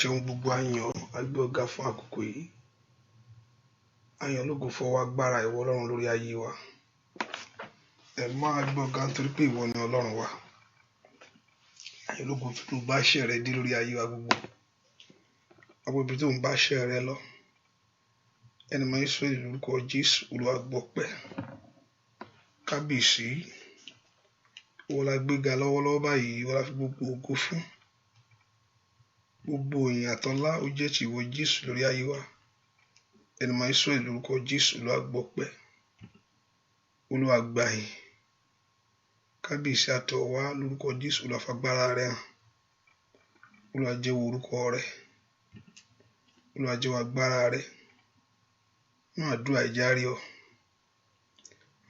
Ṣeun gbogbo àyàn agbé ọ̀gá fún àkókò yìí. Àyàn lógo fọwọ́ agbára ìwọ Ọlọ́run lórí ayé wa. Ẹ máa gbé ọ̀gá nítorí pé ìwọ ni Ọlọ́run wa. Àyàn lógo tó ń bá iṣẹ́ rẹ dé lórí ayé wa gbogbo. Àwọn ibi tó ń bá iṣẹ́ rẹ lọ. Ẹni máa ń sọ lórúkọ Jésù Olúwa gbọpẹ́. Kábíyèsí. Ìwọ la gbéga lọ́wọ́lọ́wọ́ báyìí, ìwọ la fi gbogbo ògo fún. Gbogbo ìyìn àtọlá ó jẹ́ ti ìwọ Jésù lórí ayé wa. Ẹni máa ń sọ lórúkọ Jésù Olúwa gbọpẹ́. Olúwa gbà yín. Kábíyèsí àtọ̀ wá lórúkọ Jésù Olúwa fagbára rẹ hàn. Olúwa jẹ́wọ́ orúkọ rẹ. Olúwa jẹ́wọ́ agbára rẹ. Máa àdúrà ìjárí ọ.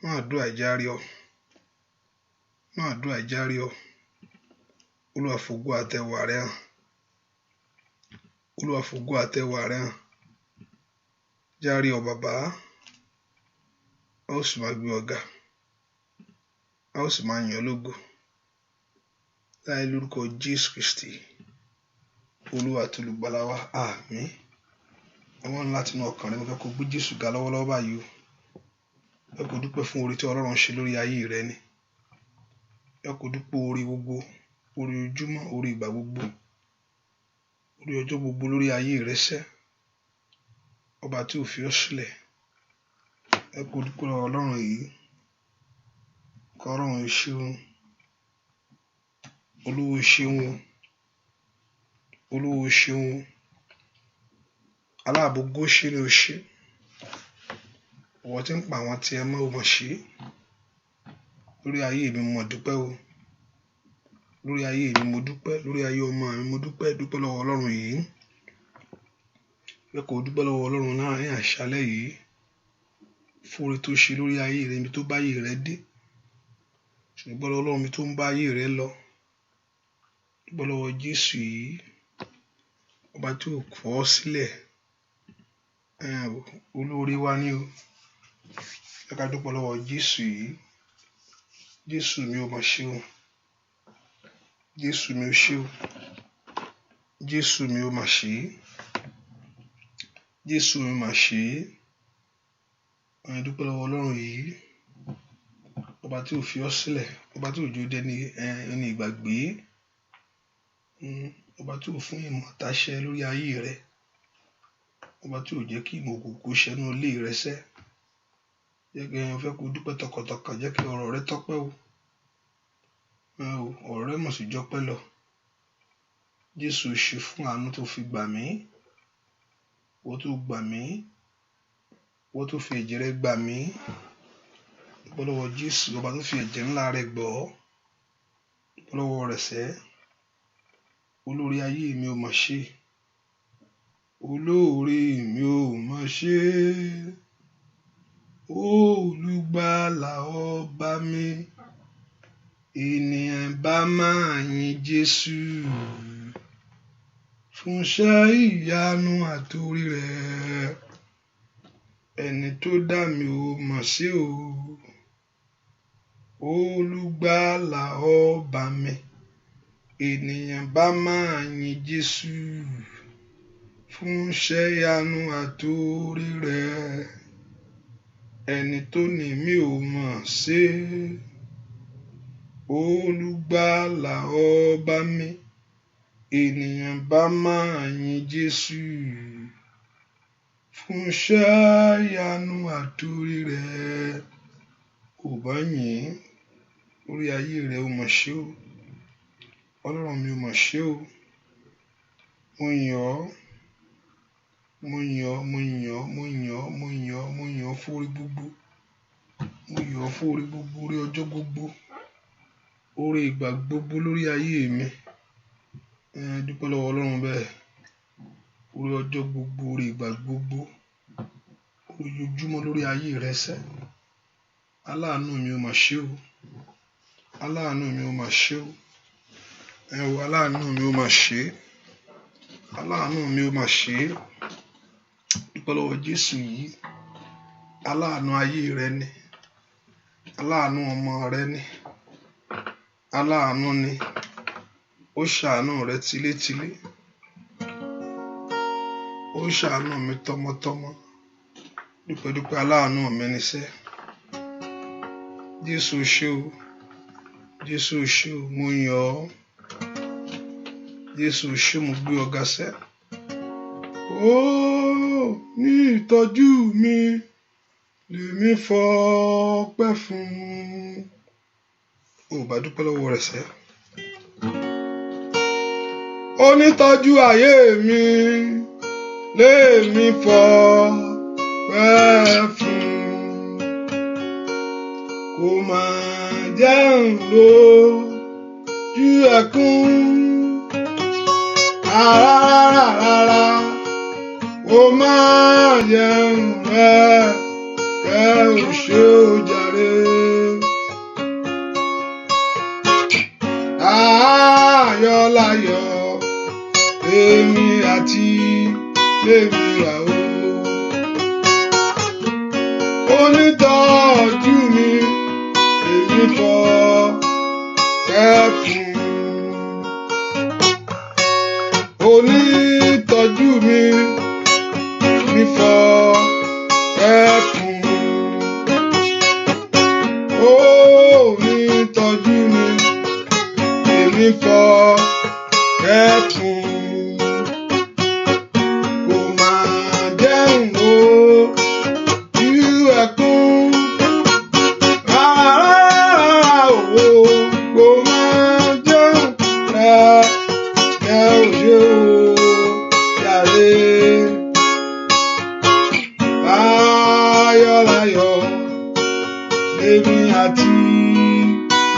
Máa àdúrà ìjárí ọ. Máa àdúrà ìjárí ọ. Olúwa fògo àtẹwà rẹ hàn. Olúwa fògo àtẹwà rẹ hàn. Járí ọ bàbá. A ó sì máa gbé ọ̀gá. A ó sì máa yìn ọ́ lógo. Láì lórúkọ Jésù Kristi. Olúwa àti olùgbàlà wa. Àmín. Àwọn láti inú ọkàn rẹ mo fẹ́ kó gbé Jésù ga lọ́wọ́lọ́wọ́ báyìí o. Ẹ kò dúpẹ́ fún oore tí Ọlọ́run ṣe lórí ayé rẹ ni. Ẹ kò dúpẹ́ oore gbogbo, oore ojúmọ́, oore ìgbà gbogbo, oore ọjọ́ gbogbo lórí ayé rẹ sẹ́. Ọba tí ò fi ọ́ sílẹ̀. Ẹ kò dúpẹ́ lọ́wọ́ Ọlọ́run yìí. Kọ́ Ọlọ́run ṣeun. Olúwo ṣeun. Olúwo ṣeun. Aláàbò Góṣẹ́nì ó ṣe. Ìwọ tí ń pa àwọn tí ẹ mọ́ ò mọ̀ ṣe. Lórí ayé mi mo dúpẹ́ o. Lórí ayé mi mo dúpẹ́. Lórí ayé ọmọ mi mo dúpẹ́. Dúpẹ́ lọ́wọ́ Ọlọ́run yìí. Ẹ kò dúpẹ́ lọ́wọ́ Ọlọ́run náà ní àṣálẹ́ yìí. Fún oore tó ṣe lórí ayé rẹ, ibi tó bá ayé rẹ dé. Ṣùgbọ́n Ọlọ́run mi tó ń bá ayé rẹ lọ. Dúpẹ́ lọ́wọ́ Jésù yìí. Ọba tí ò kọ̀ ọ́ sílẹ̀. Olóore wa ni o. Ẹ ká dúpẹ́ lọ́wọ́ Jésù yìí. Jésù mi ò mọ̀ ṣe o. Jésù mi ò ṣe o. Jésù mi ò mọ̀ ṣe. Jésù mi mà ṣe. Dúpẹ́ lọ́wọ́ Ọlọ́run yìí. Ọba tí ò fi ọ́ sílẹ̀. Ọba tí ò jó dẹni ẹni ìgbàgbé. Ọba tí ò fún ìmọ̀ táṣẹ lórí ayé rẹ. Ọba tí ò jẹ́ kí ìmọ̀ òkùnkùn ṣẹ́nu ilé rẹ sẹ́. Jẹ́ kí ẹ fẹ́ kó dúpẹ́ tọkàntọkàn. Jẹ́ kí ọ̀rọ̀ rẹ tọ́pẹ́ o. Ọ̀rọ̀ rẹ mọ̀ sí jọpẹ́ lọ. Jésù ṣe fún àánú tó fi gbà mí. Wọ́n tó gbà mí. Wọ́n tó fi ẹ̀jẹ̀ rẹ gbà mí. Dúpẹ́ lọ́wọ́ Jésù. Ọba tó fi ẹ̀jẹ̀ ńlá rẹ gbọ́. Dúpẹ́ lọ́wọ́ rẹ̀ sẹ́. Olórí ayé mi ò mọ̀ ṣe. Olóore mi ò mọ̀ ṣe. Olùgbàlà ọba mi. Ènìyàn bá máa yin Jésù. Fún iṣẹ́ ìyanu àtòrí rẹ̀. Ẹni tó dá mi ò mọ̀ sí o. Olùgbàlà ọba mi. Ènìyàn bá máa yin Jésù. Fún iṣẹ́ ìyanu àtòrí rẹ̀. Ẹni tó ní mi ò mọ̀ sí. Olùgbàlà ọba mi. Ènìyàn bá máa yin Jésù. Fún iṣẹ́ ìyanu àtòrí rẹ̀. Ò bá yìn. Orí ayé rẹ ò mọ̀ ṣe o. Ọlọ́run mi ò mọ̀ ṣe o. Mo yìn ọ́. Mo yìn ọ́. Mo yìn ọ́. Mo yìn ọ́. Mo yìn ọ́. Mo yìn ọ́ fún oore gbogbo. Mo yìn ọ́ fún oore gbogbo. Oore ọjọ́ gbogbo. Oore ìgbà gbogbo lórí ayé mi. Dúpẹ́ lọ́wọ́ Ọlọ́run bẹ́ẹ̀. Oore ọjọ́ gbogbo. Oore ìgbà gbogbo. Oore ojúmọ́ lórí ayé rẹ sẹ́. Aláàánú mi ò mọ̀ ṣe o. Aláàánú mi ò mọ̀ ṣe o. Aláàánú mi ò mọ̀ ṣe. Aláàánú mi ò mọ̀ ṣe. Dúpẹ́ lọ́wọ́ Jésù yìí. Aláàánú ayé rẹ ni. Aláàánú ọmọ rẹ ni. Aláàánú ni. Ó ṣàánú rẹ tilétilé. ó ṣàánú mi tọmọtọmọ, dúpẹ́dúpẹ́ aláàánú mi níṣẹ́. Jésù ṣé o, Jésù ṣé o, mo yìn ọ́. Jésù ṣé, mo gbé ọ ga sẹ́. Ó ní ìtọ́jú mi lèmi fọpẹ́ fún. Ó bá dúpẹ́ lọ́wọ́ rẹ̀ sẹ́. Ó ní ìtọ́jú ayé mi lèmi fọpẹ́ fún. Kò máa jẹ́ n lójú ẹkún rárá, ó máa jẹ́ n rẹ́kẹ́ ò ṣe ó jàre. Ayọ̀ láyọ̀ èmi àti lèmi wà o. Onítọ́jú mi èmi fọpẹ́ fún. Onítọ́jú mi èmi fọpẹ́ fún. Onítọ́jú mi èmi fọpẹ́ fún. Kò máa jẹ́ n lójú ẹkún rárá o, kò máa jẹ́ n rẹ́kẹ́ ò ṣe ó jàre. Láyọ̀ láyọ̀ lèmi àti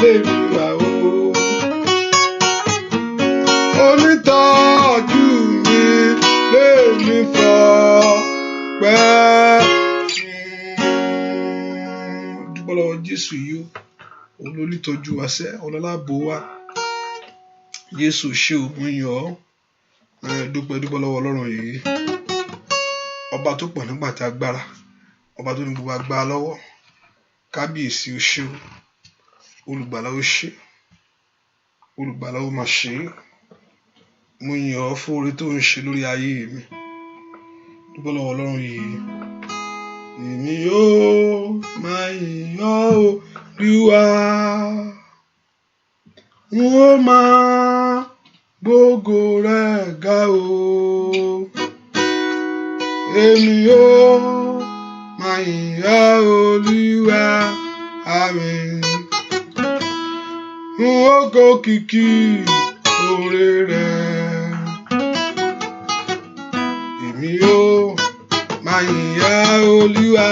lèmi wà o. Onítọ́jú mi lèmi fọpẹ́ fún. Dúpẹ́ lọ́wọ́ Jésù yìí o, òun ló nítọ́jú wa sẹ́, ọlọ́láàbò wa. Jésù ṣé o, mo yìn ọ́. Dúpẹ́ lọ́wọ́ Ọlọ́run yìí, ọba tó pọ̀ nígbà tí agbára, ọba tó ní gbogbo agbára lọ́wọ́. Kábíyèsí o ṣé o, olùgbàlà o ṣé, olùgbàlà o máa ṣe é. Mo yìn ọ́ fún oore tó ń ṣe lórí ayé mi. Dúpẹ́ lọ́wọ́ Ọlọ́run yìí. Èmi yóò máa yìn ọ́ Olúwa, n ó máa gbógo rẹ̀ ga o. Èmi yóò máa yìn ọ́ Olúwa, àmín. N ó gòkìkí oore rẹ̀. Èmi yóò máa yìn ọ́ Olúwa,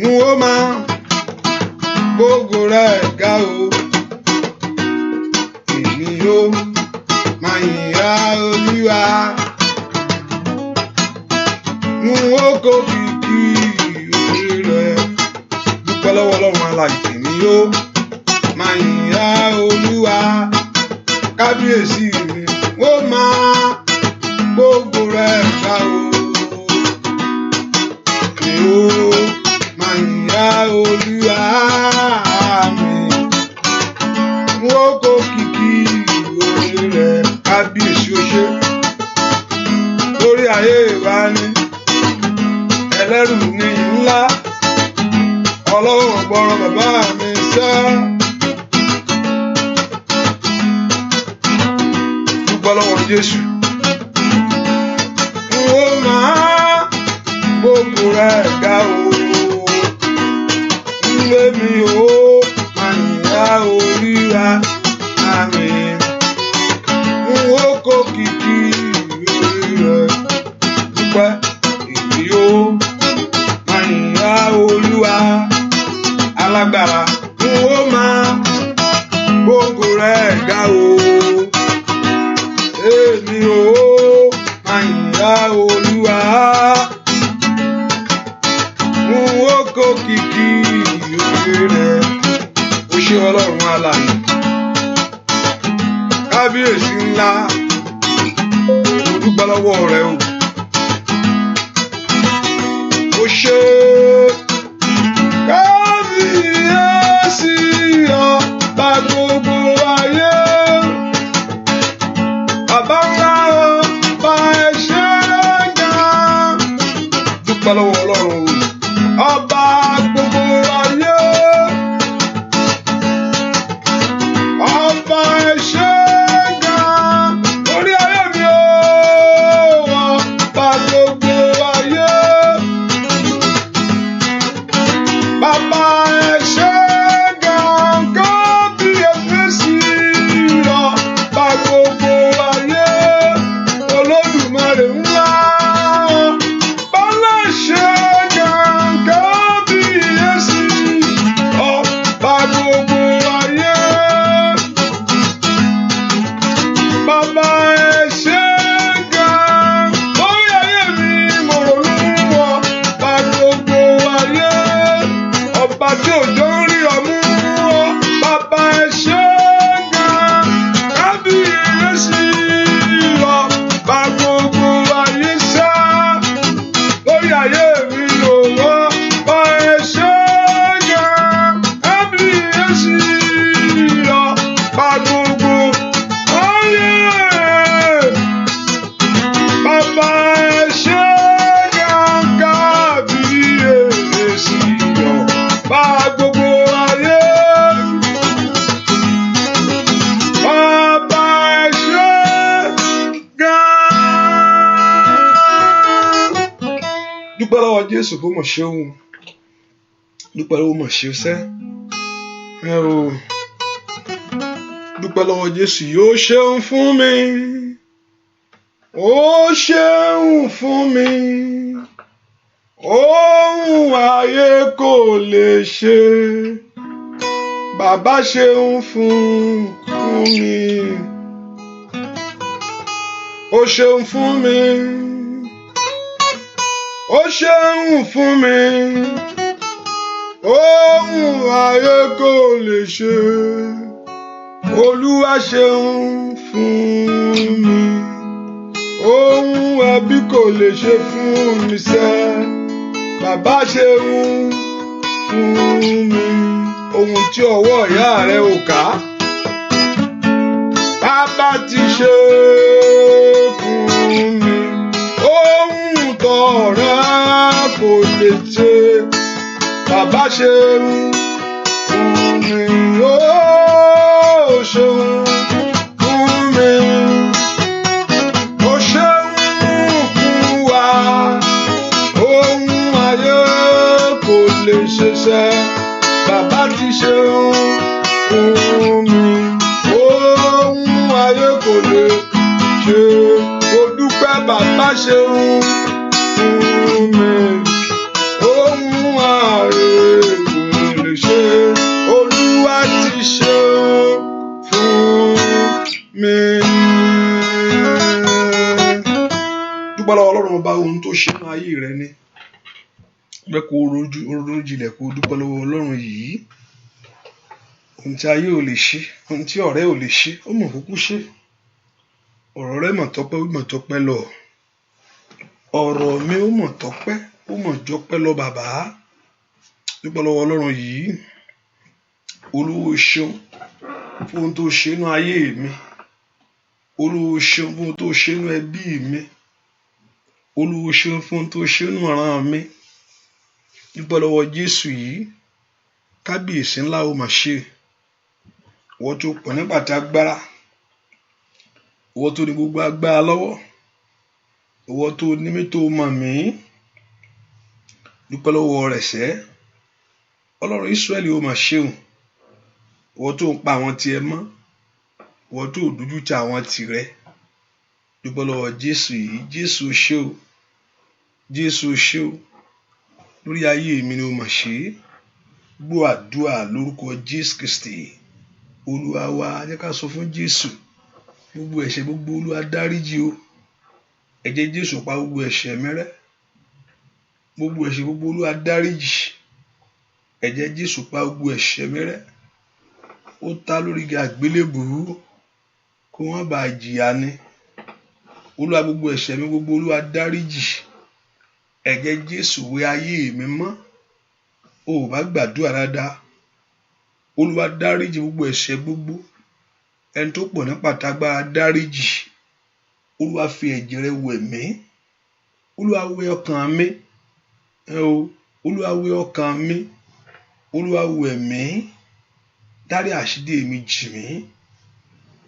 n ó máa gbógo rẹ̀ ga o. Èmi yóò máa yìn ọ́ Olúwa, n ó gòkìkí oore rẹ̀. Dúpẹ́ lọ́wọ́ Ọlọ́run alààyè. Èmi yóò máa yìn ọ́ Olúwa, kábíyèsí mi, ó máa gbógo rẹ̀ ga o. Èmi yóò máa yìn ọ́ Olúwa, àmín. N ó gòkìkí oore rẹ̀. Kábíyèsí o ṣé lórí ayé wa ni ẹlẹ́rù ní ńlá. Ọlọ́run ọ̀gbọ́rọ̀ bàbá mi sẹ́. Dúpẹ́ lọ́wọ́ Jésù. N ó máa gbógo rẹ̀ ga o. Èmi ó máa yìn ọ́ Olúwa, àmín. N ó gòkìkí oore rẹ̀. Dúpẹ́. Èmi ó máa yìn ọ́ Olúwa, alágbára. N ó máa gbógo rẹ̀ ga o. Èmi ó máa yìn ọ́ Olúwa, n ó gòkìkí oore rẹ̀. O ṣé Ọlọ́run alààyè, kábíyèsí ńlá, mo dúpẹ́ lọ́wọ́ rẹ o. O ṣé kábíyèsí ọba gbogbo ayé, bàbá ńlá ọba dúpẹ́ lọ́wọ́ Ọlọ́run ọba gbogbo ayé. Ọba ẹ ṣé gan lórí ayé mi o, ọba gbogbo ayé. Bàbá ẹ ṣé gan kábíyèsí, ọba gbogbo ayé. Olódùmarè ńlá, Bọ́lá ẹ ṣé gan kábíyèsí, ọba gbogbo ayé. Bàbá ẹ ṣé gan lórí ayé mi, mo ronú ọba gbogbo ayé. Ọba tí òjò ń rí ọmú, bàbá ẹ ṣé gan kábíyèsí, ọba gbogbo ayé ṣá lórí ayé mi lòwọ́. Ọba ẹ ṣé gan kábíyèsí, ọba gbogbo ayé. Bàbá ẹ ṣé gan kábíyèsí, ọba gbogbo ayé. Bàbá ẹ ṣé gan. Dúpẹ́ lọ́wọ́ Jésù kó mọ̀ ṣe òun. Dúpẹ́ lọ́wọ́ mọ̀ ṣe sẹ́. Dúpẹ́ lọ́wọ́ Jésù, yóò ṣeun fún mi. Ó ṣeun fún mi. Ohun ayé kò lè ṣe. Bàbá ṣeun fún mi. Ó ṣeun fún mi. Ó ṣeun fún mi. Ohun ayé kò lè ṣe. Olúwa ṣeun fún mi. Ohun ẹbí kò lè ṣe fún mi sẹ́. Bàbá ṣeun fún mi. Ohun tí ọwọ́ ìyá rẹ ò ká, bàbá ti ṣe fún mi. Ohun tọ̀rẹ́ kò lè ṣe, bàbá ṣeun fún mi. Ó ṣeun fún mi. Ó ṣeun fún wa. Ohun ayé kò lè ṣeṣẹ́, bàbá ti ṣeun fún mi. Ohun ayé kò lè ṣe, mo dúpẹ́ bàbá ṣeun fún mi. Ohun ayé kò lè ṣe, Olúwa ti ṣeun fún mi. Dúpẹ́ lọ́wọ́ Ọlọ́run ọba ohun tó ṣe nínú ayé rẹ ni. Bẹ́ẹ̀ kó ronú jinlẹ̀ kó dúpẹ́ lọ́wọ́ Ọlọ́run yìí. Ohun tí ayé ò lè ṣe, ohun tí ọ̀rẹ́ ò lè ṣe, ó mọ̀ kúkú ṣe. Ọ̀rọ̀ rẹ mọ̀ tọ́pẹ́, ó mọ̀ tọ́pẹ́ lọ. Ọ̀rọ̀ mi ó mọ̀ tọ́pẹ́, ó mọ̀ jọpẹ́ lọ bàbá. Dúpẹ́ lọ́wọ́ Ọlọ́run yìí. Olúwo ṣeun fún ohun tó ṣe nínú ayé mi. Olúwo ṣeun fún ohun tó ṣe nínú ẹbí mi. Olúwo ṣeun fún ohun tó ṣe nínú ọ̀ràn mi. Dúpẹ́ lọ́wọ́ Jésù yìí. Kábíyèsí ńlá ó mà ṣe. Ìwọ tó pọ̀ nípa tí agbára. Ìwọ tó ní gbogbo agbára lọ́wọ́. Ìwọ tó ní mí tó mọ̀ mí. Dúpẹ́ lọ́wọ́ rẹ̀ sẹ́. Ọlọ́run Ísírẹ́lì ó mà ṣeun. Ìwọ tó ń pa àwọn tiẹ̀ mọ́. Ìwọ tó dójú tì àwọn tìrẹ. Dúpẹ́ lọ́wọ́ Jésù yìí. Jésù ṣe o. Jésù ṣe o. Lórí ayé mi ni ó mà ṣe. Gbọ́ àdúrà lórúkọ Jésù Kristi. Olúwa wa, jẹ́ ká sọ fún Jésù. Gbogbo ẹ̀ṣẹ̀ gbogbo Olúwa dáríjì o. Ẹ̀jẹ̀ Jésù pa gbogbo ẹ̀ṣẹ̀ mi rẹ́. Gbogbo ẹ̀ṣẹ̀ gbogbo Olúwa dáríjì. Ẹ̀jẹ̀ Jésù pa gbogbo ẹ̀ṣẹ̀ mi rẹ́. Ó ta lórí igi àgbélébùú kó wọ́n bá jìyà ni. Olúwa gbogbo ẹ̀ṣẹ̀ mi gbogbo Olúwa dáríjì. Ẹ̀jẹ̀ Jésù wẹ ayé mi mọ́. O ò bá gbàdúrà dáadáa. Olúwa dáríjì gbogbo ẹ̀ṣẹ̀ gbogbo. Ẹni tó pọ̀ ní pàtàgbára dáríjì. Olúwa fi ẹ̀jẹ̀ rẹ̀ wẹ̀ mí. Olúwa wẹ ọkàn mi. Olúwa wẹ ọkàn mi, Olúwa wẹ̀ mí, dárí àṣírí mi jì mí.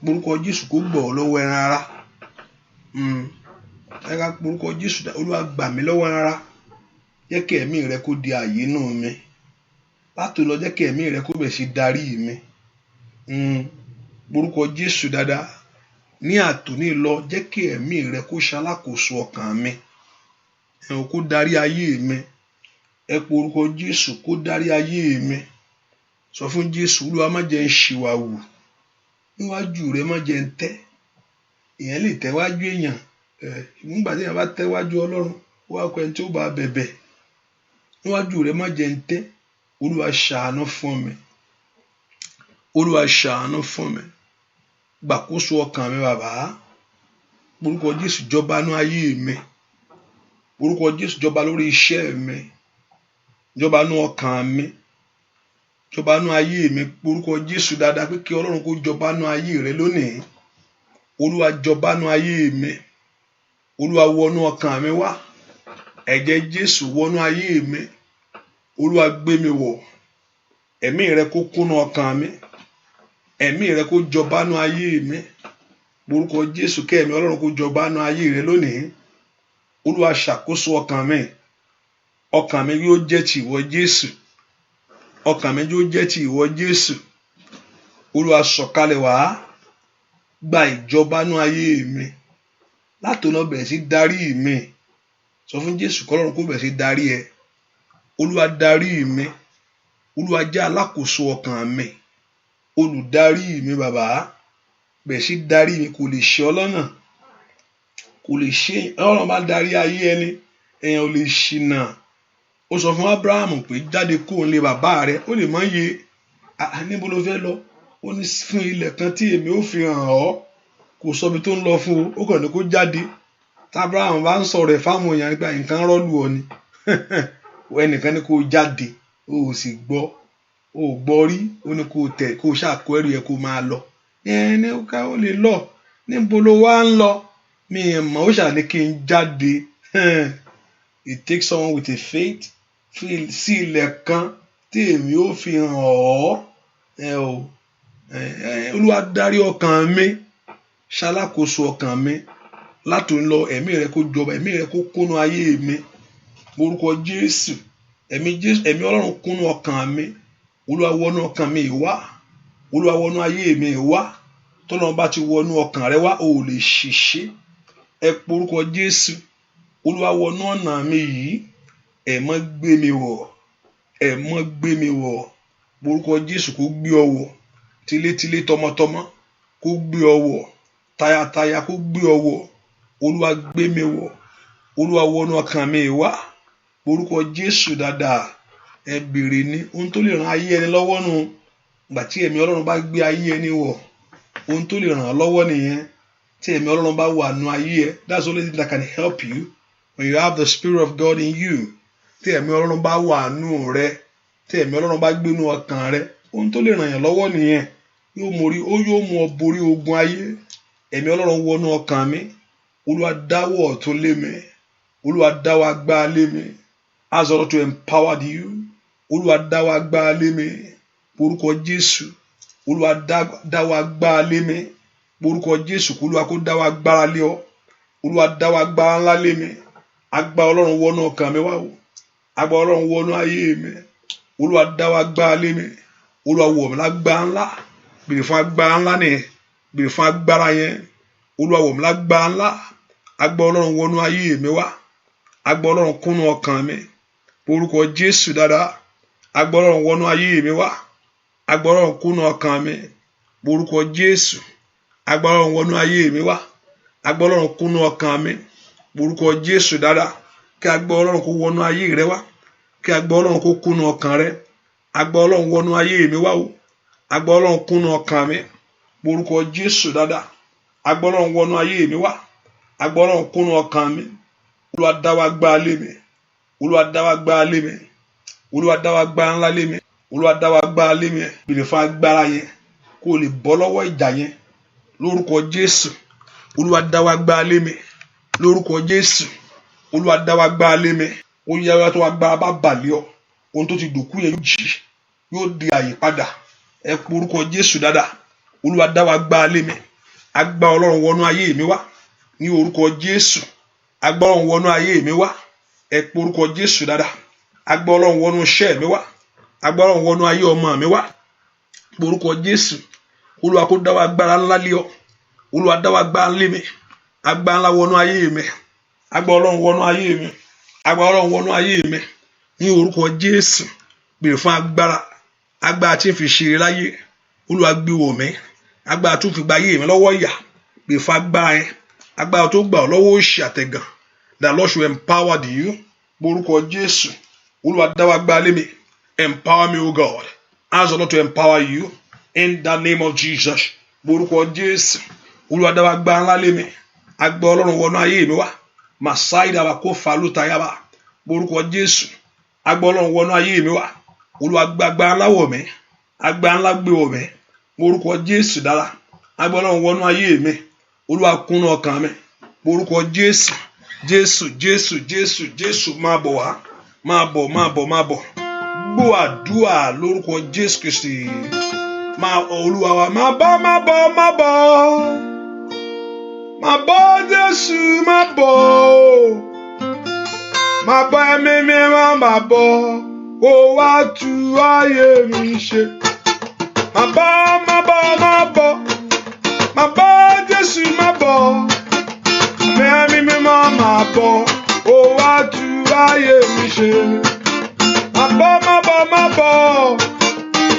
Orúkọ Jésù kó gbà ọ́ lọ́wọ́ ẹran ara. Ẹ ká orúkọ Jésù, Olúwa gbà mí lọ́wọ́ ẹran ara. Jẹ́ kí ẹ̀mí rẹ kó di ààyè inú mi. Láti lọ jẹ́ kí ẹ̀mí rẹ kó bẹ̀ sí darí mi. Orúkọ Jésù dáadáa. Ní àtòní lọ jẹ́ kí ẹ̀mí rẹ kó ṣalákòóso ọkàn mi. Kó darí ayé mi. Ẹ pe orúkọ Jésù kó darí ayé mi. Sọ fún Jésù, Olúwa má jẹ́ n ṣìwàwù. Níwájú rẹ má jẹ́ n tẹ́. Èèyàn lè tẹ́wájú èèyàn. Nígbà tí èèyàn bá tẹ́wájú Ọlọ́run, ó wá kọ ẹni tí ó bá bẹ̀bẹ̀. Níwájú rẹ má jẹ́ n tẹ́. Olúwa ṣàánú fún mi. Olúwa ṣàánú fún mi. Gbàkóso ọkàn mi bàbá. Orúkọ Jésù jọba nínú ayé mi. Orúkọ Jésù jọba lórí iṣẹ́ mi. Jọba nínú ọkàn mi. Jọba nínú ayé mi. Orúkọ Jésù dáadáa pé kí Ọlọ́run kó jọba nínú ayé rẹ lónìí. Olúwa jọba nínú ayé mi. Olúwa wọnú ọkàn mi wá. Ẹ̀jẹ̀ Jésù wọnú ayé mi. Olúwa gbé mi wọ̀. Ẹ̀mí rẹ kó kúnnú ọkàn mi. Ẹ̀mí rẹ kó jọba nínú ayé mi. Orúkọ Jésù kí ẹ̀mí Ọlọ́run kó jọba nínú ayé rẹ lónìí. Olúwa ṣàkóso ọkàn mi. Ọkàn mi yóò jẹ́ ti ìwọ Jésù. Ọkàn mi yóò jẹ́ ti ìwọ Jésù. Olúwa sọ̀kalẹ̀ wá. Gba ìjọba nínú ayé mi. Látòní bẹ̀rẹ̀ sí darí mi. Sọ fún Jésù kí Ọlọ́run kó bẹ̀rẹ̀ sí darí ẹ. Olúwa darí mi. Olúwa jẹ́ alákòóso ọkàn mi. Olùdarí mi bàbá. Bẹ̀rẹ̀ sí darí mi. Kò lè ṣe ọlọ́nà. Kò lè ṣe. Ọlọ́run bá darí ayé ẹni. Èèyàn ò lè ṣìnà. Ó sọ fún Ábúráhámù pé jáde kúrò nílé bàbá rẹ. Ó lè mọ̀ yé. Níbo ló fẹ́ lọ? Ó ní fún ilẹ̀ kan tí èmi ó fi hàn ọ́. Kò sọ ibi tó ń lọ fún o. Ó kàn ní kó jáde. Tí Ábúráhámù bá ń sọ̀rọ̀ ẹ̀ fáwọn èèyàn nígbà nǹkan rọ́ọ̀lù ọ ni. Ẹnìkan ní kó jáde. O ò sì gbọ́. O ò gbọ́ rí. Ó ní kó tẹ̀ kó ṣàkó ẹrù yẹ kó máa lọ. Ní ó lè lọ. Níbo ló wá ń lọ? Mi ò mọ̀. Ó ṣàní kí n jáde. It takes someone with a faith. Sí ilẹ̀ kan tí èmi ó fi hàn ọ́. Olúwa darí ọkàn mi. Ṣalákòóso ọkàn mi. Látòní lọ ẹ̀mí rẹ kó jọba. Ẹ̀mí rẹ kó kúnnú ayé mi. Orúkọ Jésù. Ẹ̀mí Ọlọ́run kúnnú ọkàn mi. Olúwa wọnú ọkàn mi wá. Olúwa wọnú ayé mi wá. Tọ́lọ́run bá ti wọnú ọkàn rẹ wá, o ò lè ṣìṣe. Ẹ pe orúkọ Jésù. Olúwa wọnú ọ̀nà mi yìí. Ẹ má gbé mi wọ̀. Ẹ má gbé mi wọ̀. Orúkọ Jésù kó gbé ọ wọ̀. Tilétilé tọmọtọmọ kó gbé ọ wọ̀. Tayátayá kó gbé ọ wọ̀. Olúwa gbé mi wọ̀. Olúwa wọnú ọkàn mi wá. Orúkọ Jésù dáadáa. Ẹ béèrè ní ohun tó lè ràn ayé ẹni lọ́wọ́ nù. Ìgbà tí ẹ̀mí Ọlọ́run bá gbé ayé ẹni wọ̀, ohun tó lè ràn án lọ́wọ́ nìyẹn. Tí ẹ̀mí Ọlọ́run bá wà nù ayé ẹ, that's the only thing that can help you when you have the Spirit of God in you. Tí ẹ̀mí Ọlọ́run bá wà nù rẹ, tí ẹ̀mí Ọlọ́run bá gbénú ọkàn rẹ, ohun tó lè ràn yàn lọ́wọ́ nìyẹn. Yóò mú ọ borí ogun ayé. Ẹ̀mí Ọlọ́run wọnú ọkàn mi. Olúwa dáwọ́ ọ̀tún lé mi. Olúwa dáwọ́ agbára lé mi. Ask God to empower you. Olúwa dáwọ́ agbára lé mi. Orúkọ Jésù. Olúwa dáwọ́ agbára lé mi. Orúkọ Jésù. Olúwa kó dáwọ́ agbára lé ọ. Olúwa dáwọ́ agbára ńlá lé mi. Agbára Ọlọ́run wọnú ọkàn mi wá o. Agbára Ọlọ́run wọnú ayé mi. Olúwa dáwọ́ agbára lé mi. Olúwa wọ̀ mí lágbára ńlá. Bèrè fún agbára ńlá nìyẹn. Bèrè fún agbára yẹn. Olúwa wọ̀ mí lágbára ńlá. Agbára Ọlọ́run wọnú ayé mi wá. Agbára Ọlọ́run kúnnú ọkàn mi. Orúkọ Jésù dáadáa. Agbára Ọlọ́run wọnú ayé mi wá. Agbára Ọlọ́run kúnnú ọkàn mi. Orúkọ Jésù. Agbára Ọlọ́run wọnú ayé mi wá. Agbára Ọlọ́run kúnnú ọkàn mi. Orúkọ Jésù dáadáa. Kí agbára Ọlọ́run kó wọnú ayé rẹ wá. Kí agbára Ọlọ́run kó kúnnú ọkàn rẹ. Agbára Ọlọ́run wọnú ayé mi wá o. Agbára Ọlọ́run kúnnú ọkàn mi. Orúkọ Jésù dáadáa. Agbára Ọlọ́run wọnú ayé mi wá. Agbára Ọlọ́run kúnnú ọkàn mi. Olúwa dáwọ́ agbára lé mi. Olúwa dáwọ́ agbára lé mi. Olúwa dáwọ́ agbára ńlá lé mi. Olúwa dáwọ́ agbára lé mi. Bèrè fún agbára yẹn kó lè bọ́ lọ́wọ́ ìjà yẹn. Lórúkọ Jésù. Olúwa dáwọ́ agbára lé mi. Lórúkọ Jésù. Olúwa dáwọ́ agbára lé mi. ó yá wá tó agbára bá balẹ̀ ọ ohun tó ti dòkú yẹn yóò jí yóò di àyè padà ẹ pe orúkọ Jésù dáadáa. Olúwa dá wa gbá lé mi agbá Ọlọ́run wọnú ayé mi wá ní orúkọ Jésù. Agbá Ọlọ́run wọnú ayé mi wá ẹ pe orúkọ Jésù dáadáa. Agbá Ọlọ́run wọnú iṣẹ́ mi wá agbá Ọlọ́run wọnú ayé ọmọ mi wá pe orúkọ Jésù. Olúwa kó dá wa agbára ńlá lé ọ. Olúwa dá wa gbá lé mi agbá ńlá wọnú ayé mi agbá Ọlọ́run wọnú ayé mi agbá Ọlọ́run wọnú ayé mi ní orúkọ Jésù. Béèrè fún agbára tí ń fi ṣe láyé. Olúwa gbé wọ̀ mí agbára tó fi gba ayé mi lọ́wọ́ ìyà. Béèrè fún agbára yẹn agbára tó gbà ọ́ lọ́wọ́ òṣì àtẹ̀gàn. The Lord should empower you orúkọ Jésù. Olúwa dá wa gbá lé mi. Empower me, O God. Ask the Lord to empower you in the name of Jesus. Orúkọ Jésù. Olúwa dá wa gbá ńlá lé mi agbá Ọlọ́run wọnú ayé mi wá. Masaida wa kó faluta yaba orúkọ Jésù. Agbá Ọlọ́run wọnú ayé mi wá. Olúwa gbá agbá ńlá wọ̀ mí agbá ńlá gbé wọ̀ mí orúkọ Jésù dára. Agbá Ọlọ́run wọnú ayé mi. Olúwa kúnnú ọkàn mi orúkọ Jésù. Jésù Jésù Jésù Jésù máa bọ̀ wá máa bọ̀ máa bọ̀ máa bọ̀. Gbọ́ àdúrà lórúkọ Jésù Kristi. Olúwa wa máa bọ̀ máa bọ̀ máa bọ̀ máa bọ̀ Jésù máa bọ̀ máa bọ̀ ẹ̀mí mímọ́ máa bọ̀ kó wá tú ayé mi ṣe. Máa bọ̀ máa bọ̀ máa bọ̀ máa bọ̀ Jésù máa bọ̀ ẹ̀mí mímọ́ máa bọ̀ kó wá tú ayé mi ṣe. Máa bọ̀ máa bọ̀ máa bọ̀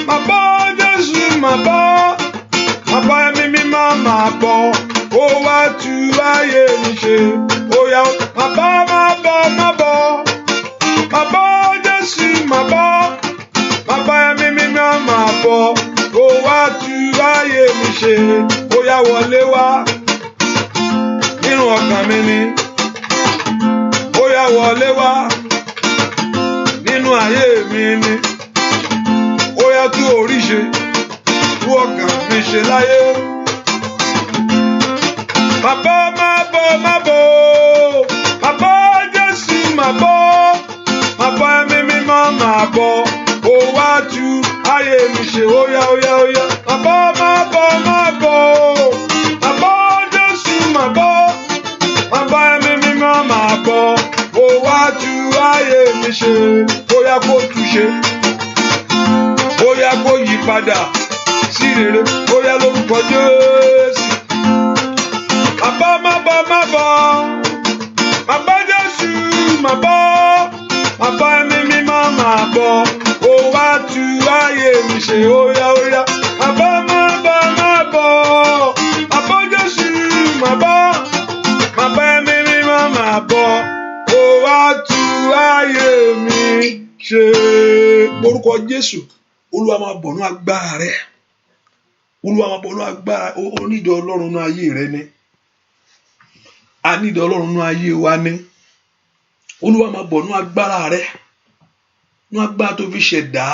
máa bọ̀ Jésù máa bọ̀ ẹ̀mí mímọ́ máa bọ̀ kó wá tú ayé mi ṣe. Ó yá máa bọ̀ máa bọ̀ máa bọ̀ máa bọ̀ Jésù máa bọ̀ ẹ̀mí mímọ́ máa bọ̀ kó wá tú ayé mi ṣe. Ó yá wọlé wá nínú ọkàn mi ni. Ó yá wọlé wá nínú ayé mi ni. Ó yá tú orí ṣe tú ọkàn mi ṣe láyé. Máa bọ̀ máa bọ̀ máa bọ̀ máa bọ̀ Jésù máa bọ̀ ẹ̀mí mímọ́ máa bọ̀ kó wá tú ayé mi ṣe. Ó yá ó yá ó yá máa bọ̀ máa bọ̀ máa bọ̀ máa bọ̀ Jésù máa bọ̀ ẹ̀mí mímọ́ máa bọ̀ kó wá tú ayé mi ṣe. Ó yá kó tú ṣe ó yá kó yí padà sí rere. Ó yá lórúkọ Jésù. Máa bọ̀ máa bọ̀ Jésù máa bọ̀ ẹ̀mí mímọ́ máa bọ̀ kó wá tú ayé mi ṣe. Ó yá ó yá máa bọ̀ máa bọ̀ Jésù máa bọ̀ ẹ̀mí mímọ́ máa bọ̀ kó wá tú ayé mi ṣe. Orúkọ Jésù. Olúwa máa bọ̀ nú agbára rẹ. Olúwa máa bọ̀ nú agbára. Ó nídìí Ọlọ́run nú ayé rẹ ni. A nídìí Ọlọ́run nú ayé wa ni. Olúwa máa bọ̀ nú agbára rẹ. Nú agbára tó fi ṣẹ̀dá.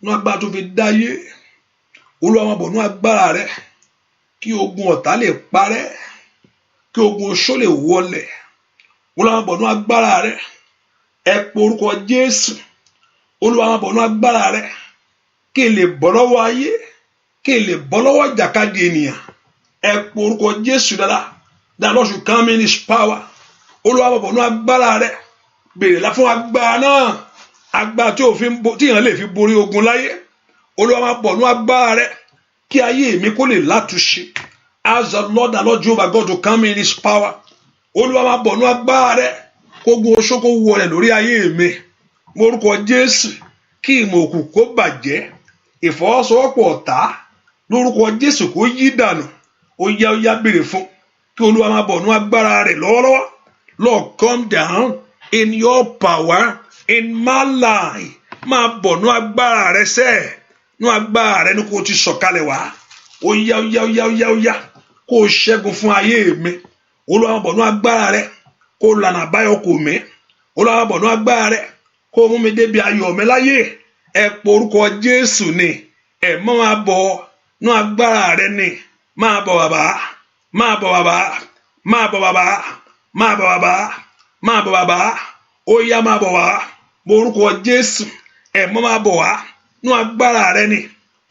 Nú agbára tó fi dáyé. Olúwa máa bọ̀ nú agbára rẹ. Kí ogun ọ̀tá lè parẹ́. Kí ogun oṣó lè wọlẹ̀. Olúwa máa bọ̀ nú agbára rẹ. Ẹ pe orúkọ Jésù. Olúwa máa bọ̀ nú agbára rẹ. Kí n lè bọ́ lọ́wọ́ ayé. Kí n lè bọ́ lọ́wọ́ ìjàkadì ènìyàn. Ẹ pe orúkọ Jésù dáadáa. The Lord should come in his power. Olúwa máa bọ̀ nú agbára rẹ. Béèrè fún agbára náà. Agbára tí èèyàn lè fi borí ogun láyé. Olúwa máa bọ̀ nú agbára rẹ. Kí ayé mi kó lè látúnṣe. Ask the Lord Jehovah God to come in his power. Olúwa máa bọ̀ nú agbára rẹ. Kógun oṣó kó wọlẹ̀ lórí ayé mi. Orúkọ Jésù. Kí ìmọ̀ òkùnkùn kó bàjẹ́. Ìfọwọ́sowọ́pọ̀ ọ̀tá lórúkọ Jésù kó yí dànù. Ó yá béèrè fún kí Olúwa máa bọ̀ nú agbára rẹ̀ lọ́wọ́lọ́wọ́. Lord, come down in your power in my life. Máa bọ̀ nú agbára rẹ̀ sẹ́. Nú agbára rẹ̀ ní kó ti sọ̀kalẹ̀ wá. Ó yá kó ṣẹ́gun fún ayé mi. Olúwa máa bọ̀ nú agbára rẹ̀ kó lànà àbáyọ kò mí. Olúwa máa bọ̀ nú agbára rẹ̀ kó mú mi débi ayọ̀ mi láyé. Ẹ pe orúkọ Jésù ni. Ẹ máa bọ̀ nú agbára rẹ̀ ni. Máa bọ̀ bàbá. Máa bọ̀ bàbá. Máa bọ̀ bàbá. Máa bọ̀ bàbá. Máa bọ̀ bàbá. ó yá máa bọ̀ wá orúkọ Jésù ẹ̀mọ́ máa bọ̀ wá nú agbára rẹ ni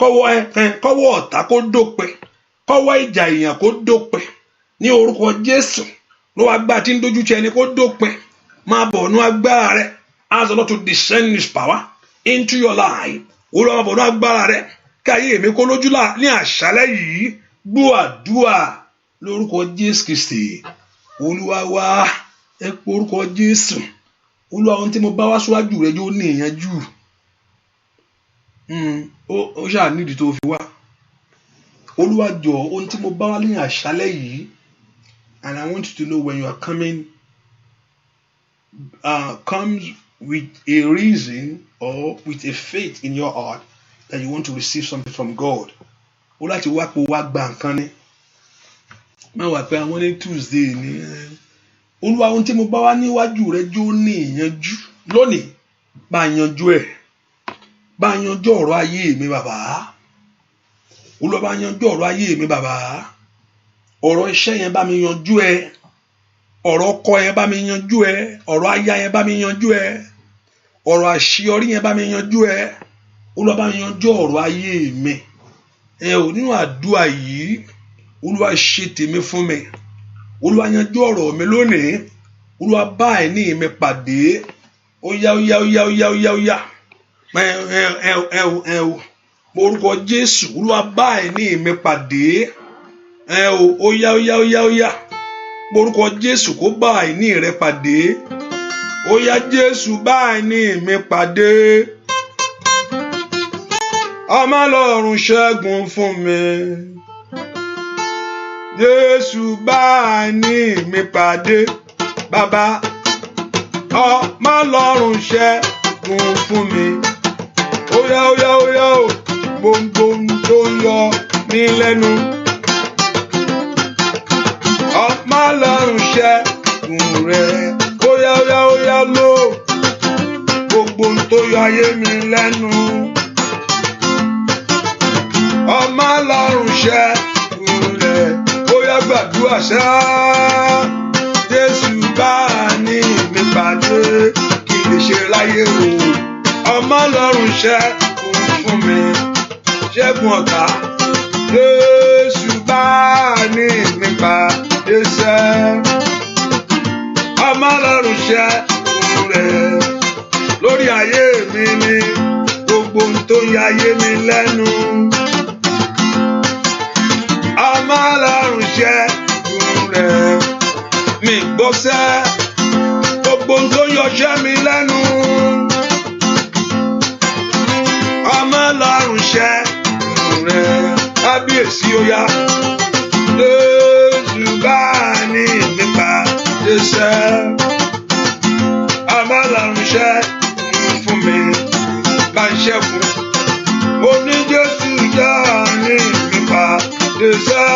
kọ́wọ́ ọ̀tá kó dópin kọ́wọ́ ìjà èèyàn kó dópin ní orúkọ Jésù ló wá gbà tí ń dojú ti ẹni kó dópin máa bọ̀ nú agbára rẹ. Ask the Lord to descend His power into your life. Olúwa máa bọ̀ nú agbára rẹ káyé èmi kó lójú ní àṣálẹ́ yìí gbọ́ àdúrà lórúkọ Jésù Kristi Olúwa wá ẹ pé orúkọ Jésù. Olúwa ohun tí mo bá wá síwájú rẹ yóò ní ìyanjú. Ó ṣáà nídìí tó fi wá. Olúwa jọ̀ọ́ ohun tí mo bá wá ní àṣálẹ́ yìí, and I want you to know when you are coming comes with a reason or with a faith in your heart that you want to receive something from God. Ó láti wá pé wá gba nǹkan ni. Má wá pé àwọn ní Tuesday ni. Olúwa ohun tí mo bá wá níwájú rẹ jó ní ìyanjú lónìí. Bá yanjú ẹ̀. Bá yanjú ọ̀rọ̀ ayé mi bàbá. Olúwa bá yanjú ọ̀rọ̀ ayé mi bàbá. Ọ̀rọ̀ iṣẹ́ yẹn bá mi yanjú ẹ̀. Ọ̀rọ̀ ọkọ yẹn bá mi yanjú ẹ̀. Ọ̀rọ̀ aya yẹn bá mi yanjú ẹ̀. Ọ̀rọ̀ àṣeyọrí yẹn bá mi yanjú ẹ̀. Olúwa bá mi yanjú ọ̀rọ̀ ayé mi. Nínú àdúrà yìí Olúwa ṣe tèmi fún mi. Olúwa yanjú ọ̀rọ̀ mi lónìí. Olúwa bá ẹni mi pàdé. Ó yá. Orúkọ Jésù Olúwa bá ẹni mi pàdé. Ó yá. Orúkọ Jésù kó bá ẹni rẹ pàdé. Ó yá Jésù bá ẹni mi pàdé. Ọmọ Ọlọ́run ṣẹ́gun fún mi. Jésù bá ẹni mi pàdé. Bàbá ọmọ Ọlọ́run ṣẹ́gun fún mi. Ó yá o gbogbo tó yọ mí lẹ́nu. Ọmọ Ọlọ́run ṣẹ́gun rẹ̀. Ó yá lò gbogbo tó yọ ayé mi lẹ́nu. Ọmọ Ọlọ́run ṣẹ́gun rẹ̀. Ó yá gbàdúrà ṣá. Jésù bá ní mi pàdé kí lè ṣe láyé o. Ọmọ Ọlọ́run ṣẹ́gun fún mi. Ṣẹ́gun ọ̀tá. Jésù bá ní mi pàdé ṣẹ́. Ọmọ Ọlọ́run ṣẹ́gun rẹ̀. Lórí ayé mi ni gbogbo ohun tó yà ayé mi lẹ́nu. Ọmọ Ọlọ́run ṣẹ́gun rẹ̀. Mi gbọ́sẹ́ gbogbo ohun tó yọṣẹ́ mi lẹ́nu. Ọmọ Ọlọ́run ṣẹ́gun rẹ̀. Kábíyèsí ó yá. Jésù bá ní mi pàdé ṣẹ́. Ọmọ Ọlọ́run ṣẹ́gun fún mi. Bá ń ṣẹ́gun. Mo ní Jésù já ní mi pàdé ṣẹ́.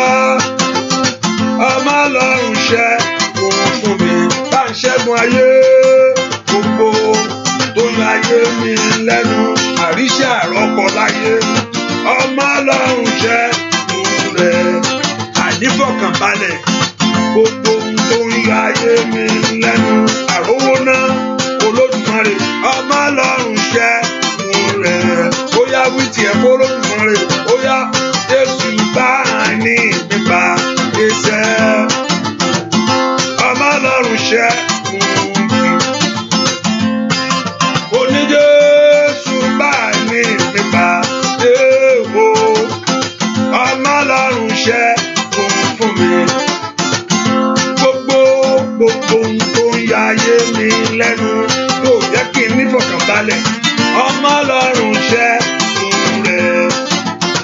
Ọmọ Ọlọ́run ṣẹ́gun fún mi. Bá ń ṣẹ́gun ayé gbogbo tó yọ ayé mi lẹ́nu. Àríṣẹ́ àrọ́pọ̀ láyé. Ọmọ Ọlọ́run ṣẹ́gun rẹ̀. Ànífọ̀kànbalẹ̀ gbogbo tó yọ ayé mi lẹ́nu. Àrówó náà Olódùmarè. Ọmọ Ọlọ́run ṣẹ́gun rẹ̀. Ó yá wí tiẹ̀ fún Olódùmarè. Ó yá Jésù bá ní mi pàdé ṣẹ́. Ọmọ Ọlọ́run ṣẹ́gun mi. Oní Jésù bá ní mi pàdé o. Ọmọ Ọlọ́run ṣẹ́gun fún mi. Gbogbo ohun tó ń ya ayé mi lẹ́nu yóò jẹ́ kí n nífọ̀kànbalẹ̀. Ọmọ Ọlọ́run ṣẹ́gun rẹ̀.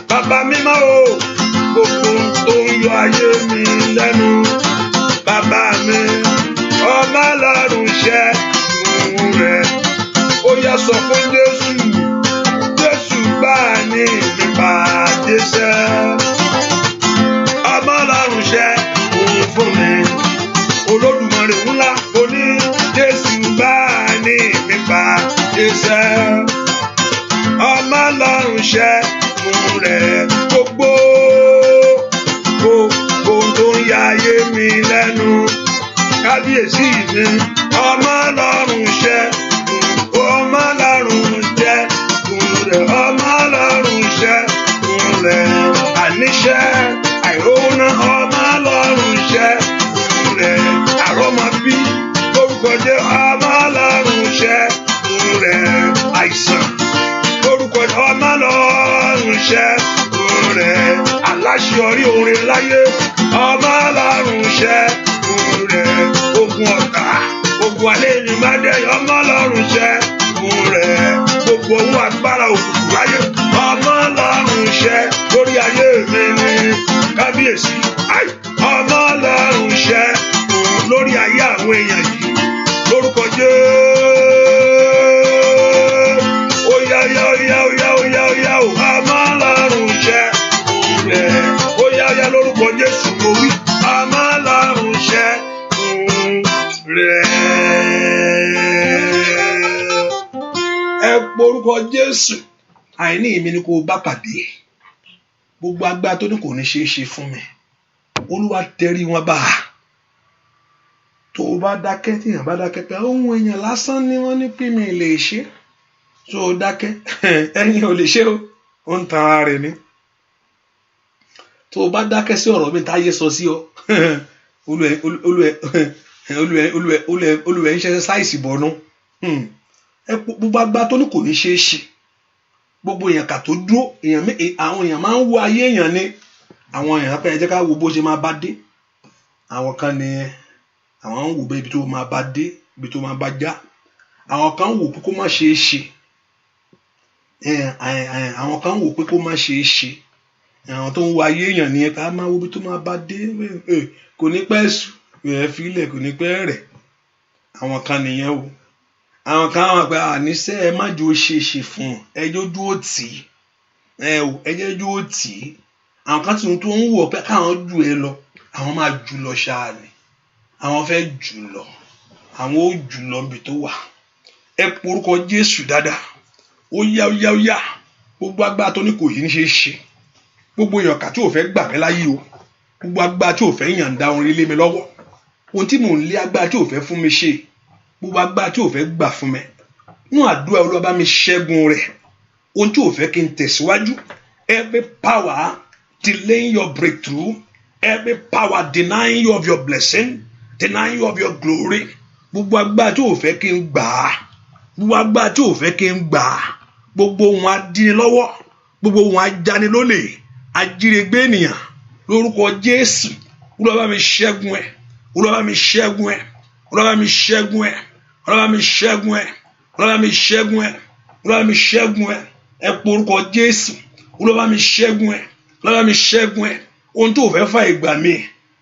Bàbá mímọ́ o gbogbo ohun tó ń yọ ayé mi lẹ́nu. Bàbá mi Ọmọ Ọlọ́run ṣẹ́gun rẹ̀. Ó yá sọ fún Jésù. Jésù bá ní mi pàdé ṣẹ́. Ọmọ Ọlọ́run ṣẹ́gun fún mi. Olódùmarè ńlá oní Jésù bá ní mi pàdé ṣẹ́. Ọmọ Ọlọ́run ṣẹ́gun rẹ̀. Gbogbo tó ń ya ayé mi lẹ́nu. Kábíyèsí mi ọmọ Ọlọ́run ṣẹ́gun, ọmọ Ọlọ́run ṣẹ́gun rẹ̀, ọmọ Ọlọ́run ṣẹ́gun rẹ̀, àníṣe àìróná ọmọ Ọlọ́run ṣẹ́gun rẹ̀, àrọ́mọbí lórúkọ jẹ́ ọmọ Ọlọ́run ṣẹ́gun rẹ̀, àìsàn lórúkọ ọmọ Ọlọ́run ṣẹ́gun rẹ̀, aláṣeyọrí oore láyé ọmọ Ọlọ́run ṣẹ́gun rẹ̀, ogun ọ̀tá ogun alẹ́ ní mádé ọmọ Ọlọ́run ṣẹ́gun rẹ̀, gbogbo owó agbára òkùnkùn láyé ọmọ Ọlọ́run ṣẹ́ lórí ayé mi ní kábíyèsí, ọmọ Ọlọ́run ṣẹ́gun lórí ayé àwọn èèyàn yìí lórúkọ Jésù. Oya oya oya oya oya oya ọmọ Ọlọ́run ṣẹ́gun rẹ̀, oya oya lórúkọ Jésù mo wí ọmọ Ọlọ́run ṣẹ́gun rẹ̀. Ẹ porúkọ Jésù, àìní mi ni kò bá pàdé, gbogbo agbára tó ní kò ní ṣeé ṣe fún mi, Olúwa tẹrí wọn bá. Tó o bá dákẹ́, tí èèyàn bá dákẹ́ pé ohun èèyàn lásán ni wọ́n ní pé mi lè ṣe, tó o dákẹ́ ẹ̀yin ò lè ṣe o, ó ń tan ara rẹ̀ ni. Tó o bá dákẹ́ sí ọ̀rọ̀ mi táyé sọ sí ọ, olùwẹ̀ ń ṣe ṣáìsì bọ̀nú. Gbogbo agbára tó ní kò ní ṣeé ṣe, gbogbo èèyàn kà tó dúró, àwọn èèyàn máa ń wo ayé èèyàn ni, àwọn èèyàn pé ẹ jẹ́ ká wo bó ṣe máa bá dé, àwọn kan ni àwọn ń wò bẹ́ẹ̀ ibi tó máa bá dé, ibi tó máa bá já, àwọn kan ń wò pé kó má ṣeé ṣe, àwọn kan ń wò pé kó má ṣeé ṣe, àwọn tó ń wo ayé èèyàn ni ká máa wo ibi tó máa bá dé, kò ní pẹ́ sùn ẹ̀ fílẹ̀, kò ní pẹ́ rẹ̀, àwọn kan nìyẹn o. Àwọn kan wà pé àníṣe ẹ má jò ṣe ṣe fún un, ẹjọ́ dúró tì í, ẹjọ́ dúró tì í. Àwọn kan tí tó ń wọ̀ pé káwọn jù ẹ lọ, àwọn máa jù lọ ṣáà ni, àwọn fẹ́ jù lọ, àwọn ó jù lọ níbi tó wà. Ẹ porúkọ Jésù dáadáa, ó yá ó yá ó yá, gbogbo agbára tó ní kò yí ní ṣe ṣe, gbogbo ìyànká tí ò fẹ́ gbà mí láyé o, gbogbo agbára tí ò fẹ́ yàǹda orin lé mi lọ́wọ́, ohun tí mò ń lé agbára tí ò fẹ́ fún mi ṣe, gbogbo agbára tí ò fẹ́ gbà fún mi, nú àdúrà Olúwa bá mi ṣẹ́gun rẹ̀, ohun tí ò fẹ́ kí n tẹ̀síwájú, every power delaying your breakthrough, every power denying you of your blessing, denying you of your glory, gbogbo agbára tí ò fẹ́ kí n gbà á, gbogbo agbára tí ò fẹ́ kí n gbà á, gbogbo ohun adínilọ́wọ́, gbogbo ohun ajánilólè, ajírégbé ènìyàn lórúkọ Jésù, Olúwa bá mi ṣẹ́gun ẹ̀, Olúwa bá mi ṣẹ́gun ẹ̀, Olúwa bá mi ṣẹ́gun ẹ̀, Olúwa bá mi ṣẹ́gun ẹ̀, Olúwa bá mi ṣẹ́gun ẹ̀, Olúwa bá mi ṣẹ́gun ẹ̀. Ẹ porúkọ Jésù, Olúwa bá mi ṣẹ́gun ẹ̀, Olúwa bá mi ṣẹ́gun ẹ̀. Ohun tó fẹ́ fà ìgbà mi,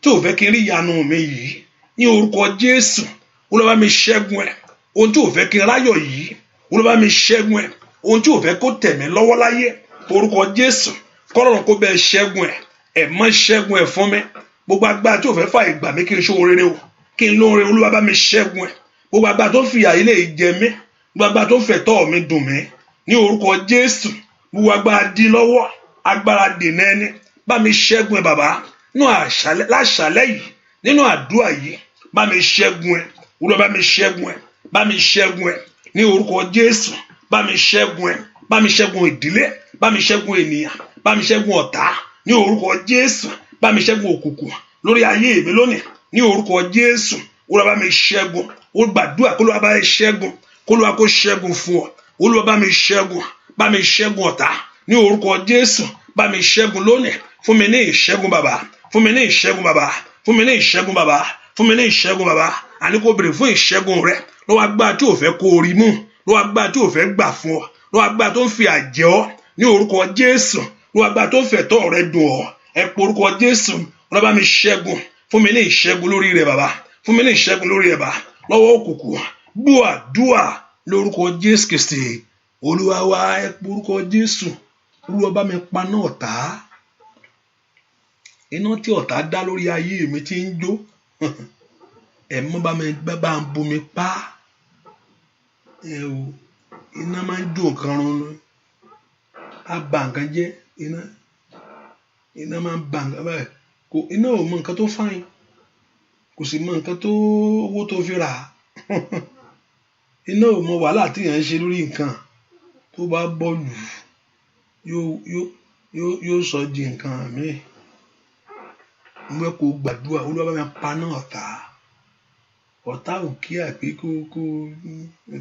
tó fẹ́ kí n rí ìyanu mi yìí, ní orúkọ Jésù, Olúwa bá mi ṣẹ́gun ẹ̀. Ohun tó fẹ́ kí n ráyọ̀ yìí, Olúwa bá mi ṣẹ́gun ẹ̀. Ohun tí ò fẹ́ kó tẹ̀ mí lọ́wọ́ láyé, orúkọ Jésù, kọ́lọ́run kó bẹ́ẹ̀ ṣẹ́gun ẹ̀, ẹ̀ mọ́ ṣẹ́gun ẹ̀ fún mi. Gbogbo agbára tí ò fẹ́ fà ìgbà mi kí n ṣe oore o, kí n lóore, Olúwa bá mi ṣẹ́gun ẹ̀. Gbogbo agbára tó ń fìyà ilé jẹ mí, gbogbo agbára tó ń fẹ̀tọ́ mi dùn mí, ní orúkọ Jésù, gbogbo agbára dí lọ́wọ́, agbára dènà ẹni, bá mi ṣẹ́gun ẹ̀ bàbá, láṣàlẹ̀ yìí, nínú àdúrà yìí, bá mi ṣẹ́gun ẹ̀, Olúwa bá mi ṣẹ́gun ẹ̀, bá mi ṣẹ́gun ẹ̀, ní orúkọ Jésù, bá mi ṣẹ́gun ẹ̀, bá mi ṣẹ́gun ìdílé, bá mi ṣẹ́gun ènìyàn, bá mi ṣẹ́gun ọ̀tá, ní orúkọ Jésù, bá mi ṣẹ́gun òkùnkùn lórí ayé mi lónìí, ní orúkọ Jésù, Olúwa bá mi ṣẹ́gun. Ó gbàdúrà kó Olúwa bá mi ṣẹ́gun, kó Olúwa kó ṣẹ́gun fún ọ, Olúwa bá mi ṣẹ́gun, bá mi ṣẹ́gun ọ̀tá, ní orúkọ Jésù, bá mi ṣẹ́gun lónìí, fún mi ní ìṣẹ́gun bàbá, fún mi ní ìṣẹ́gun bàbá, fún mi ní ìṣẹ́gun bàbá, fún mi ní ìṣẹ́gun bàbá. Àní kó béèrè fún ìṣẹ́gun rẹ lọ́wọ́ agbára tí ò fẹ́ kó orí mú, lọ́wọ́ agbára tí ò fẹ́ gbà fún ọ, lọ́wọ́ agbára tó ń fi àjẹ́ ọ, ní orúkọ Jésù, lọ́wọ́ agbára tó ń fẹ̀tọ́ rẹ dùn ọ. Ẹ pe orúkọ Jésù, Olúwa bá mi ṣẹ́gun, fún mi ní ìṣẹ́gun lórí rẹ bàbá, fún mi ní ìṣẹ́gun lórí rẹ bàbá, lọ́wọ́ òkùnkùn. Gbọ́ àdúrà lórúkọ Jésù Kristi Olúwa wa. Ẹ pe orúkọ Jésù, Olúwa bá mi paná ọ̀tá, iná tí ọ̀tá dá lórí ayé mi tí ń jó, ẹ̀mọ́ bá ń bomi pa, iná máa ń jó nǹkan run, á ba nǹkan jẹ́, iná máa ń ba nǹkan báyìí. Iná ò mọ nǹkan tó fáyín, kò sì mọ nǹkan tó owó tó fi rà á. iná ò mọ wàhálà tí èèyàn ń ṣe lórí nǹkan tó bá bọ́ọ̀lù yóò sọ di nǹkan míì. Mo fẹ́ kó gbàdúrà Olúwa bá mi paná ọ̀tá ò kí àpé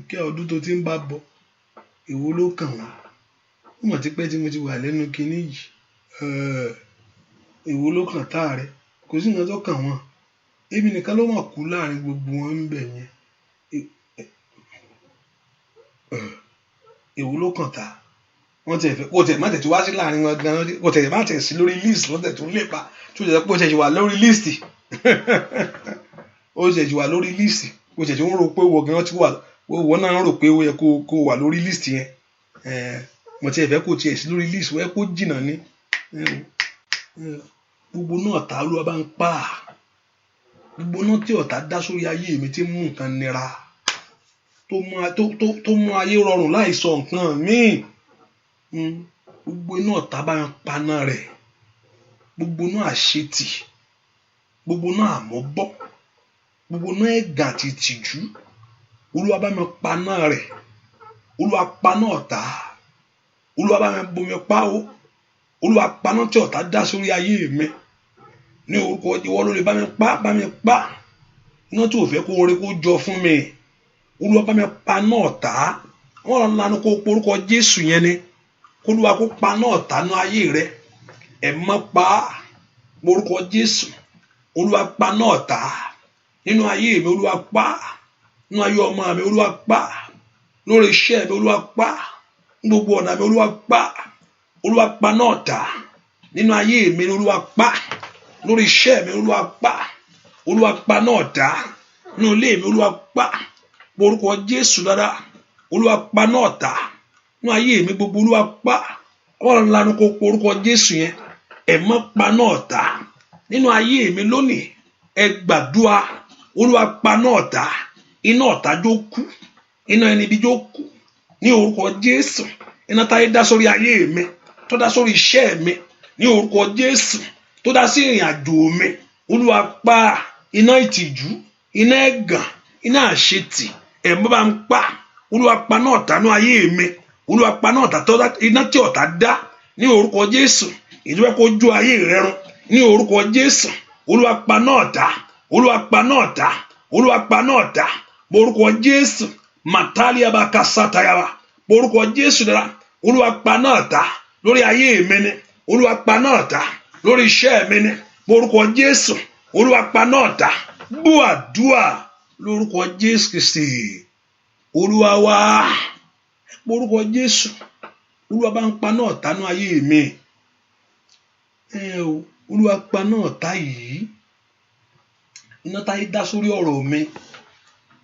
kí ọdún tó ti ń bá bọ̀ èwo ló kàn wọ́n. Ó mọ̀ tipẹ́ tí mo ti wà lẹ́nu kinní yìí èwo ló kàn tá rẹ kò sí nǹkan tó kàn wọ́n. Èmi nìkan ló mọ̀ kú láàrin gbogbo wọn ń bẹ̀ yẹn. Èwo ló kàn tá wọ́n tẹ̀ fẹ́ kó tẹ̀ má tẹ̀ tó wá sí láàrin wọn gan-an kó tẹ̀ má tẹ̀ sí lórí list lọ́tẹ̀ tó lè pa tó tẹ̀ pé ó tẹ̀ wà lórí list ó tẹ̀ wà lórí list ó tẹ̀ ń rò pé wọ́n gan-an ti wà wọ́n náà rò pé ó yẹ kó wà lórí list yẹn mo tẹ̀ fẹ́ kó tiẹ̀ sí lórí list wọ́n yẹ kó jìnnà ní gbogbo náà tá Olúwa bá ń pa gbogbo náà tí ọ̀tá dá sórí ayé mi tí mú nǹkan nira tó mú ayé rọrùn láì sọ nǹkan míì gbogbo iná ọ̀tá bá ń paná rẹ̀ gbogbo náà àṣetì gbogbo náà àmọ́bọ́ gbogbo náà ẹ̀gàn àti ìtìjú Olúwa bá mi paná rẹ̀ Olúwa paná ọ̀tá Olúwa bá mi bomi pa ó Olúwa paná tí ọ̀tá dá sórí ayé mi ní orúkọ ìwọ ló lè bá mi pa iná tí ò fẹ́ kó oore kó jọ fún mi Olúwa bá mi paná ọ̀tá wọ́n lanu kó porúkọ Jésù yẹn ni Olúwa kó paná ọ̀tá nú ayé rẹ ẹ̀ mọ́ pa porúkọ Jésù Olúwa paná ọ̀tá nínú ayé mi Olúwa pa nínú ayé ọmọ mi Olúwa pa lórí iṣẹ́ mi Olúwa pa gbogbo ọ̀nà mi Olúwa pa Olúwa paná ọ̀tá nínú ayé mi Olúwa pa lórí iṣẹ́ mi Olúwa pa Olúwa paná ọ̀tá nínú ilé mi Olúwa pa porúkọ Jésù dáadáa Olúwa paná ọ̀tá nínú ayé mi gbogbo Olúwa pa ọ̀rọ̀ lanu kó porúkọ Jésù yẹn ẹ̀ mọ́ paná ọ̀tá nínú ayé mi lónìí ẹ gbàdúrà Olúwa paná ọ̀tá iná ọ̀tá jó kú iná ẹni bí jó kú ní orúkọ Jésù iná táyé dá sórí ayé mi tó dá sórí iṣẹ́ mi ní orúkọ Jésù tó dá sí ìrìn àjò mi Olúwa pa iná ìtìjú iná ẹ̀gàn iná àṣetì ẹ̀ mọ́ bá ń pa Olúwa paná ọ̀tá nínú ayé mi Olúwa paná ọ̀tá tó dá iná tí ọ̀tá dá ní orúkọ Jésù ìdúpẹ́ kó jó ayé rẹ run ní orúkọ Jésù Olúwa paná ọ̀tá Olúwa paná ọ̀tá Olúwa paná ọ̀tá orúkọ Jésù màtálíà bá ka sátayaba orúkọ Jésù dára Olúwa paná ọ̀tá lórí ayé mi ni Olúwa paná ọ̀tá lórí iṣẹ́ mi ni orúkọ Jésù Olúwa paná ọ̀tá gbọ́ àdúà lórúkọ Jésù Kristi Olúwa wá orúkọ Jésù Olúwa bá ń paná ọ̀tá nú ayé mi Olúwa paná ọ̀tá yìí iná táyé dá sórí ọ̀rọ̀ mi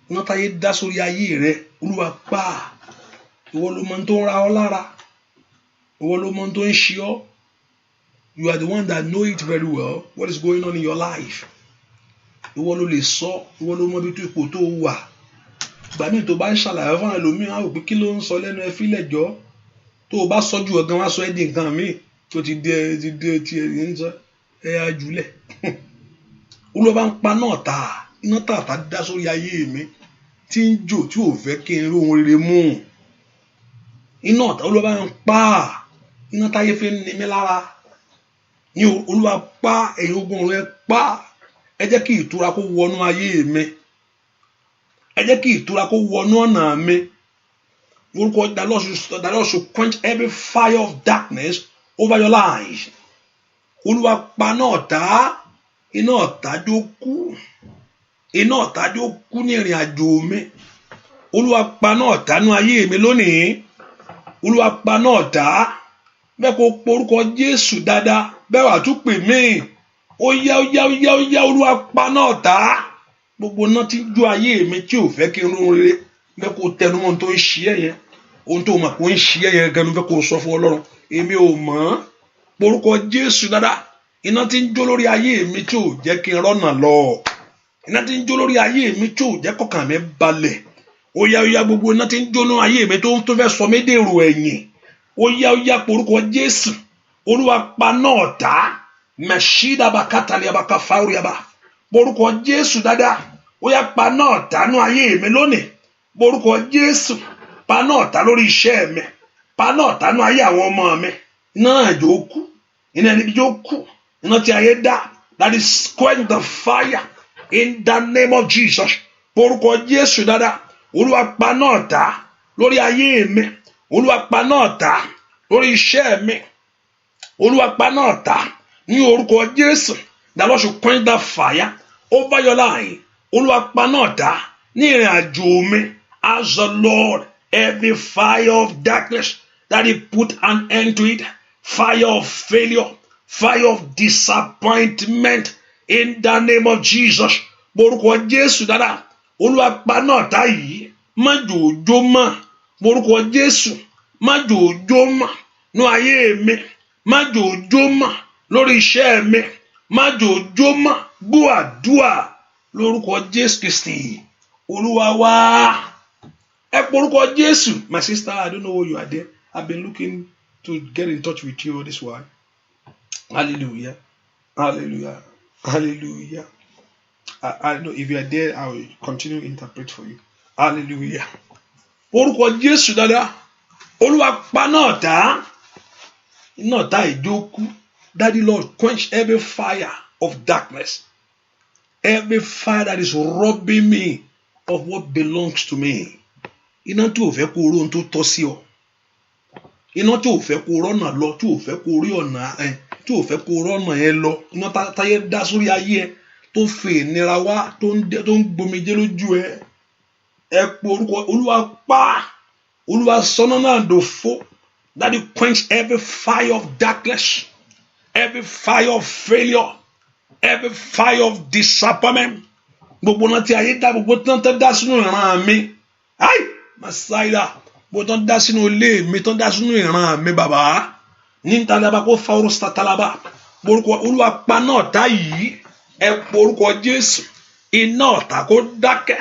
iná táyé dá sórí ayé rẹ Olúwa pa ìwọ ló mọ tó ń ra ọ lára ìwọ ló mọ tó ń ṣe ọ you are the one that know it very well what is going on in your life ìwọ ló lè sọ ìwọ ló mọ bí tó ipò tó wà ìgbà míì tó bá ń ṣàlàyé fún ẹlòmíràn á rò pé kí ló ń sọ lẹ́nu ẹ fílẹ̀ jọ tó o bá sọ ju ọ̀gán wá sọ ẹ́ di nǹkan míì tó ti dé tí ẹ ń sọ ẹ á jùlẹ̀ Olúwa bá ń paná ọ̀tá iná tààtà dá sórí ayé mi tí ń jò tí ò fẹ́ kí n rí ohun rere mú iná ọ̀tá Olúwa bá ń pa iná táyé fi ń ni mí lára ní Olúwa pa ẹ̀yin ogun rẹ pa ẹ jẹ́ kí ìtura kó wọnú ayé mi ẹ jẹ́ kí ìtura kó wọnú ọ̀nà mi orúkọ the Lord should quench every fire of darkness over your life Olúwa paná ọ̀tá iná ọ̀tá jó kú iná ọ̀tá jó kú ní ìrìn àjò mi Olúwa paná ọ̀tá nú ayé mi lónìí Olúwa paná ọ̀tá bẹ́ẹ̀ kó porúkọ Jésù dáadáa bẹ́ẹ̀ wà tún pè mí ó yá Olúwa paná ọ̀tá gbogbo náà tí jó ayé mi tí ò fẹ́ kí n rún rere bẹ́ẹ̀ kó tẹnu mọ́ ohun tó ń ṣe ẹ́ yẹn ohun tó mọ̀ kó ń ṣe ẹ́ yẹn gan-an bẹ́ẹ̀ kó sọ fún Ọlọ́run èmi ò mọ̀ porúkọ Jésù dáadáa iná tí ń jó lórí ayé mi tí ò jẹ́ kí n rọ́nà lọ iná tí ń jó lórí ayé mi tí ò jẹ́ kọ́kàn mi balẹ̀ ó yá gbogbo iná tí ń jó lórí ayé mi tó fẹ́ sọ mí dèrò ẹ̀yìn ó yá porúkọ Jésù Olúwa paná ọ̀tá mẹ̀ṣídàbà kátàlíàbà káfáríàbà porúkọ Jésù dáadáa ó yá paná ọ̀tá nú ayé mi lónìí orúkọ Jésù. Paná ọ̀tá lórí iṣẹ́ mi, paná ọ̀tá nú ayé àwọn ọmọ mi. Iná àjò kú, iná ẹni bí yóò kú, iná tí ayé dá, that is quench the fire in the name of Jesus. Orúkọ Jésù dáadáa. Olúwa paná ọ̀tá lórí ayé mi, Olúwa paná ọ̀tá lórí iṣẹ́ mi, Olúwa paná ọ̀tá ní orúkọ Jésù. The Lord should quench that fire over your life. Olúwa paná ọ̀tá ní ìrìn àjò mi. As the Lord, every fire of darkness that He put an end to it, fire of failure, fire of disappointment, in the name of Jesus. Borúkọ Jésù dáadáa. Olúwa paná ọ̀tá yìí má jòjó mọ́. Borúkọ Jésù má jòjó mọ́ nú ayé mi, má jòjó mọ́ lórí iṣẹ́ mi, má jòjó mọ́. Gbọ́ àdúà lórúkọ Jésù Kristi Olúwa wa. Ẹ porúkọ Jésù. My sister, I don't know why you are there. I've been looking to get in touch with you this while. Hallelujah. Hallelujah. Hallelujah. I know if you are there, I will continue to interpret for you. Hallelujah. Porúkọ Jésù dáadáa. Olúwa paná ọ̀tá. Iná ọ̀tá ìjókòó. Daddy Lord, quench every fire of darkness. Every fire that is robbing me of what belongs to me. Iná tí ò fẹ́ kó rí ohun tó tọ́ sí ọ. Iná tí ò fẹ́ kó rọ́nà lọ, tí ò fẹ́ kó rí ọ̀nà tí ò fẹ́ kó rọ́nà yẹn lọ. Iná táyé dá sórí ayé ẹ tó fẹ́ ìnira wá tó ń gbomijé lójú ẹ. Ẹ pe orúkọ Olúwa pa. Olúwa sọ́nà náà dòfo. That you quench every fire of darkness, every fire of failure, every fire of disappointment. Gbogbo náà tí ayé dá, gbogbo tán tán dá sínú ìran mi. Ai! Masaida. Gbogbo tán dá sínú ilé mi, tán dá sínú ìran mi bàbá. Ní ìtàlábà kó fa oró sátálàbà. Orúkọ Olúwa paná ọ̀tá yìí. Ẹ pe orúkọ Jésù. Iná ọ̀tá kó dákẹ́.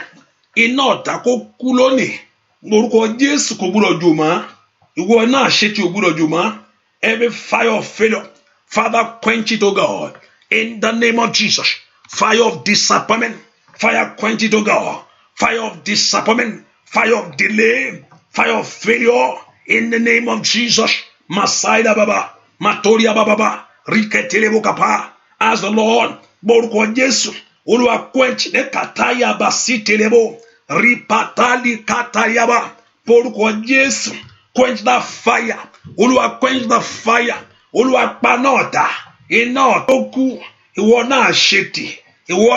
Iná ọ̀tá kó kú lónìí. Orúkọ Jésù kò gbúdọ̀ jò mọ́. Ìwọ náà ṣe tí o gbúdọ̀ jò mọ́. Every fire of failure, Father, quench it, O God. In the name of Jesus. Fire of disappointment, fire quench it, O God. Fire of disappointment, fire of delay, fire of failure. In the name of Jesus. Masaida Baba, Matoria Baba, Riketelebo Kapa. As the Lord, Borúkọ Jésù, Olúwa quench the Kataya Basitelebo, Ripatali Katayaba, Borúkọ Jésù. Quench that fire. Olúwa quench the fire. Olúwa paná ọ̀tá. Iná tó kú. Ìwọ náà ṣètì. Ìwọ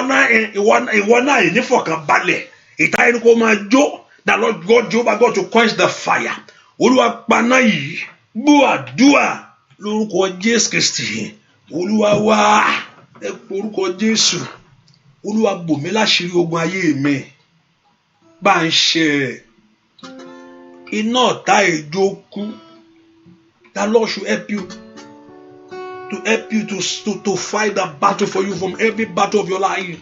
náà ìnífọ̀kànbalẹ̀. Ìta ẹni kó máa jó. The Lord God, Jehovah God, to quench the fire. Olúwa paná yìí. Gbọ́ àdúà lórúkọ Jésù Kristi. Olúwa wá. Ẹ porúkọ Jésù. Olúwa bò mí láṣìírí ogun ayé mi. Bá ń ṣe iná ọ̀tá ìjókòó. The Lord should help you to fight that battle for you from every battle of your life.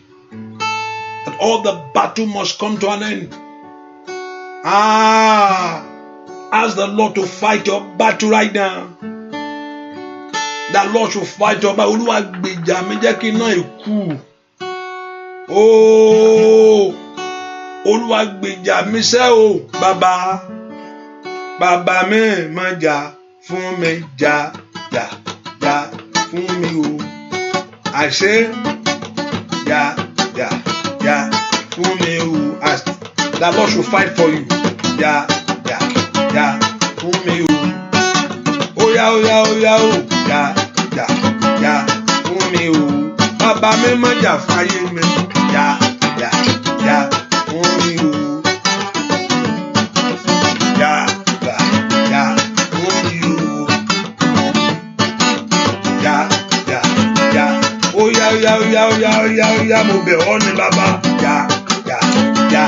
That all the battle must come to an end. Ask the Lord to fight your battle right now. The Lord should fight your battle. Olúwa gbèjà mi jẹ́ kí iná ìkú. Olúwa gbèjà mi sẹ́ o bàbá. Bàbá mi máa jà fún mi, jà fún mi o. Àṣẹ jà fún mi o. The Lord should fight for you. Jà fún mi o. Óyá o. Jà fún mi o. Bàbá mi máa jà fún ayé mi. Jà fún mi o. Óyá mo bẹ̀ ọ́ ní bàbá. Jà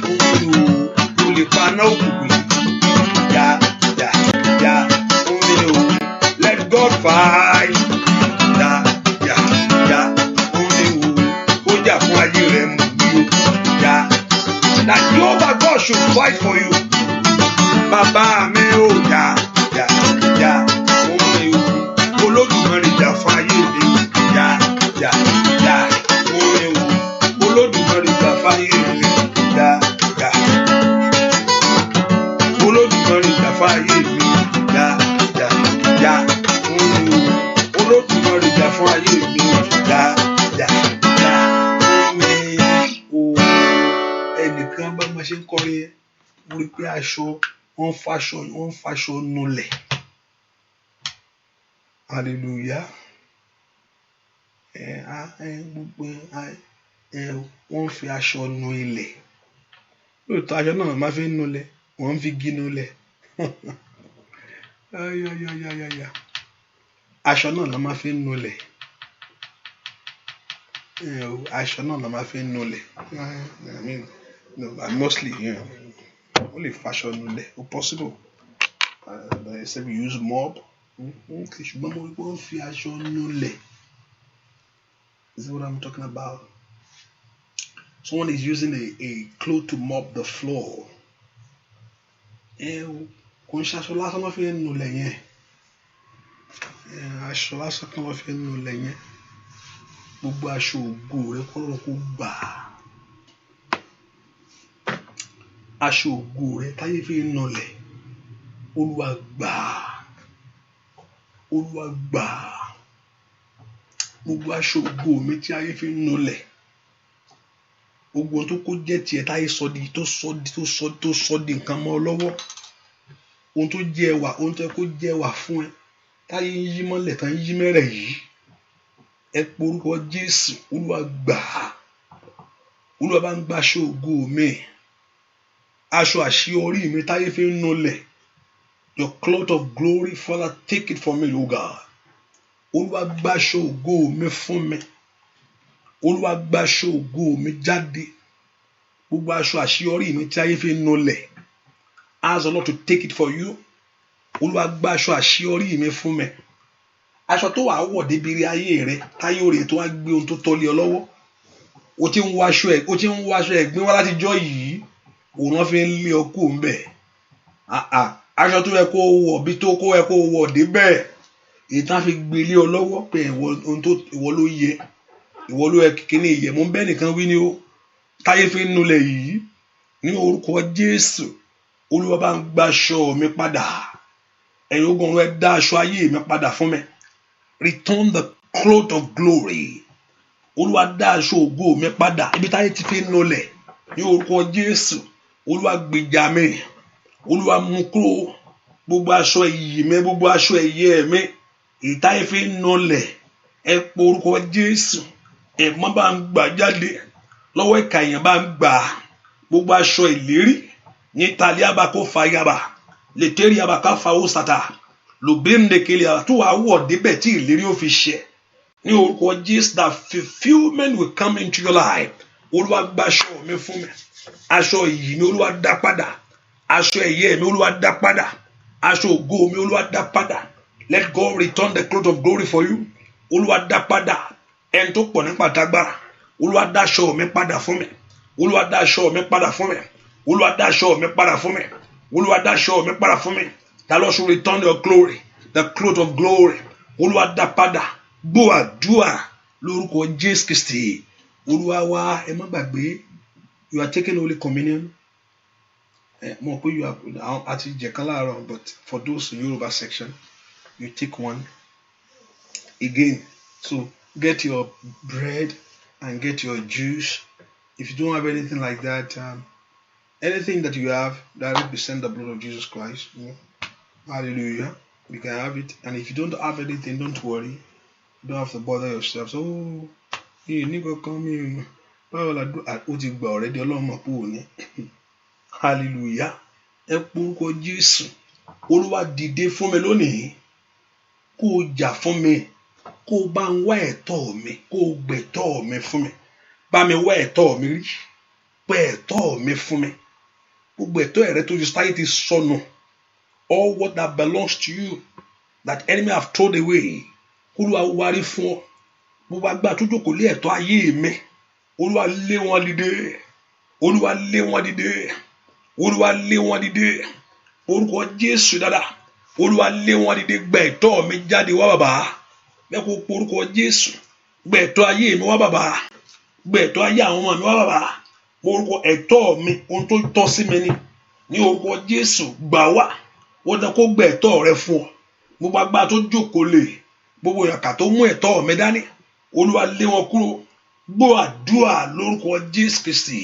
fún mi o. O lè paná òkùnkùn. Jà fún mi o. Let God fight. Jà fún mi o. Ó jà fún ayé rẹ̀ mú bí o. That Jehovah God should fight for you. Bàbá mi o. Jà fún mi o. Olódùmarè jà fún ayé mi. Jà fún mi o. Olódùmarè jà fún ayé kan bá mo ṣe ń kọrin yẹn mo rí pé aṣọ wọ́n faṣọ nulẹ̀ hallelujah gbogbo wọ́n fi aṣọ nu ilẹ̀ lóòótọ́ aṣọ náà máa fi ń nulẹ̀ wọ́n fi igi nulẹ̀ aṣọ náà la máa fi ń nulẹ̀ aṣọ náà la máa fi ń nulẹ̀ I mean no, mostly only fashion nulẹ̀ o possible they say we use mop ṣùgbọ́n mo rí pé wọ́n fi aṣọ nulẹ̀. This is what I'm talking about. Someone is using a cloth to mop the floor. Kò ń ṣe aṣọ lásán ló fi ń nulẹ̀ yẹn. Aṣọ lásán kan ló fi ń nulẹ̀ yẹn. Gbogbo aṣọ ògo rẹ kọ́lọ́run kó gbà. Aṣọ ògo rẹ táyé fi ń nulẹ̀. Olúwa gbà. Olúwa gbà. Gbogbo aṣọ ògo mi tí ayé fi ń nulẹ̀. Gbogbo ohun tó kó jẹ́ tiẹ̀ táyé sọ di nǹkan mọ́ ọ lọ́wọ́. Ohun tó jẹ́ ẹwà, ohun tó kó jẹ́ ẹwà fún ẹ. Táyé ń yí mọ́lẹ̀ tán yí mẹ́rẹ̀ yìí. Ẹ pe orúkọ Jésù, Olúwa gbà. Olúwa bá ń gba aṣọ ògo mi. Aṣọ àṣeyọrí mi táyé fi ń nulẹ̀. Your cloth of glory, Father, take it from me, O God. Olúwa gba aṣọ ògo mi fún mi. Olúwa gba aṣọ ògo mi jáde. Gbogbo aṣọ àṣeyọrí mi tí ayé fi ń nulẹ̀. Ask the Lord to take it for you. Olúwa gba aṣọ àṣeyọrí mi fún mi. Aṣọ tó wà wọ̀ débi rí ayé rẹ, táyé òrè tó wá gbé ohun tó tọ́lé ọ lọ́wọ́. O ti ń wọ aṣọ ẹ̀gbin wá látijọ́ yìí. Òun náà fi ń lé ọ kúrò ńbẹ̀. Aṣọ tó yẹ kó wọ̀ bí tó kó yẹ kó wọ̀ débẹ̀. Ìtàn fi gbé lé ọ lọ́wọ́ pé ìwọ ló yẹ. Ìwọ ló yẹ kíní ìyẹ. Mo ń bẹ́ nìkan wí ni ó. Táyé fi ń nulẹ̀ yìí. Ní orúkọ Jésù. Olúwa bá ń gba aṣọ mi padà. Ẹ̀yin ogun ọ̀run ẹ dá aṣọ ayé mi padà fún mi. Return the cloth of glory. Olúwa dá aṣọ ògo mi padà. Ibi táyé ti fi ń nulẹ̀. Ní orúkọ Jésù. Olúwa gbèjà mi. Olúwa mú kúrò. Gbogbo aṣọ ìyì mi, gbogbo aṣọ ẹ̀yẹ mi. Ìtáyé fi ń nulẹ̀. Ẹ pe orúkọ Jésù. Ẹ̀mọ́ bá ń gbà jáde. Lọ́wọ́ ìkà èèyàn bá ń gbà. Gbogbo aṣọ ìlérí. Ní Italia bá kó fa yaba. Lètẹ́rì yaba ká fa ó sàtà. Lòbéǹdekele tó wà wọ̀ débẹ̀ tí ìlérí ó fi ṣẹ. Ní orúkọ Jésù, that fulfillment will come into your life. Olúwa gba aṣọ mi fún mi. Aṣọ ìyì mi Olúwa dá padà. Aṣọ ẹ̀yẹ mi Olúwa dá padà. Aṣọ ògo mi Olúwa dá padà. Let God return the cloth of glory for you. Olúwa dá padà. Ẹni tó pọ̀ nípa tagbára. Olúwa dá aṣọ mi padà fún mi. Olúwa dá aṣọ mi padà fún mi. Olúwa dá aṣọ mi padà fún mi. Olúwa dá aṣọ mi padà fún mi. The Lord should return your glory. The cloth of glory. Olúwa dá padà. Gbọ́ àdúrà lórúkọ Jésù Kristi. Olúwa wa ẹ má gbàgbé. You are taking Holy Communion. Mo pé you are àti jẹ̀kan láàárọ̀, but for those in Yoruba section, you take one. Again, so get your bread and get your juice. If you don't have anything like that, anything that you have that represents the blood of Jesus Christ, hallelujah, you can have it. And if you don't have anything, don't worry. You don't have to bother yourself. So, you need to come in. Already alone, hallelujah. Ẹ porúkọ Jésù. Olúwa dìde fún mi lónìí. Kó jà fún mi. Kó bá ń wá ẹ̀tọ́ mi. Kó gbẹ̀tọ́ mi fún mi. Bá mi wá ẹ̀tọ́ mi rí. Pé ẹ̀tọ́ mi fún mi. Gbogbo ẹ̀tọ́ rẹ tó society sọnù. All what that belongs to you, that enemy have thrown away. Olúwa wárí fún ọ. Gbogbo agbára tó jókòó lé ẹ̀tọ́ ayé mi. Olúwa lé wọn dìde. Olúwa lé wọn dìde. Olúwa lé wọn dìde. Orúkọ Jésù dáadáa. Olúwa lé wọn dìde. Gba ẹ̀tọ́ mi jáde wá bàbá. Bẹ́ẹ̀ kó porúkọ Jésù. Gba ẹ̀tọ́ ayé mi wá bàbá. Gba ẹ̀tọ́ ayé àwọn ọmọ mi wá bàbá. Orúkọ ẹ̀tọ́ mi, ohun tó tọ́ sí mi ni. Ní orúkọ Jésù gbà wá. Wọ́n dán kó gba ẹ̀tọ́ rẹ fún ọ. Gbogbo agbára tó jókòó lé. Gbogbo ìyàkà tó mú ẹ̀tọ́ mi dání. Olúwa lé wọn kúrò. Gbọ́ àdúrà lórúkọ Jésù Kristi.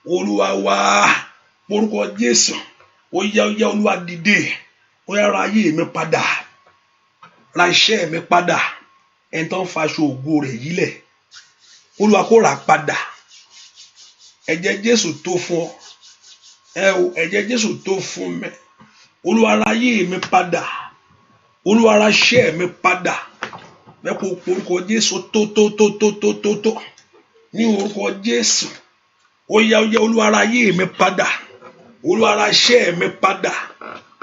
Olúwa wá orúkọ Jésù ó yá Olúwa dìde ó yá ra ayé mi padà ra iṣẹ́ mi padà ẹni tó ń faṣọ ògo rẹ̀ yílẹ̀ Olúwa kó rà padà ẹ̀jẹ̀ Jésù tó fún ọ ẹ̀jẹ̀ Jésù tó fún mi Olúwa ra ayé mi padà Olúwa ra iṣẹ́ mi padà mẹ́kò orúkọ Jésù tó ní orúkọ Jésù ó yá Olúwa ra ayé mi padà Olúwa ra iṣẹ́ mi padà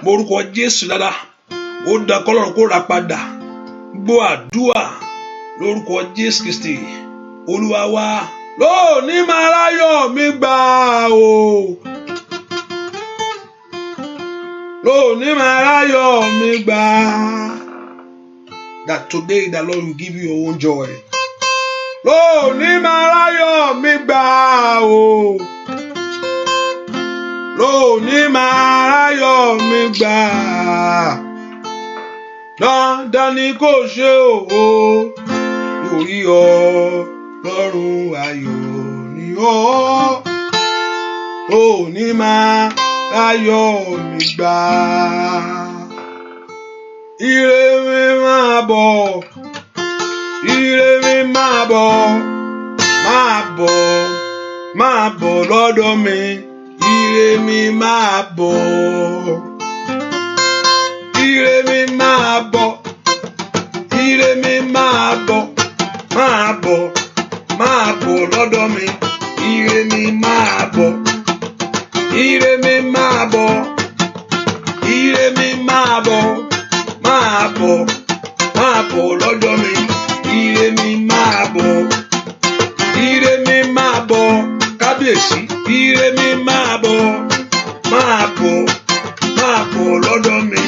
mo orúkọ Jésù dáadáa ó dá kọ́lọ́run kó rà padà gbọ́ àdúrà lórúkọ Jésù Kristi Olúwa wá lónìí máa ráyọ̀ mi gbà o lónìí máa ráyọ̀ mi gbà that today the Lord will give you your own joy lónìí máa ráyọ̀ mi gbà o lónìí máa ráyọ̀ mi gbà dandan ni kò ṣe o orí Ọlọ́run ayọ̀ ni ọ́ lónìí máa ráyọ̀ mi gbà ire mi máa bọ̀ ire mi máa bọ̀ lọ́dọ̀ mi ire mi máa bọ̀ ire mi máa bọ̀ ire mi máa bọ̀ lọ́dọ̀ mi ire mi máa bọ̀ ire mi máa bọ̀ ire mi máa bọ̀ lọ́dọ̀ mi ire mi máa bọ̀ ire mi máa bọ̀ kábíyèsí ire mi máa bọ̀ lọ́dọ̀ mi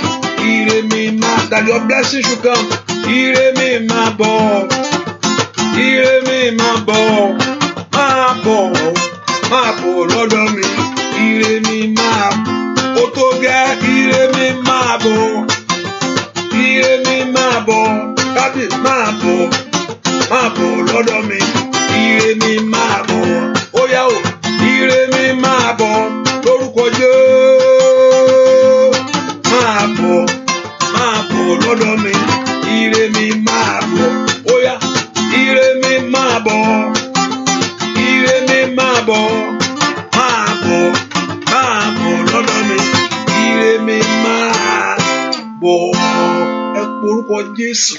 ire mi máa that your blessing should come ire mi máa bọ̀ ire mi máa bọ̀ lọ́dọ̀ mi ire mi máa ó tó gẹ́ ire mi máa bọ̀ ire mi máa bọ̀ kábíyèsí máa bọ̀ lọ́dọ̀ mi ire mi máa bọ̀ ó yá o ire mi máa bọ̀ lórúkọ Jésù máa bọ̀ lọ́dọ̀ mi ire mi máa bọ̀ ó yá ire mi máa bọ̀ ire mi máa bọ̀ lọ́dọ̀ mi ire mi máa bọ̀ ẹ porúkọ Jésù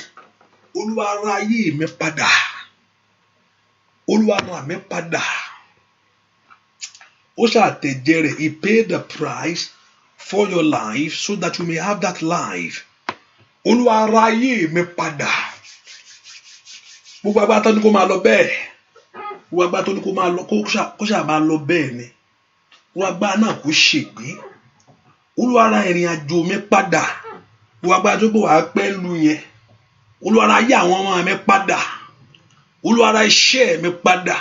Olúwa ra ayé mi padà Olúwa rà mí padà ó ṣàtẹ̀jẹ́ rẹ̀ he paid the price for your life so that you may have that life Olúwa ra ayé mi padà gbogbo agbára tó ní kó máa lọ bẹ́ẹ̀ gbogbo agbára tó ní kó máa lọ kó ṣáà máa lọ bẹ́ẹ̀ ni gbogbo agbára náà kó ṣègbé Olúwa ra ìrìn àjò mi padà gbogbo agbára tó gbọ́ wá pẹ́ lu yẹn Olúwa ra ayé àwọn ọmọ mi padà Olúwa ra iṣẹ́ mi padà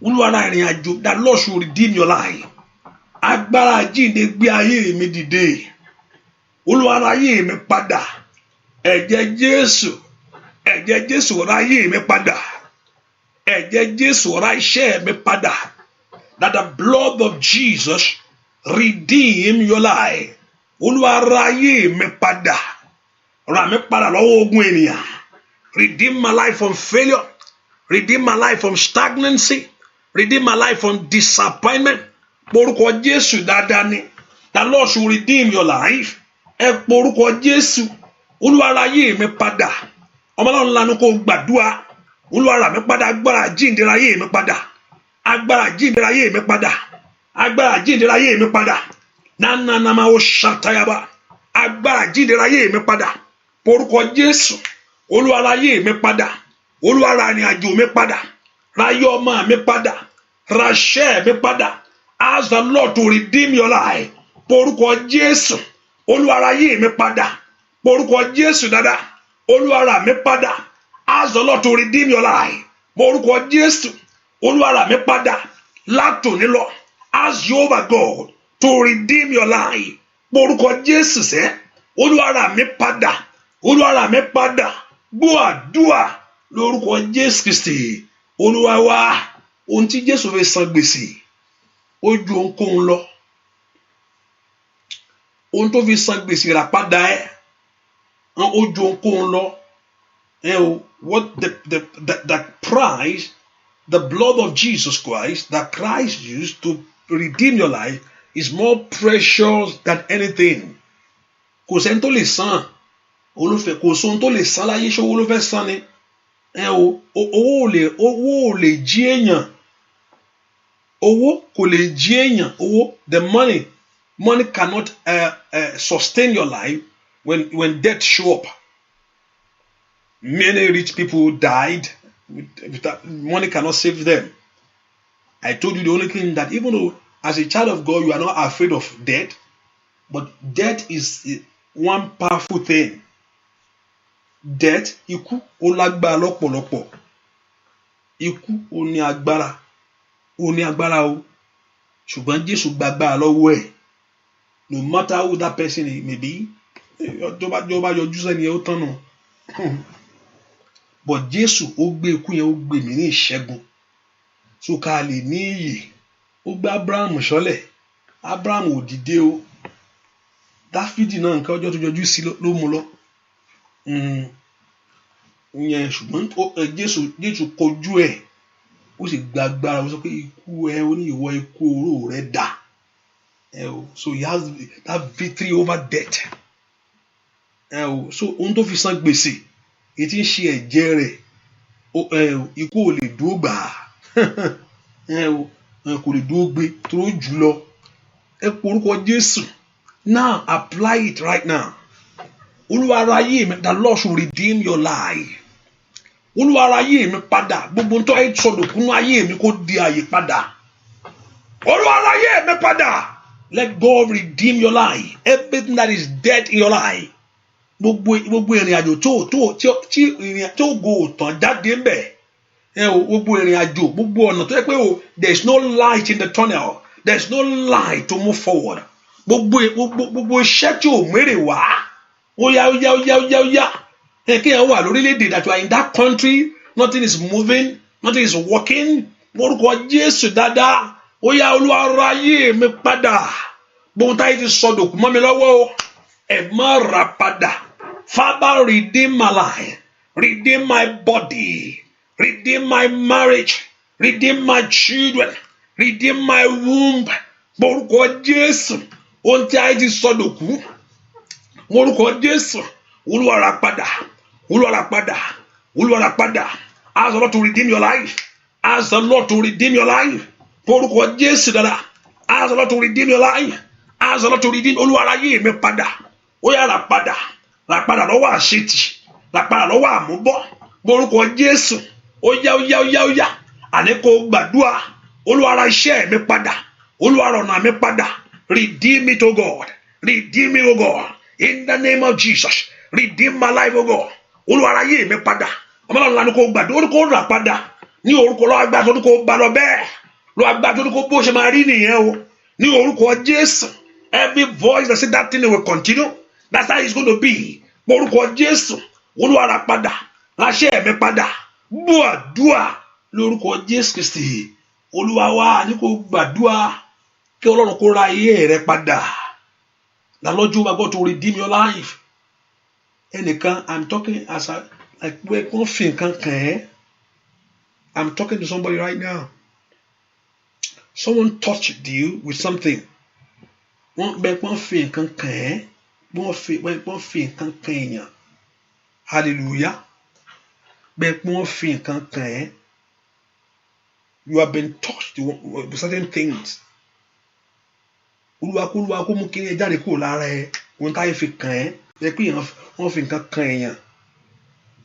Olúwa ra ìrìn àjò that Lord should redeem your life agbára jíǹde gbé ayé mi dìde Olúwa ra ayé mi padà ẹ̀jẹ̀ Jésù ra ayé mi padà ẹ̀jẹ̀ Jésù ra iṣẹ́ mi padà that the blood of Jesus redeem your life Olúwa ra ayé mi padà rà mí padà lọ́wọ́ ogun ènìyàn redeem my life from failure redeem my life from stagnancy redeem my life from disappointment porúkọ Jésù dáadáa ni the Lord should redeem your life ẹ porúkọ Jésù Olúwa ra ayé mi padà ọmọ Ọlọ́run lanu kó gbàdúrà Olúwa rà mí padà agbára jíǹde ra ayé mi padà agbára jíǹde ra ayé mi padà agbára jíǹde ra ayé mi padà nananama o ṣàtàyàbá agbára jíǹde ra ayé mi padà porúkọ Jésù Olúwa ra ayé mi padà Olúwa ra ìrìn àjò mi padà ra ayé ọmọ mi padà ra iṣẹ́ mi padà ask the Lord to redeem your life porúkọ Jésù Olúwa ra ayé mi padà porúkọ Jésù dáadáa Olúwa rà mí padà ask the Lord to redeem your life porúkọ Jésù Olúwa rà mí padà látòní lọ ask Jehovah God to redeem your life porúkọ Jésù sẹ́ Olúwa rà mí padà Olúwa rà mí padà gbọ́ àdúà lórúkọ Jésù Kristi Olúwa wá ohun tí Jésù fi san gbèsè ó ju ohunkóhun lọ. Ohun tó fi san gbèsè rà padà ẹ ó ju ohunkóhun lọ. What the price, the blood of Jesus Christ that Christ used to redeem your life is more precious than anything. Kò sẹ́ni tó lè san olùfẹ́, kò sóhun tó lè san láyé, ṣòwò ló fẹ́ san ni. Owó ò lè jí èèyàn. Owó kò lè jí èèyàn. Owó, the money cannot sustain your life when death show up. Many rich people died. Money cannot save them. I told you the only thing that even though as a child of God you are not afraid of death, but death is one powerful thing. Death, ikú ó lágbára lọ́pọ̀lọpọ̀. Ikú ó ní agbára. Ó ní agbára o. Ṣùgbọ́n Jésù gba agbára lọ́wọ́ ẹ̀. No matter who that person may be, tó bá yọjú sẹ́ni ó tán nù. But Jésù ó gbé ikú yẹn, ó gbé mì ní ìṣẹ́gun. So ká lè ní iyè. Ó gbé Abraham ṣọlẹ̀. Abraham ò dìde o. Dáfídì náà nǹkan ọjọ́ tó yọjú sí ló mú lọ. Ìyẹn ṣùgbọ́n Jésù kojú ẹ̀. Ó sì gba agbára. Ó sọ pé ikú ẹ, ó ní ìwọ ikú oró rẹ dà. So he has that victory over death. So ohun tó fi san gbèsè, èyí tí ń ṣe ẹ̀jẹ̀ rẹ̀, ikú ò lè dúró gbà. Kò lè dúró gbé tó jù lọ. Ẹ pe orúkọ Jésù. Now apply it right now. Olúwa ara ayé mi, the Lord should redeem your life. Olúwa ara ayé mi padà. Gbogbo ń tọ́ ẹ sọ̀dọ̀ kúnú ayé mi kó di àyè padà. Olúwa ara ayé mi padà. Let God redeem your life. Everything that is dead in your life. Gbogbo ìrìn àjò tí ìrìn tó go tán jáde ń bẹ̀. Gbogbo ìrìn àjò, gbogbo ọ̀nà tó yẹ pé there is no light in the tunnel. There is no light to move forward. Gbogbo iṣẹ́ tí ò mérè wá. Ó yá. Kéèyàn wà lórílẹ̀-èdè that you are in that country, nothing is moving, nothing is working. Orúkọ Jésù dáadáa. Ó yá Olúwa ara ayé mi padà. Gbogbo táyé ti sọdòkú mọ́ mi lọ́wọ́ o. Ẹ má ra padà. Father, redeem my life. Redeem my body. Redeem my marriage. Redeem my children. Redeem my womb. Orúkọ Jésù. Ohun tí ayé ti sọdòkú. Orúkọ Jésù. Olúwa ra padà. Olúwa ra padà. Olúwa ra padà. Ask the Lord to redeem your life. Ask the Lord to redeem your life. Orúkọ Jésù dára. Ask the Lord to redeem your life. Ask the Lord to redeem. Olúwa ara ayé mi padà. Ó yá ra padà. Ra padà lọ́wọ́ àṣetì. Ra padà lọ́wọ́ àmúbọ́. Orúkọ Jésù. Ó yá. Àní kó gbàdúrà. Olúwa ara iṣẹ́ mi padà. Olúwa ara ọ̀nà mi padà. Redeem me to God. Redeem me, O God. In the name of Jesus. Redeem my life, O God. Olúwa ara ayé mi padà. Ọmọlọ́run lánàá kó gbàdúrà. Orúkọ rà padà. Ní orúkọ lọ́wọ́ agbára tó ní kó bá lọ bẹ́ẹ̀. Lọ́wọ́ agbára tó ní kó bó ṣe máa rí nìyẹn o. Ní orúkọ Jésù. Every voice that say that thing will continue. That's how it's going to be. Orúkọ Jésù. Olúwa ra padà. Ránṣẹ́ mi padà. Bú àdúà lórúkọ Jésù Kristi. Olúwa wa ní kó gbàdúà kí Ọlọ́run kó ra ayé rẹ padà. The Lord Jehovah God to redeem your life. Ẹnìkan, I'm talking as a like wọ́n fi nǹkan kàn ẹ́. I'm talking to somebody right now. Someone touched you with something. Wọ́n fi nǹkan kàn ẹ́. Wọ́n fi nǹkan kàn èèyàn. Hallelujah. Wọ́n fi nǹkan kàn ẹ́. You have been touched with certain things. Olúwa kó mú kí ẹ jáde kúrò lára ẹ. Wọ́n táyé fi kàn ẹ́. Bẹ́ẹ̀ pé wọ́n fi nǹkan kàn èèyàn.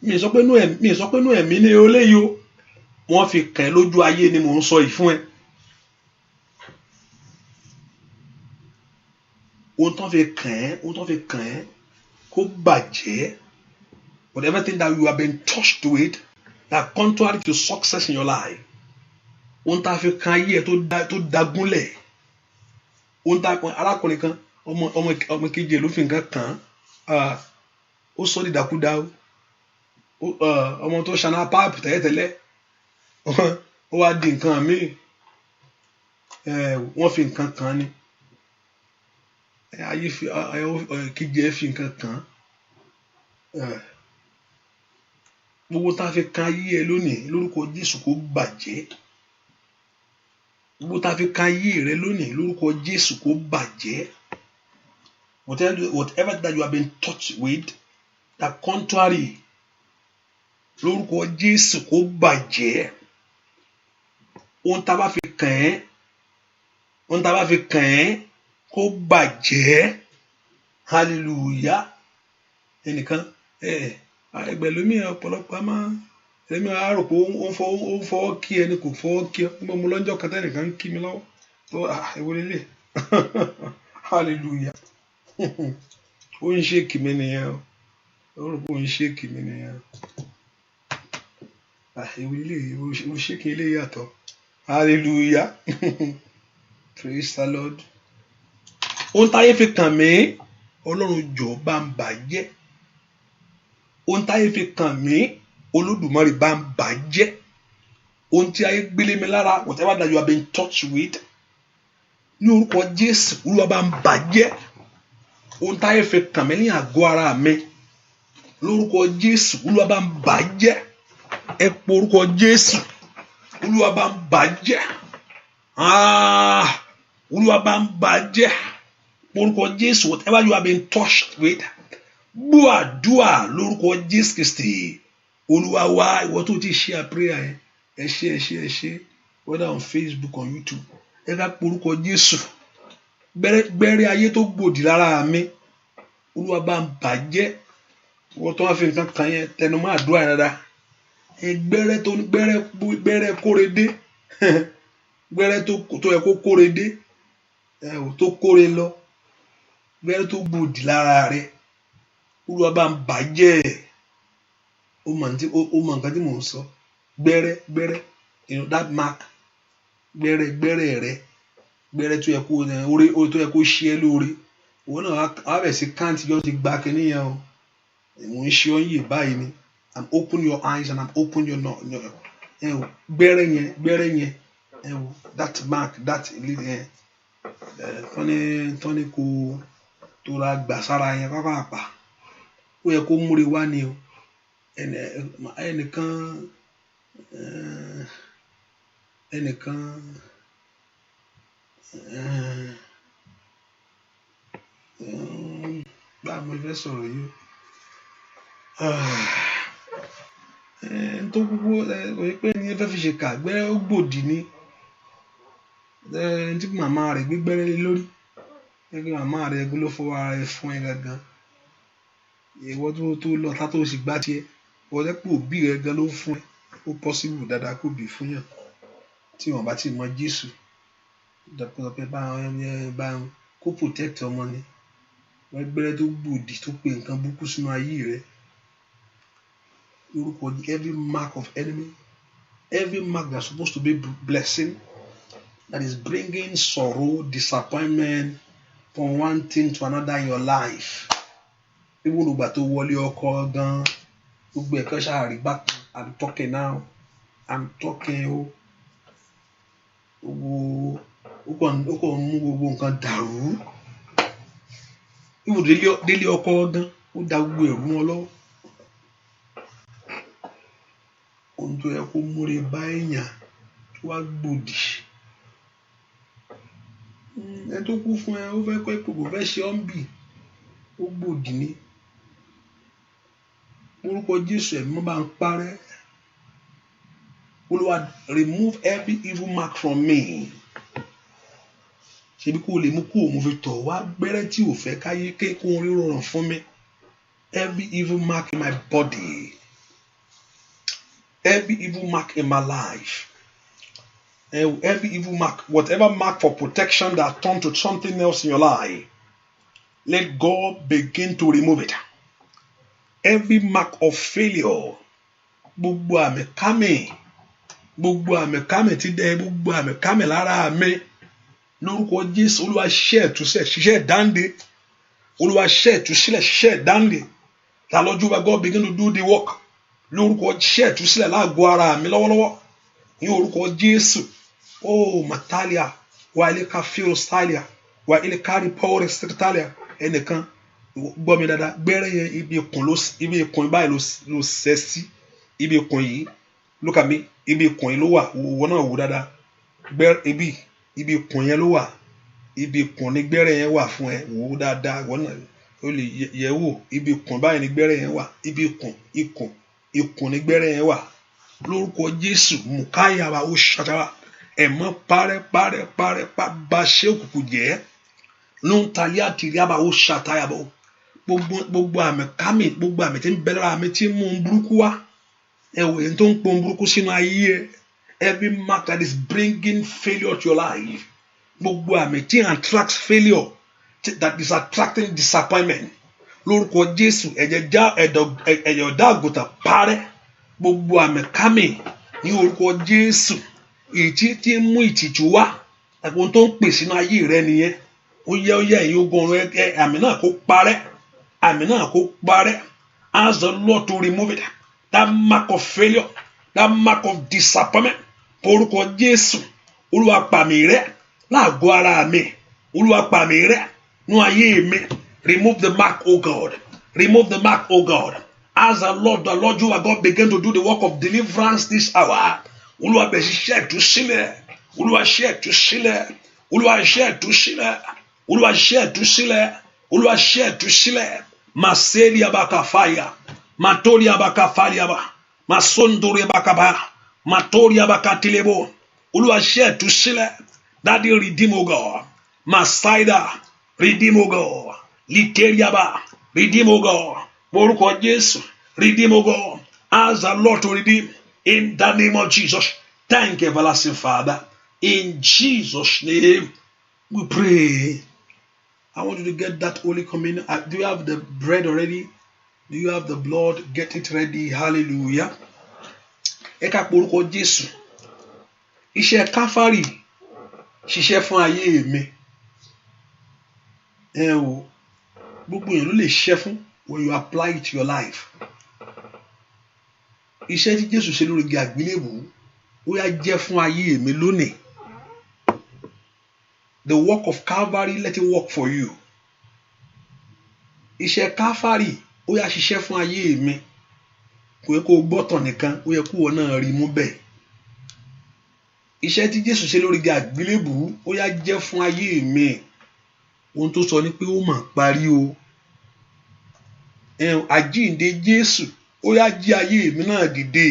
Mi sọ pé inú ẹ̀mí ni ó léyìí o. Wọ́n fi kàn ẹ́ lójú ayé ni mò ń sọ yìí fún ẹ. Ohun tó fi kàn ẹ́ kó bàjẹ́. But everything that you have been touched with that contrary to success in your life. Ohun tá fi kàn ayé ẹ tó dagúnlẹ̀. Ohun tá kan arákùnrin kan ọmọ kejì ló fi nǹkan kàn án. Ó sọ di dàkúdà o. Ọmọ tó ṣáná páàpù tẹ́lẹ̀tẹ́lẹ̀. Ó wá di nǹkan míì. wọ́n fi nǹkan kan ni ayé fi kejì ẹ fi nǹkan kan gbogbo tá a fi kan ayé ẹ lónìí lórúkọ Jésù kó bàjẹ́ gbogbo tá a fi kan ayé rẹ lónìí lórúkọ Jésù kó bàjẹ́ whatever that you have been touched with that contrary lórúkọ Jésù kó bàjẹ́ ohun tá a bá fi kàn ẹ́ kó bàjẹ́ hallelujah ẹnìkan ẹgbẹ́ lómi ọ̀pọ̀lọpọ̀ a máa ẹlẹ́mi á rò pé ó ń fọwọ́ kí ẹni kò fọwọ́ kí ẹ mo lọ́jọ́ kan tẹ́nìkan ń kí mi lọ́wọ́ tó ẹ̀wọ́ lélẹ̀ hallelujah ó ń ṣe kìmí nìyẹn ó rò pé ó ń ṣe kìmí nìyẹn ẹ̀wọ́ lélẹ̀ ó ṣe kí ilé yàtọ̀ hallelujah praise the Lord ohun táyé fi kàn mí Ọlọ́run jọ̀ọ́ bá ń bàjẹ́ ohun táyé fi kàn mí Olódùmarè bá ń bàjẹ́ ohun tí ayé gbélé mi lára whatever that you have been touched with ní orúkọ Jésù Olúwa bá ń bàjẹ́ ohun táyé fi kàn mí ní àgọ́ ara mi lórúkọ Jésù Olúwa bá ń bàjẹ́ ẹ pé orúkọ Jésù Olúwa bá ń bàjẹ́ Olúwa bá ń bàjẹ́ orúkọ Jésù whatever you have been touched with gbọ́ àdúrà lórúkọ Jésù Kristi Olúwa wá ìwọ tó ti share prayer ẹ ṣe whether on Facebook on YouTube ẹ ká porúkọ Jésù gbẹ́rẹ́ ayé tó gbòdì lára mi Olúwa bá ń bàjẹ́ ìwọ tó wá fi nǹkan kan yẹn tẹnumọ́ àdúrà dáadáa gbẹ́rẹ́ kórede gbẹ́rẹ́ tó yẹ kó kórede tó kóre lọ gbẹ́rẹ́ tó gbòdì lára rẹ Olúwa bá ń bàjẹ́ ó mọ nǹkan tí mò ń sọ gbẹ́rẹ́ that mark gbẹ́rẹ́ rẹ gbẹ́rẹ́ tó yẹ kó ṣe é lóore òun náà wá bẹ̀ sí káǹtì yóò ti gba kínní yẹn o mò ń ṣe ọ́ yè báyìí ni I'm open your eyes and I'm open your gbẹ́rẹ́ yẹn that mark that tọ́ni kò tó ra gbà sára yẹn pápá ó yẹ kó múre wá ni o ẹnìkan báwo mo fẹ́ sọ̀rọ̀ yìí tó kúkú òye pé ní fẹ́ fi ṣe kà gbẹ́rẹ́ ó gbòdì ni tí màmá rẹ̀ gbẹ́rẹ́ lé lórí ẹgbẹ́ màmá rẹ̀ ẹgbẹ́ ló fọwọ́ ara rẹ̀ fún ẹ gangan ìwọ tó lọ tá tó sì gbá tiẹ̀ wọ́n jẹ́ pé òbí rẹ̀ gan ló fún ẹ ó possible dáadáa kó bí fún yàn tí wọ́n bá ti mọ Jésù dọ̀pọ̀lọpọ̀ bá kó protect ọmọ ni wọ́n gbẹ́rẹ́ tó gbòdì tó pe nǹkan burúkú sínú ayé rẹ̀ lórúkọ every mark of enemy every mark that's supposed to be blessing that is bringing sorrow disappointment from one thing to another in your life even olùgbà tó wọlé ọkọ gan gbogbo ẹ̀kọ́ ṣáàrí bá I'm talking now I'm talking ó kàn mú gbogbo nǹkan dàrú even délé ọkọ gan ó da gbogbo ẹ̀rú wọn lọ́wọ́ ohun tó yẹ kó múre bá èèyàn tó wá gbòdì ẹ tó kú fún ẹ ó fẹ́ kọ́ ipò kò fẹ́ ṣe ọ́ ń bì ó gbòdì ní orúkọ Jésù ẹ̀mí mọ́ bá ń parẹ́ Olúwa remove every evil mark from me ṣebí kó lè mú kó mo fi tọ̀ wá gbẹ́rẹ́ tí ò fẹ́ káyé kó rí rọrùn fún mi every evil mark in my body every evil mark in my life every evil mark whatever mark for protection that turned to something else in your life let God begin to remove it every mark of failure gbogbo àmì kámẹ̀ tí dẹ́ gbogbo àmì kámẹ̀ lára mi lórúkọ Jésù Olúwa ṣẹ́ ìtúsílẹ̀ ṣiṣẹ́ ìdáǹdè Olúwa ṣẹ́ ìtúsílẹ̀ ṣiṣẹ́ ìdáǹdè that Lord Jehovah God begin to do the work lórúkọ ṣẹ́ ìtúsílẹ̀ láàgọ́ ara mi lọ́wọ́lọ́wọ́ ní orúkọ Jésù oh matalia wà ilé ká fíro stylia wà ilé ká rí pọ́ọ̀rẹ́ sẹ́kítálíà ẹnìkan gbọ́ mi dáadáa gbẹ́rẹ́ yẹn ibi ìkùn báyìí ló ṣẹ́ sí ibi ìkùn yìí look at me ibi ìkùn yìí ló wà wọ́n náà wò dáadáa gbẹ́rẹ́ ibi ìkùn yẹn ló wà ibi ìkùn ní gbẹ́rẹ́ yẹn wà fún ẹ wò dáadáa wọ́n náà ó lè yẹ̀ wò ibi ìkùn báyìí ní gbẹ́rẹ́ yẹn wà ibi ìkùn ní gbẹ́rẹ́ yẹn wà lórúkọ Jésù mùkáyàwá ó ṣàtàwà ẹ̀mọ́ parẹ́ bá ṣe òkùnkùn jẹ́ ló ń talí àtìrí àbá ó ṣàtàyàbọ̀ gbogbo àmì kámi gbogbo àmì tí ń bẹ lára àmì tí ń mú un burúkú wá ẹ̀wọ̀ èyí tó ń pọn burúkú sínú ayé ẹ every mark that is bringing failure to your life gbogbo àmì tí attracts failure that is attracting disappointment lórúkọ Jésù ẹ̀jẹ̀ ọ̀dà àgùntàn parẹ́ gbogbo àmì kámi ní orúkọ Jésù ìtì tí ń mú ìtìjú wá ẹ̀kọ́ tó ń pè sínú ayé rẹ nìyẹn ó yẹ ẹ̀yin ogun ọ̀run àmì náà kó parẹ́ ask the Lord to remove it that mark of failure that mark of disappointment orúkọ Jésù Olúwa pa mí rẹ́ láàgọ́ ara mi Olúwa pa mí rẹ́ nú ayé mi remove the mark o God remove the mark o God ask the Lord you are God begin to do the work of deliverance this hour Olúwa bẹ̀ ṣiṣẹ́ ìtúsílẹ̀ Olúwa ṣe ìtúsílẹ̀ Olúwa ṣe ìtúsílẹ̀ Olúwa ṣe ìtúsílẹ̀ Olúwa ṣe ìtúsílẹ̀ maseli abakafaya matori abakafaliaba masondori abakaba matori abakatilebo Olúwa ṣe ìtúsílẹ̀ Daddy redeem o God masaida redeem o God literiaba redeem o God orúkọ Jésù redeem o God ask the Lord to redeem in the name of Jesus. Thank you, everlasting Father. In Jesus' name we pray. I want you to get that Holy Communion. Do you have the bread already? Do you have the blood? Get it ready. Hallelujah. Ẹ ká porúkọ Jésù. Iṣẹ́ Káfárì ṣiṣẹ́ fún ayé mi. Ẹ o, gbogbo èèyàn ló lè ṣiṣẹ́ fún when you apply it to your life. Iṣẹ́ tí Jésù ṣe lórí igi àgbélébùú ó yá jẹ́ fún ayé mi lónìí. The work of Calvary, let it work for you. Iṣẹ́ Káfárì ó yá ṣiṣẹ́ fún ayé mi. Kò yẹ kó o gbọ́tàn nìkan, ó yẹ kó o náà rí mú bẹ́ẹ̀. Iṣẹ́ tí Jésù ṣe lórí igi àgbélébùú ó yá jẹ́ fún ayé mi. Ohun tó sọ ni pé ó mà parí o. Àjíǹde Jésù ó yá jí ayé mi náà dìde.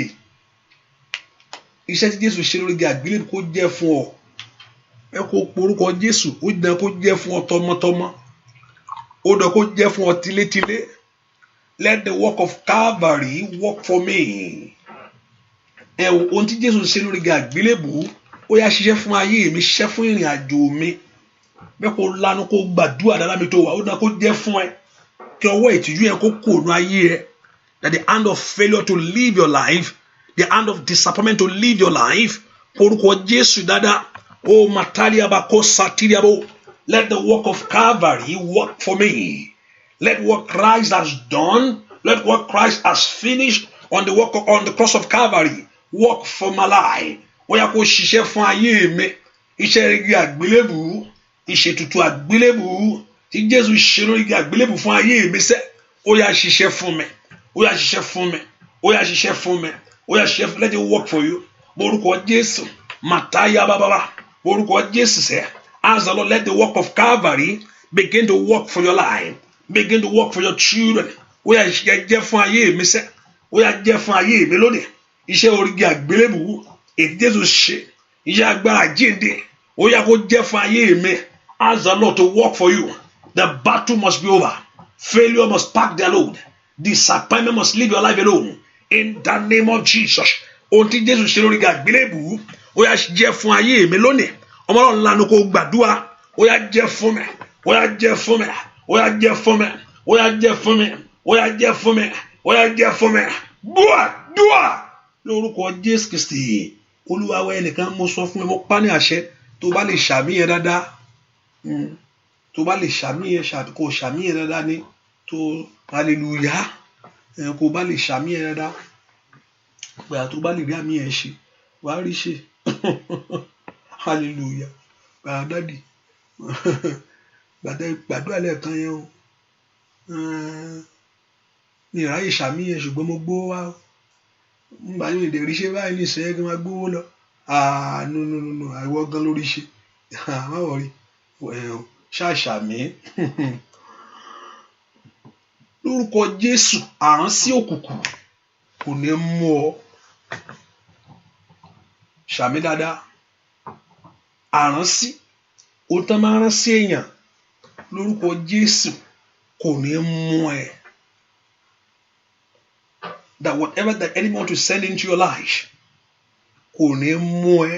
Iṣẹ́ tí Jésù ṣe lórí igi àgbélébùú kó jẹ́ fún ọ. Ẹ kó porúkọ Jésù ó dán kó jẹ́ fún ọ tọmọtọmọ. Ó dán kó jẹ́ fún ọ tilétilé. Let the work of Calvary work for me. Ohun tí Jésù ṣe lórí igi àgbélébùú ó yá ṣiṣẹ́ fún ayé mi, ṣiṣẹ́ fún ìrìn àjò mi. Bẹ́ẹ̀ kó lanu kó gbàdúrà dára mi tó wà ó dán kó jẹ́ fún ẹ. Kí ọwọ́ ìtìjú yẹn kó kò nú ayé ẹ. That the hand of failure to live your life, the hand of disappointment to live your life. Porúkọ Jésù dáadáa. Oh, Mataliabako Satiriabo. Let the work of Calvary work for me. Let what Christ has done, let what Christ has finished on the cross of Calvary work for my life. Ó yá kó ṣiṣẹ́ fún ayé mi. Iṣẹ́ igi àgbélébùú, ìṣètùtù àgbélébùú tí Jésù ṣe lórí igi àgbélébùú fún ayé mi sẹ́. Ó yá ṣiṣẹ́ fún mi. Ó yá ṣiṣẹ́ fún mi. Ó yá ṣiṣẹ́ fún mi. Ó yá ṣiṣẹ́ fún. Let it work for you. Borúkọ Jésù. Mataya bababa. Borúkọ Jésù sẹ́. Ask the Lord, let the work of Calvary begin to work for your life. Begin to work for your children. Ó yá jẹ́ fún ayé mi sẹ́. Ó yá jẹ́ fún ayé mi lónìí. Iṣẹ́ orí igi àgbélébùú èyí Jésù ṣe. Iṣẹ́ agbára jíǹde. Ó yá kó jẹ́ fún ayé mi. Ask the Lord to work for you. The battle must be over. Failure must pack their load. Disappointment must leave your life alone. In the name of Jesus. Ohun tí Jésù ṣe lórí igi àgbélébùú ó yá jẹ́ fún ayé mi lónìí. Ọmọ Ọlọ́run lanu kó gbàdúrà. Ó yá jẹ́ fún mi. Ó yá jẹ́ fún mi. Ó yá jẹ́ fún mi. Ó yá jẹ́ fún mi. Ó yá jẹ́ fún mi. Ó yá jẹ́ fún mi. Dúà lórúkọ Jésù Kristi. Olúwa wa ẹnìkan mo sọ fún ẹ mo pa ní àṣẹ tó bá lè ṣàmì yẹn dáadáa. Tó bá lè ṣàmì yẹn kó ṣàmì yẹn dáadáa ní tó hallelujah. Kó bá lè ṣàmì yẹn dáadáa. Gbà tó bá lè rí àmì yẹn ṣe wàá rí ṣe. Hallelujah. dádì gbàdúrà lẹ́ẹ̀kan yẹn o mi ìráyè sàmì yẹn ṣùgbọ́n mo gbówó wá nígbà yóò lè rí ṣe báyìí nísìnyẹn kí n máa gbówó lọ no àìwọ́ gan lórí ṣe má wọrí ṣàṣàmì lórúkọ Jésù àrán sí òkùnkùn kò ní mú ọ ṣàmì dáadáa àrán sí ó tán máa rán sí èèyàn lórúkọ Jésù kò ní mú ẹ. That whatever that enemy want to send into your life kò ní mú ẹ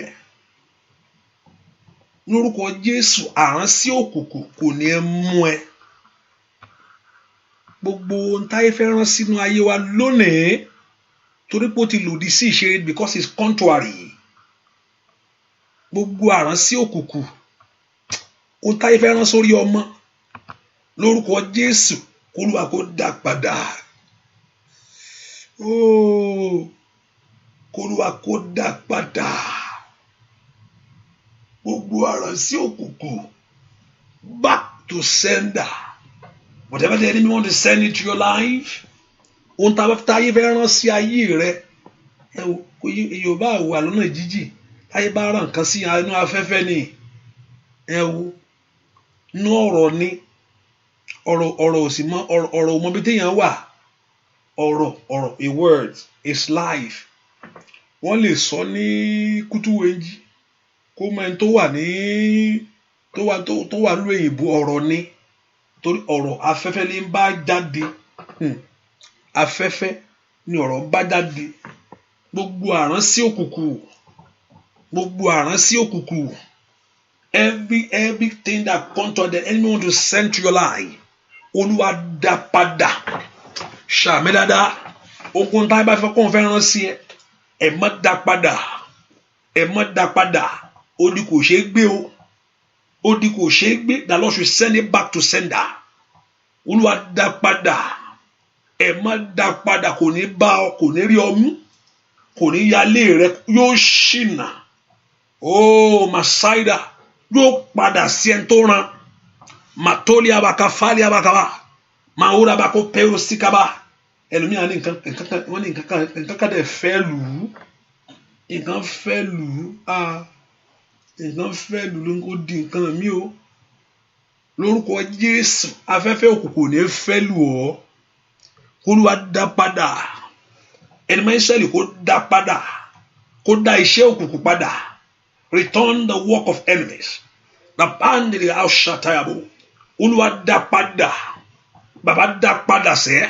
lórúkọ Jésù àrán sí òkùnkùn kò ní mú ẹ. Gbogbo ohun táyé fẹ́ rán sínú ayé wa lónìí torí pé ó ti lòdì sí ìṣeré because it's contrary. Gbogbo àrán sí òkùnkùn ohun táyé fẹ́ rán sórí ọmọ lórúkọ Jésù Olúwa kó dá padà. Olúwa kó dá padà. Gbogbo àrán sí òkùnkùn back to sender. Whatever the enemy want to send into your life, ohun táyé fẹ́ rán sí ayé rẹ, Yorùbá wà lọ́nà jíjì, táyé bá rán nǹkan sí inú afẹ́fẹ́ ni, inú ọ̀rọ̀ ni, ọ̀rọ̀ ò sì mọ ọ̀rọ̀ ò mọ bí téèyàn wà, ọ̀rọ̀ a word is life. Wọ́n lè sọ ní kútúwéjì kó mọ ẹni tó wà lórí òyìnbó ọ̀rọ̀ ni. Torí ọ̀rọ̀ afẹ́fẹ́ ní bá jáde afẹ́fẹ́ ni ọ̀rọ̀ bá jáde. Gbogbo àrán sí òkùnkùn everything that contour the enemy want to send to your life Olúwa dá padà. Ṣàmì dáadáa ogun táyé bá fẹ́ kó fẹ́ rán sí ẹ má dá padà ó ní kò ṣeé gbé o. Ó di kò ṣeé gbé. The Lord should send it back to sender. Olúwa dá padà. Ẹ má dá padà kò ní bá ọ kò ní rí ọ mú kò ní yálé rẹ yóò ṣìnà. Màsáìdà yóò padà sí ẹni tó rán. Màtólì abaka fálì abakaba màwúrà abako pẹ́rù síkaba. Ẹlòmíràn ní nǹkan kan dẹ̀ fẹ́ lù ú. Nǹkan fẹ́ lù ú ló ń kó di nǹkan mi o. Lórúkọ Jésù afẹ́fẹ́ òkùnkùn ní fẹ́ lù ọ́. Olúwa dá padà. Ẹnìmọ́ Ísírẹ́lì kó dá padà. Kó dá iṣẹ́ òkùnkùn padà. Return the work of enemies. The band in the house shatayabo. Olúwa dá padà. Bàbá dá padà sẹ́.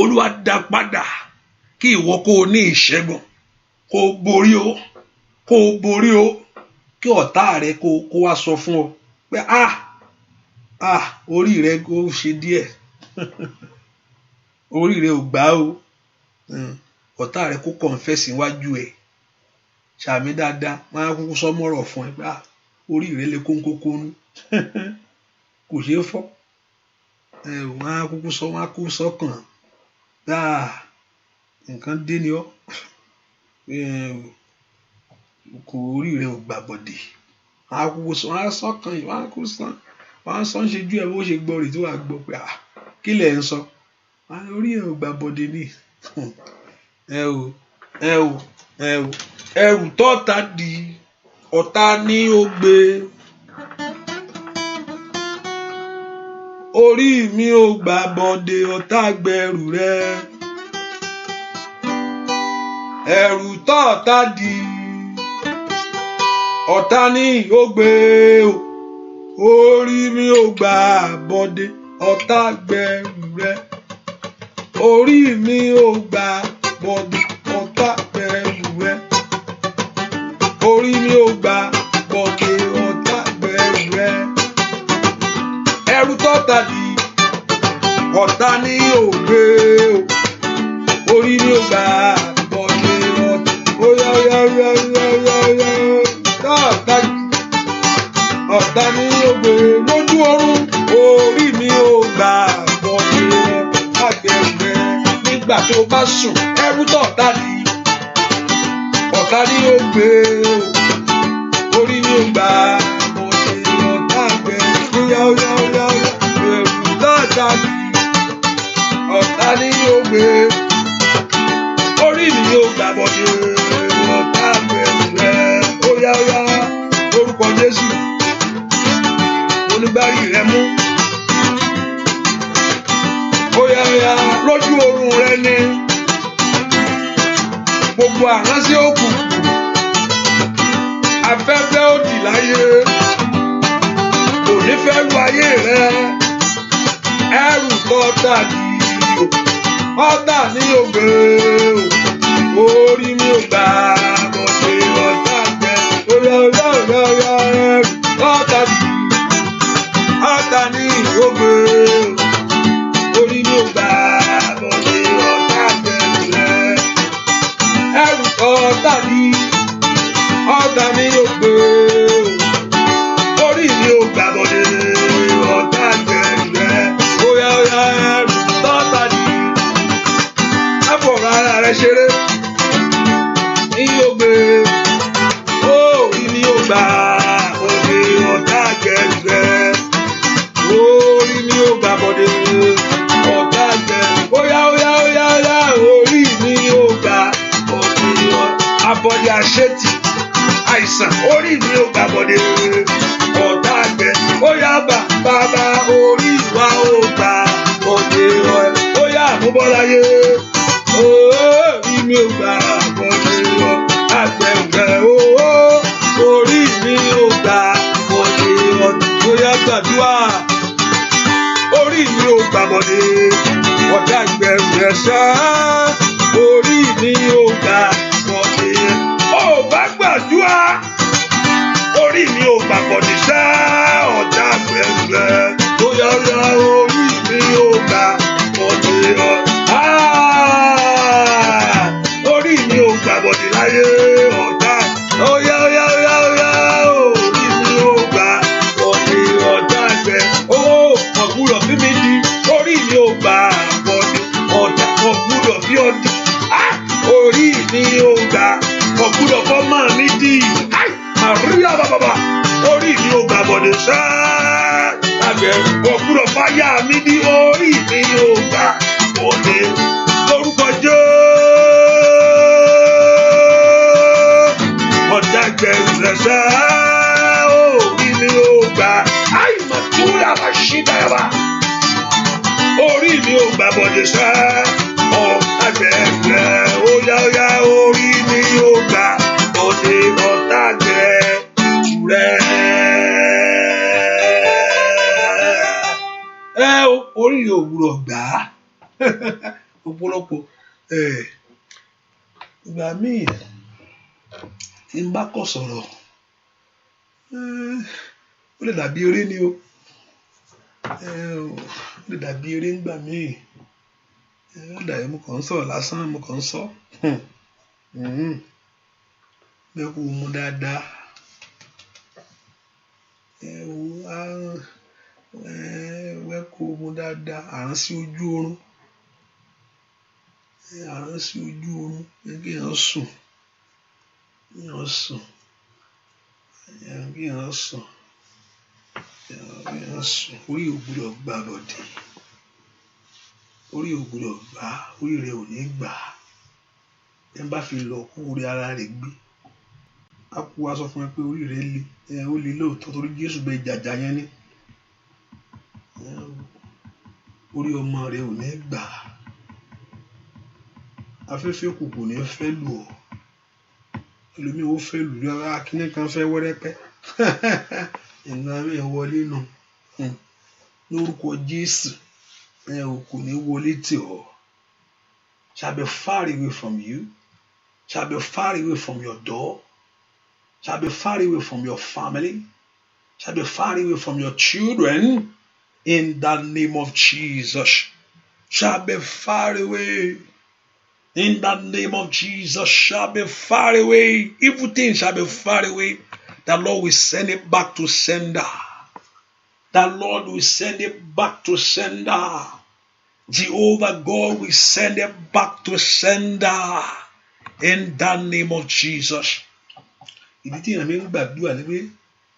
Olúwa dá padà. Kí ìwọ kó o ní ìṣẹ́gun. Kó o borí o. Kí ọ̀tá rẹ kó wá sọ fún ọ pé orí rẹ kó ṣe díẹ̀ orí rẹ ò gbà o. Ọ̀tá rẹ kó confess iwájú ẹ. Ṣàmì dáadáa máa kúkú sọmọ́rọ̀ fún ẹ pé orí rẹ lè kónkókónú kò ṣeé fọ́. Máa kúkú sọ́kàn nǹkan dé ni ọ́. Kò orí rẹ ò gbà bọ̀dì. Wọ́n á sọ́kàn yìí wọ́n á sọ ń ṣe jú ẹ bó ṣe gbọ́ rè tí wàá gbọ́ pé kí lẹ̀ ń sọ. Orí ẹ ò gbà bọ̀dì ni. Ẹrù tọ́ta di ọ̀tá ní ó gbé. Orí mi ò gbà bọ̀dì ọ̀tá gbẹrù rẹ. Ẹrù tọ́ta di ọ̀tá ní ó gbé o. Orí mi ò gbà bọ̀dé ọ̀tá gbẹrù rẹ. Orí mi ò gbà bọ̀dé ọ̀tá gbẹrù rẹ. Orí mi ò gbà bọ̀dé ọ̀tá gbẹrù rẹ. Ẹrù tọ́ta di ọ̀tá ní ó gbé o. Orí mi ò gbà bọ̀dé ọ̀tá. Ọ̀tá ní ògbè lójú ọ̀run. Orí mi ò gbà bọ̀dé àgbẹ̀rẹ̀. Nígbà tó bá sùn ẹrú tọ̀tá ní ògbè. Orí mi ò gbà Lọ́tà ọ̀tá ni yóò gbé, orí mi yóò gbàbọ̀dé, ọ̀tá bẹ̀rù rẹ̀. Óyá orúkọ Jésù, onígbárí rẹ mú. Óyá lójú oorun rẹ ni gbogbo àránṣẹ́ òkùnkùn, afẹ́fẹ́ òdì láyé kò ní fẹ́ lu ayé rẹ. Ẹrù tọ́ta dìrò ọ̀tá ní ògbé, orí mi ò gbà bọ̀dé, ọ̀tá jẹ. Ẹrù tọ́ta dìrò ọ̀tá ní ògbé, orí mi ò gbà bọ̀dé, ọ̀tá jẹ rẹ. Ẹrù tọ́ta dìrò ọ̀tá ní ògbé, orí mi ò gbà bọ̀dé, ọ̀tá jẹ rẹ. Óyá ẹrù tọ́ta dìrò ara rẹ ṣeré ní ògbé, orí mi ò gbà bọ̀dé, ọ̀tá jẹ rẹ. Orí mi ò gbà bọ̀dé, ọ̀tá jẹ. Óyá orí mi ò gbà bọ̀dé, abọ́dé àṣetì àìsàn, orí mi ò gbà bọ̀dé, ọ̀tá jẹ. Óyá bàbá orí wa ò gbà bọ̀dé, óyá àmúbọ́láyé. Orí mi ò gbà bọ̀dé, àgbẹ̀gbẹ̀ orí mi ò gbà bọ̀dé, óyá gbàdúrà. Orí mi ò gbà bọ̀dé, ọ̀tá àgbẹ̀gbẹ̀ ṣá. Orí mi ò gbà bọ̀dé, ó bá gbàdúrà. Orí mi ò gbà bọ̀dé ṣá, ọ̀tá àgbẹ̀gbẹ̀. Óyá orí mi ò gbà bọ̀dé, orí mi ò gbàbọ̀dé láyé ọ̀tá. Óyá orí mi ò gbàbọ̀dé, ọ̀tá gbẹ. Ọ̀gbúrọ̀ fi mi di, orí mi ò gbàbọ̀dé, ọ̀tá ọ̀gbúrọ̀ fi ọ di. Orí mi ò gbà, ọ̀gbúrọ̀ fọ́ máa mi di. Màríà bàbàbà, orí mi ò gbàbọ̀dé sáà. Ọ̀gbúrọ̀ fáyà mi di, orí mi ò gbàbọ̀dé. Lórúkọ Jésù. Ọ̀dàgbẹ̀rù rẹ̀ṣẹ̀ orí mi ò gbà. Àìmọ̀túrà bá ṣí dáyàbá. Orí mi ò gbà bọ̀dé ṣẹ́. Ọ̀dàgbẹ̀rù rẹ̀ óyá orí mi ò gbà bọ̀dé, ọ̀dàgbẹ̀rù rẹ̀. Orí ò gbúdọ̀ gbà á. Ọ̀pọ̀lọpọ̀ ìgbà míì tí n bá kọ̀ sọ̀rọ̀ ó lè dàbí eré ni o, ó lè dàbí eré ńgbà míì, ó dàbí mo kàn ń sọ̀rọ̀ lásán, mo kàn ń sọ bẹ́ẹ̀ kó mú dáadáa, wẹ́ kó mú dáadáa, àránsí ojú oorun, àránsí ojú oorun, kéèyàn sùn, kéèyàn sùn, orí ò gbúdọ̀ gbà bọ̀dé, orí ò gbúdọ̀ gbà, orí rẹ̀ ò ní gbà. Ẹ bá fi lọ kú orí ara rẹ̀ gbé, á kú wá sọ fún ẹ pé orí rẹ̀ le, ó le lóòótọ́ torí Jésù bẹ jàjà yẹn ní. Orí ọmọ rẹ̀ ò ní gbà, afẹ́fẹ́ òkùnkùn ní fẹ́ lù ọ́, ẹlòmíì ó fẹ́ lù rárá, kíní kan fẹ́ wẹ́rẹ́pẹ́ ìgbà mi wọlé nù lórúkọ Jésù, kò ní wọlé tì ọ́. Shall be far away from you, shall be far away from your door, shall be far away from your family, shall be far away from your children, in the name of Jesus. Shall be far away. In the name of Jesus, shall be far away. Evil things shall be far away. The Lord will send it back to sender. The Lord will send it back to sender. Jehovah God will send it back to sender. In the name of Jesus. Ìdí tí ìrànmí ń gbàdúrà ni pé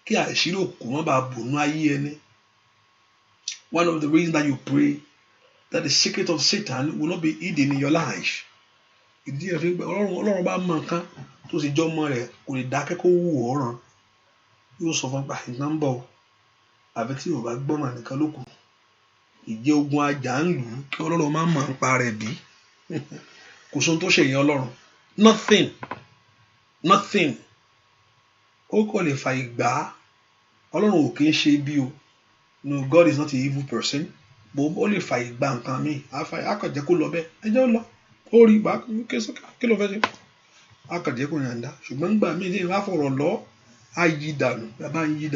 kí àṣírí òkú má bàa bònú ayé ẹni. One of the reasons that you pray that the secret of Satan will not be hidden in your life. Ìdí ẹ̀ fi gbà Ọlọ́run bá mọ nǹkan tó sì jọ ọmọ rẹ̀ kò lè dákẹ́ kó wù ọ́ ràn. Yóò sọ fún gbà nǹkan ń bọ̀ àbí tí yóò bá gbọ́ràn nìkan ló kù. Ìjẹ́ ogun ajá ń lù ú kí Ọlọ́run má mọ̀ nípa rẹ̀ bí. Kò sóhun tó ṣe yẹn Ọlọ́run. Nothing. Ó kọ́ lè fa ìgbà. Ọlọ́run ò kì í ṣe bí o. No, God is not an evil person. Bó ó lè fa ìgbà nǹkan mi. Akọ̀jẹ́ kó lọ bẹ́ẹ̀. Ẹjọ́ lọ. Ó rí ìgbà kí ló fẹ́ ṣe. Akọ̀jẹ́ kò yàn dá. Ṣùgbọ́n gbà mí ní ìwà fọ̀rọ̀ lọ. Á yí dànù. Bá ń yí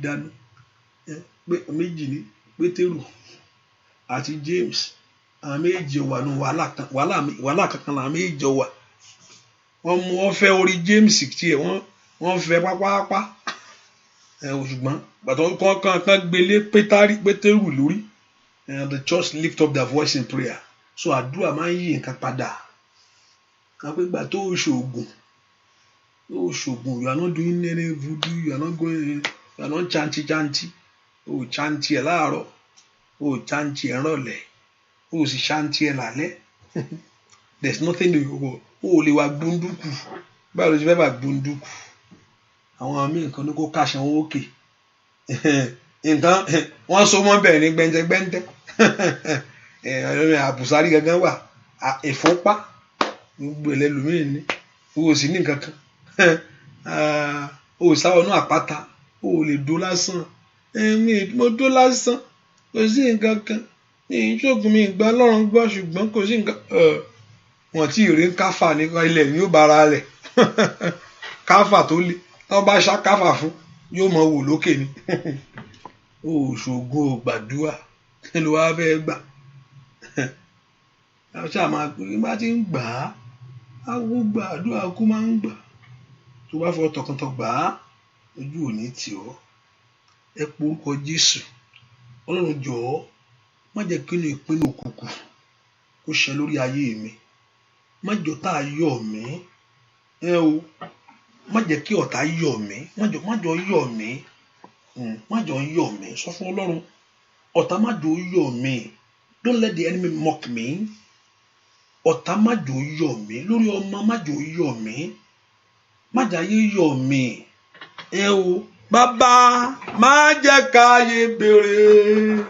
dànù. Méjì ní Pétérù àti James. Àwọn méjì wà ní wàhálà kankan làwọn méjì wà. Wọ́n fẹ́ orí James tiẹ̀ wọ́n fẹ́ pápápá. Ṣùgbọ́n gbàtọ́ kan gbélé Pétérù lórí. The church lift up their voice in prayer. So àdúrà máa ń yí nǹkan padà. Àpégbà tó ṣògùn. You are not doing any voodoo. You are not chanty. O chanty ẹ̀ láàárọ̀. O chanty ẹ̀ rọ̀lẹ́. O sì chanty ẹ̀ lálẹ́. There's nothing to you. O lè wá gbóndúkù. Báwo ló ṣe fẹ́ bá gbóndúkù? Àwọn àmì nǹkan ní kó káṣẹ wọn òkè. Nǹkan wọ́n so mọ́ bẹ́ẹ̀ ní gbẹ́ntẹ́gbẹ́ntẹ́. Àbùsárí gangan wà. Ìfúnpá. Gbogbo ẹlẹ́lòmíì ní. O sì ní nǹkan kan. O sáwọnú àpáta. O lè dó lásán. Mo dó lásán. Kò sí nǹkan kan. Mi ìṣògùn mi ìgbà Ọlọ́run gbọ́ ṣùgbọ́n kò sí nǹkan. Wọ́n tí rí káfà ní ilẹ̀ ní ó bára rẹ̀. Káfà tó lé. Wọ́n bá ṣá káfà fún yóò mọ wò lókè ni. O ṣògùn o gbàdúrà. Kí ló wá fẹ́ gbà? Ṣáà máa pè é bá ti ń gbà á. Awo gbàdúrà kú máa ń gbà. Tó bá fọ tọkàntọ̀ gbà á. Ojú ò ní tì ọ́. Ẹ porúkọ Jésù. Ọlọ́run jọ̀ọ́ má jẹ́ kí inú ìpinnu òkùnkùn kó ṣẹ lórí ayé mi. Má jọ tá yọ̀ mí. Má jẹ́ kí ọ̀tá yọ̀ mí. Má jọ yọ̀ mí. Má jọ yọ̀ mí. Sọ fún Ọlọ́run. Ọ̀tá má jọ yọ̀ mí. Don't let the enemy mock me. Ọ̀tá má jọ yọ̀ mí. Lórí ọmọ má jọ yọ̀ mí. Má jayé yọ̀ mí. Bàbá má jẹ́ káyé béèrè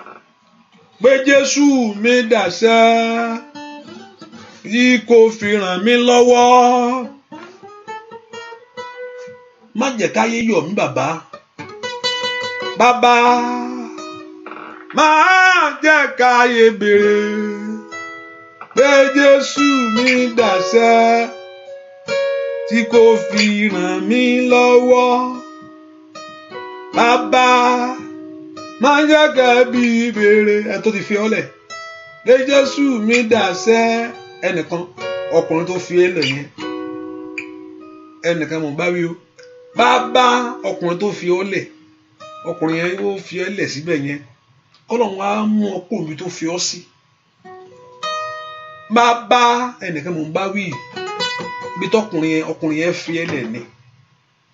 pé Jésù mi dàṣẹ́ yìí kò fi ràn mí lọ́wọ́. Má jẹ́ káyé yọ̀ mí bàbá. Bàbá má jẹ́ káyé béèrè pé Jésù mi dàṣẹ́ tí kò fi ràn mí lọ́wọ́. Bàbá má jẹ́ kẹ́bí béèrè ẹ tó ti fi ọ́ lẹ̀ pé Jésù mi dàṣẹ́. Ẹnìkan ọkùnrin tó fi ẹ́ lẹ̀ yẹn. Ẹnìkan mọ̀ bá wí o. Bàbá ọkùnrin tó fi ọ́ lẹ̀. Ọkùnrin yẹn yóò fi ẹ́ lẹ̀ síbẹ̀ yẹn. Ọlọ́run á mú ọkùnrin mi tó fi ọ́ sí. Bàbá ẹnìkan mọ̀ bá wí. Ibi tó ọkùnrin yẹn fi ẹ́ lẹ̀ ni.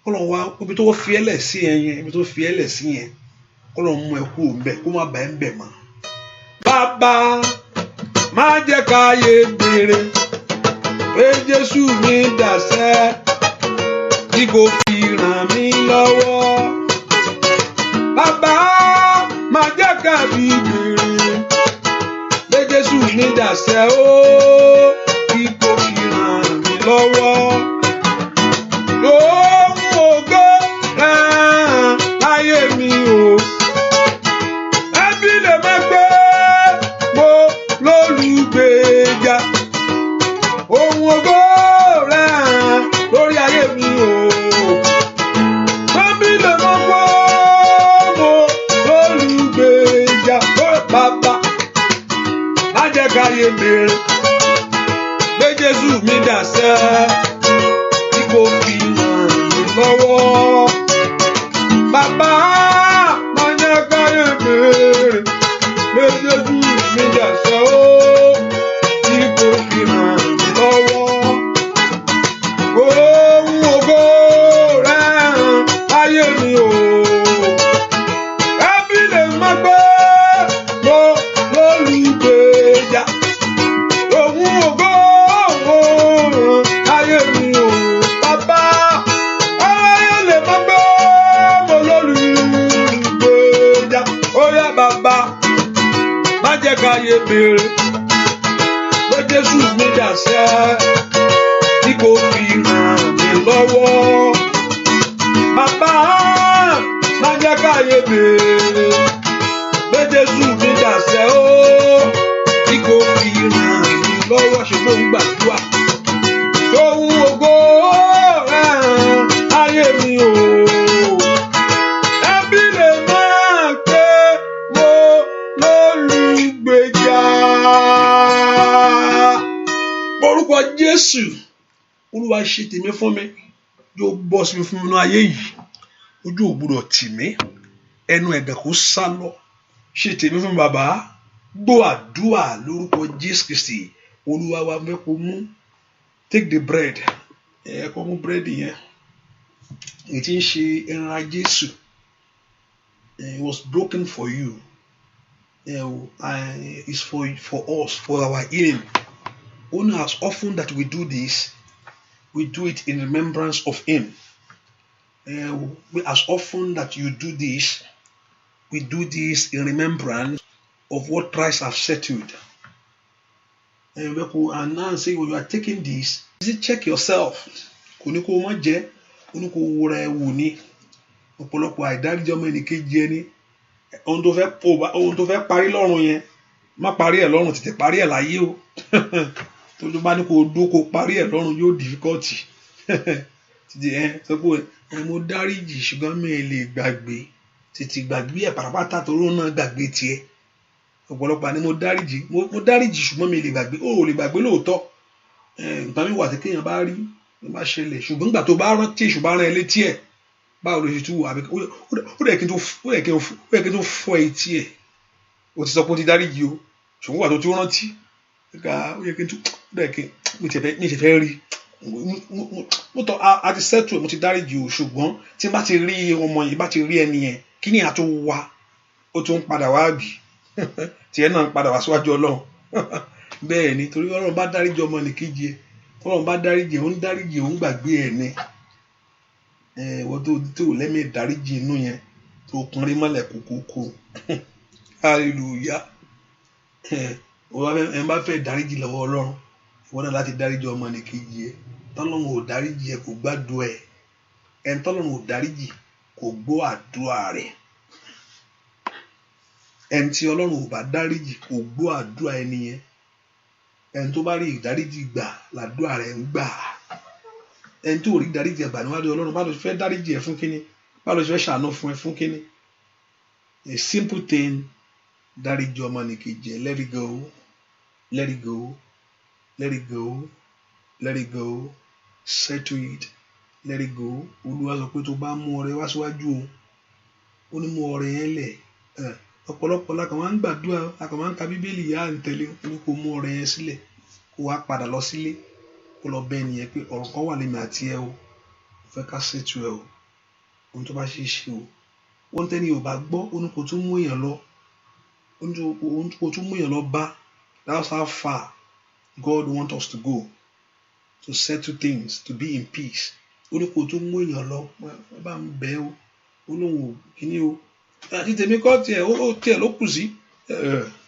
Ọlọ́run wá ibi tó fi ẹ́ lẹ̀ sí yẹn. Ibi tó fi ẹ́ lẹ̀ sí yẹn. Ọlọ́run mú ẹ kúrò ńbẹ̀ kó má bà ẹ́ ńbẹ̀ mọ́. Bàbá má jẹ́ káyé béèrè pé Jésù mi dàṣẹ́ tí kò fi ràn mí lọ́wọ́. Bàbá má jẹ́ kábí béèrè pé Jésù mi dàṣẹ́ tí kò fi ràn mí lọ́wọ́. Lóhùn ògo ràn láyé mi o. Ẹbí lè má gbé mo lólùgbèjà. Ohun ògo ràn lórí ayé mi o. Ẹbí lè má gbé mo lólùgbèjà. Bàbá má jẹ́ káyé béèrè pé Jésù mi dàṣẹ́ tí kò fi ràn mí lọ́wọ́. Bàbá má jẹ́ káyé béèrè pé Jésù mi dàṣẹ́ tí kò fi ràn mí lọ́wọ́. Ohun ògo rẹ̀ hàn ayé mi o. Ẹbí lè má gbọ́ jẹ́ káyé béèrè pé Jésù mi dàsẹ́ tí kò fi ràn mí lọ́wọ́. Bàbá má jẹ́ káyé béèrè pé Jésù mi dàsẹ́ ó tí kò fi ràn mí lọ́wọ́. Ṣùgbọ́n ń gbàdúrà lóhun ògo rẹ̀ ayé mi o. Ẹbí lè máa pé mo lólùgbèjà. Orúkọ Jésù, Olúwa ṣe tèmi fún mi, yóò bọ́ sí mi fún mi nínú ayé yìí. Ojú ò gbọdọ̀ tì mí, ẹnu ẹ̀gàn kò sá lọ. Ṣe tèmi fún bàbá, gbọ́ àdúrà lórúkọ Jésù Kristi. Olúwa wa fẹ́ kó mú, take the bread, kó mú bread yẹn, èyí tí ń ṣe ẹran Jésù. It was broken for you. It's for us, for our healing. Only as often that we do this, we do it in remembrance of Him. As often that you do this, we do this in remembrance of what Christ has settled. And now say when you are taking this, check yourself. Kò ní kó má jẹ́, kò ní kó wúra ẹ wò ní. Ọ̀pọ̀lọpọ̀ àìdáríjì ọmọ ẹnìkejì ẹni. Ohun tó fẹ́ parí lọ́run yẹn, má parí ẹ̀ lọ́run, tètè parí ẹ̀ láyé o. Tó bá ní kó dó kó parí ẹ̀ lọ́run yóò difficult. Sọ pé mo dáríjì ṣùgbọ́n mi ò lè gbàgbé. Tètè gbàgbé ẹ̀ pàápàá torí òun náà gbàgbé tiẹ̀. Ọ̀pọ̀lọpọ̀ ni mo dáríjì ṣùgbọ́n mi ò lè gbàgbé. Ó lè gbàgbé lóòótọ́. Nǹkan mi wà tí kéèyàn bá rí ló bá ṣẹlẹ̀, ṣùgbọ́n nígbà tó bá rántí èṣù bá rán ẹ létí ẹ̀, báwo ló ṣe tú wò? Àbí ó dẹ̀ kí n tó fọ́ etí ẹ̀. O ti sọ pé o ti dáríjì o, ṣùgbọ́n nígbà tó ti rántí, ó yẹ kí n tó dẹ̀ kí mi ti fẹ́ rí. Mo tọ́ a ti settle ẹ̀, mo ti dáríjì o, ṣùgbọ́n tí n bá ti rí ọmọ yìí, bá ti rí ẹni yẹn, kí ni àtún wá? Ó tún ń padà wá bì. Tiẹ̀ náà ń padà wá síwájú Ọlọ́run. Bẹ́ẹ̀ ni, torí Ọlọ́run bá dáríjì ọmọ nìkejì ẹ̀, Ọlọ́run bá dáríjì ẹ̀, ó ń dáríjì, ó ń gbàgbé ẹ̀ ni. Wọ́n tó lẹ́mìí dáríjì inú yẹn, tó kúnrí mọ́lẹ̀ kúkúkú. Hallelujah. Ẹ bá fẹ́ dáríjì lọ́wọ́ Ọlọ́run, ìwọ náà láti dáríjì ọmọ nìkejì ẹ̀. Tọ́lọ́run ò dáríjì ẹ̀ kò gbàdúrà ẹ̀. Ẹni tọ́lọ́run ò dáríjì kò gbọ́ àdúrà rẹ̀. Ẹni tí Ọlọ́run ò bá dáríjì kò gbọ́ àdúrà ẹni yẹn. Ẹni tó bá rí ìdáríjì gbà làdúrà rẹ̀ ń gbà. Ẹni tó rí ìdáríjì gbà níwájú Ọlọ́run, bá lọ fẹ́ dáríjì ẹ̀ fún kíni? Bá lọ fẹ́ ṣàánú fún ẹ fún kíni? A simple thing, dáríjì ọmọ nìkejì ẹ̀. Let it go, let it go, let it go, let it go, settle it, let it go. Olúwa sọ pé tó bá mú ọrẹ wá síwájú òun, ó ní mú ọrẹ yẹn lẹ̀. Ọ̀pọ̀lọpọ̀ la kàn máa ń gbàdúrà, la kàn máa ń ka Bíbélì yá à ń tẹ̀lé, ní kó mú ọrẹ yẹn sílẹ̀, kó wá padà lọ sílé, kó lọ bẹ́ẹ̀ nìyẹn pé ọ̀rọ̀ kan wà lèmi àti ẹ o, mo fẹ́ ká ṣètò ẹ o, ohun tó bá ṣe é ṣe o. Ohun tẹ́ni ò bá gbọ́, ó ní kó tún mú èèyàn lọ, ó ní kó tún mú èèyàn lọ bá. That's how far God wants us to go, to settle things, to be in peace. Ó ní kó tún mú èèyàn lọ, bá ń bẹ́ o, ó lóun ò kíní o. Àti tèmi kọ́ tiẹ̀ ló kù sí.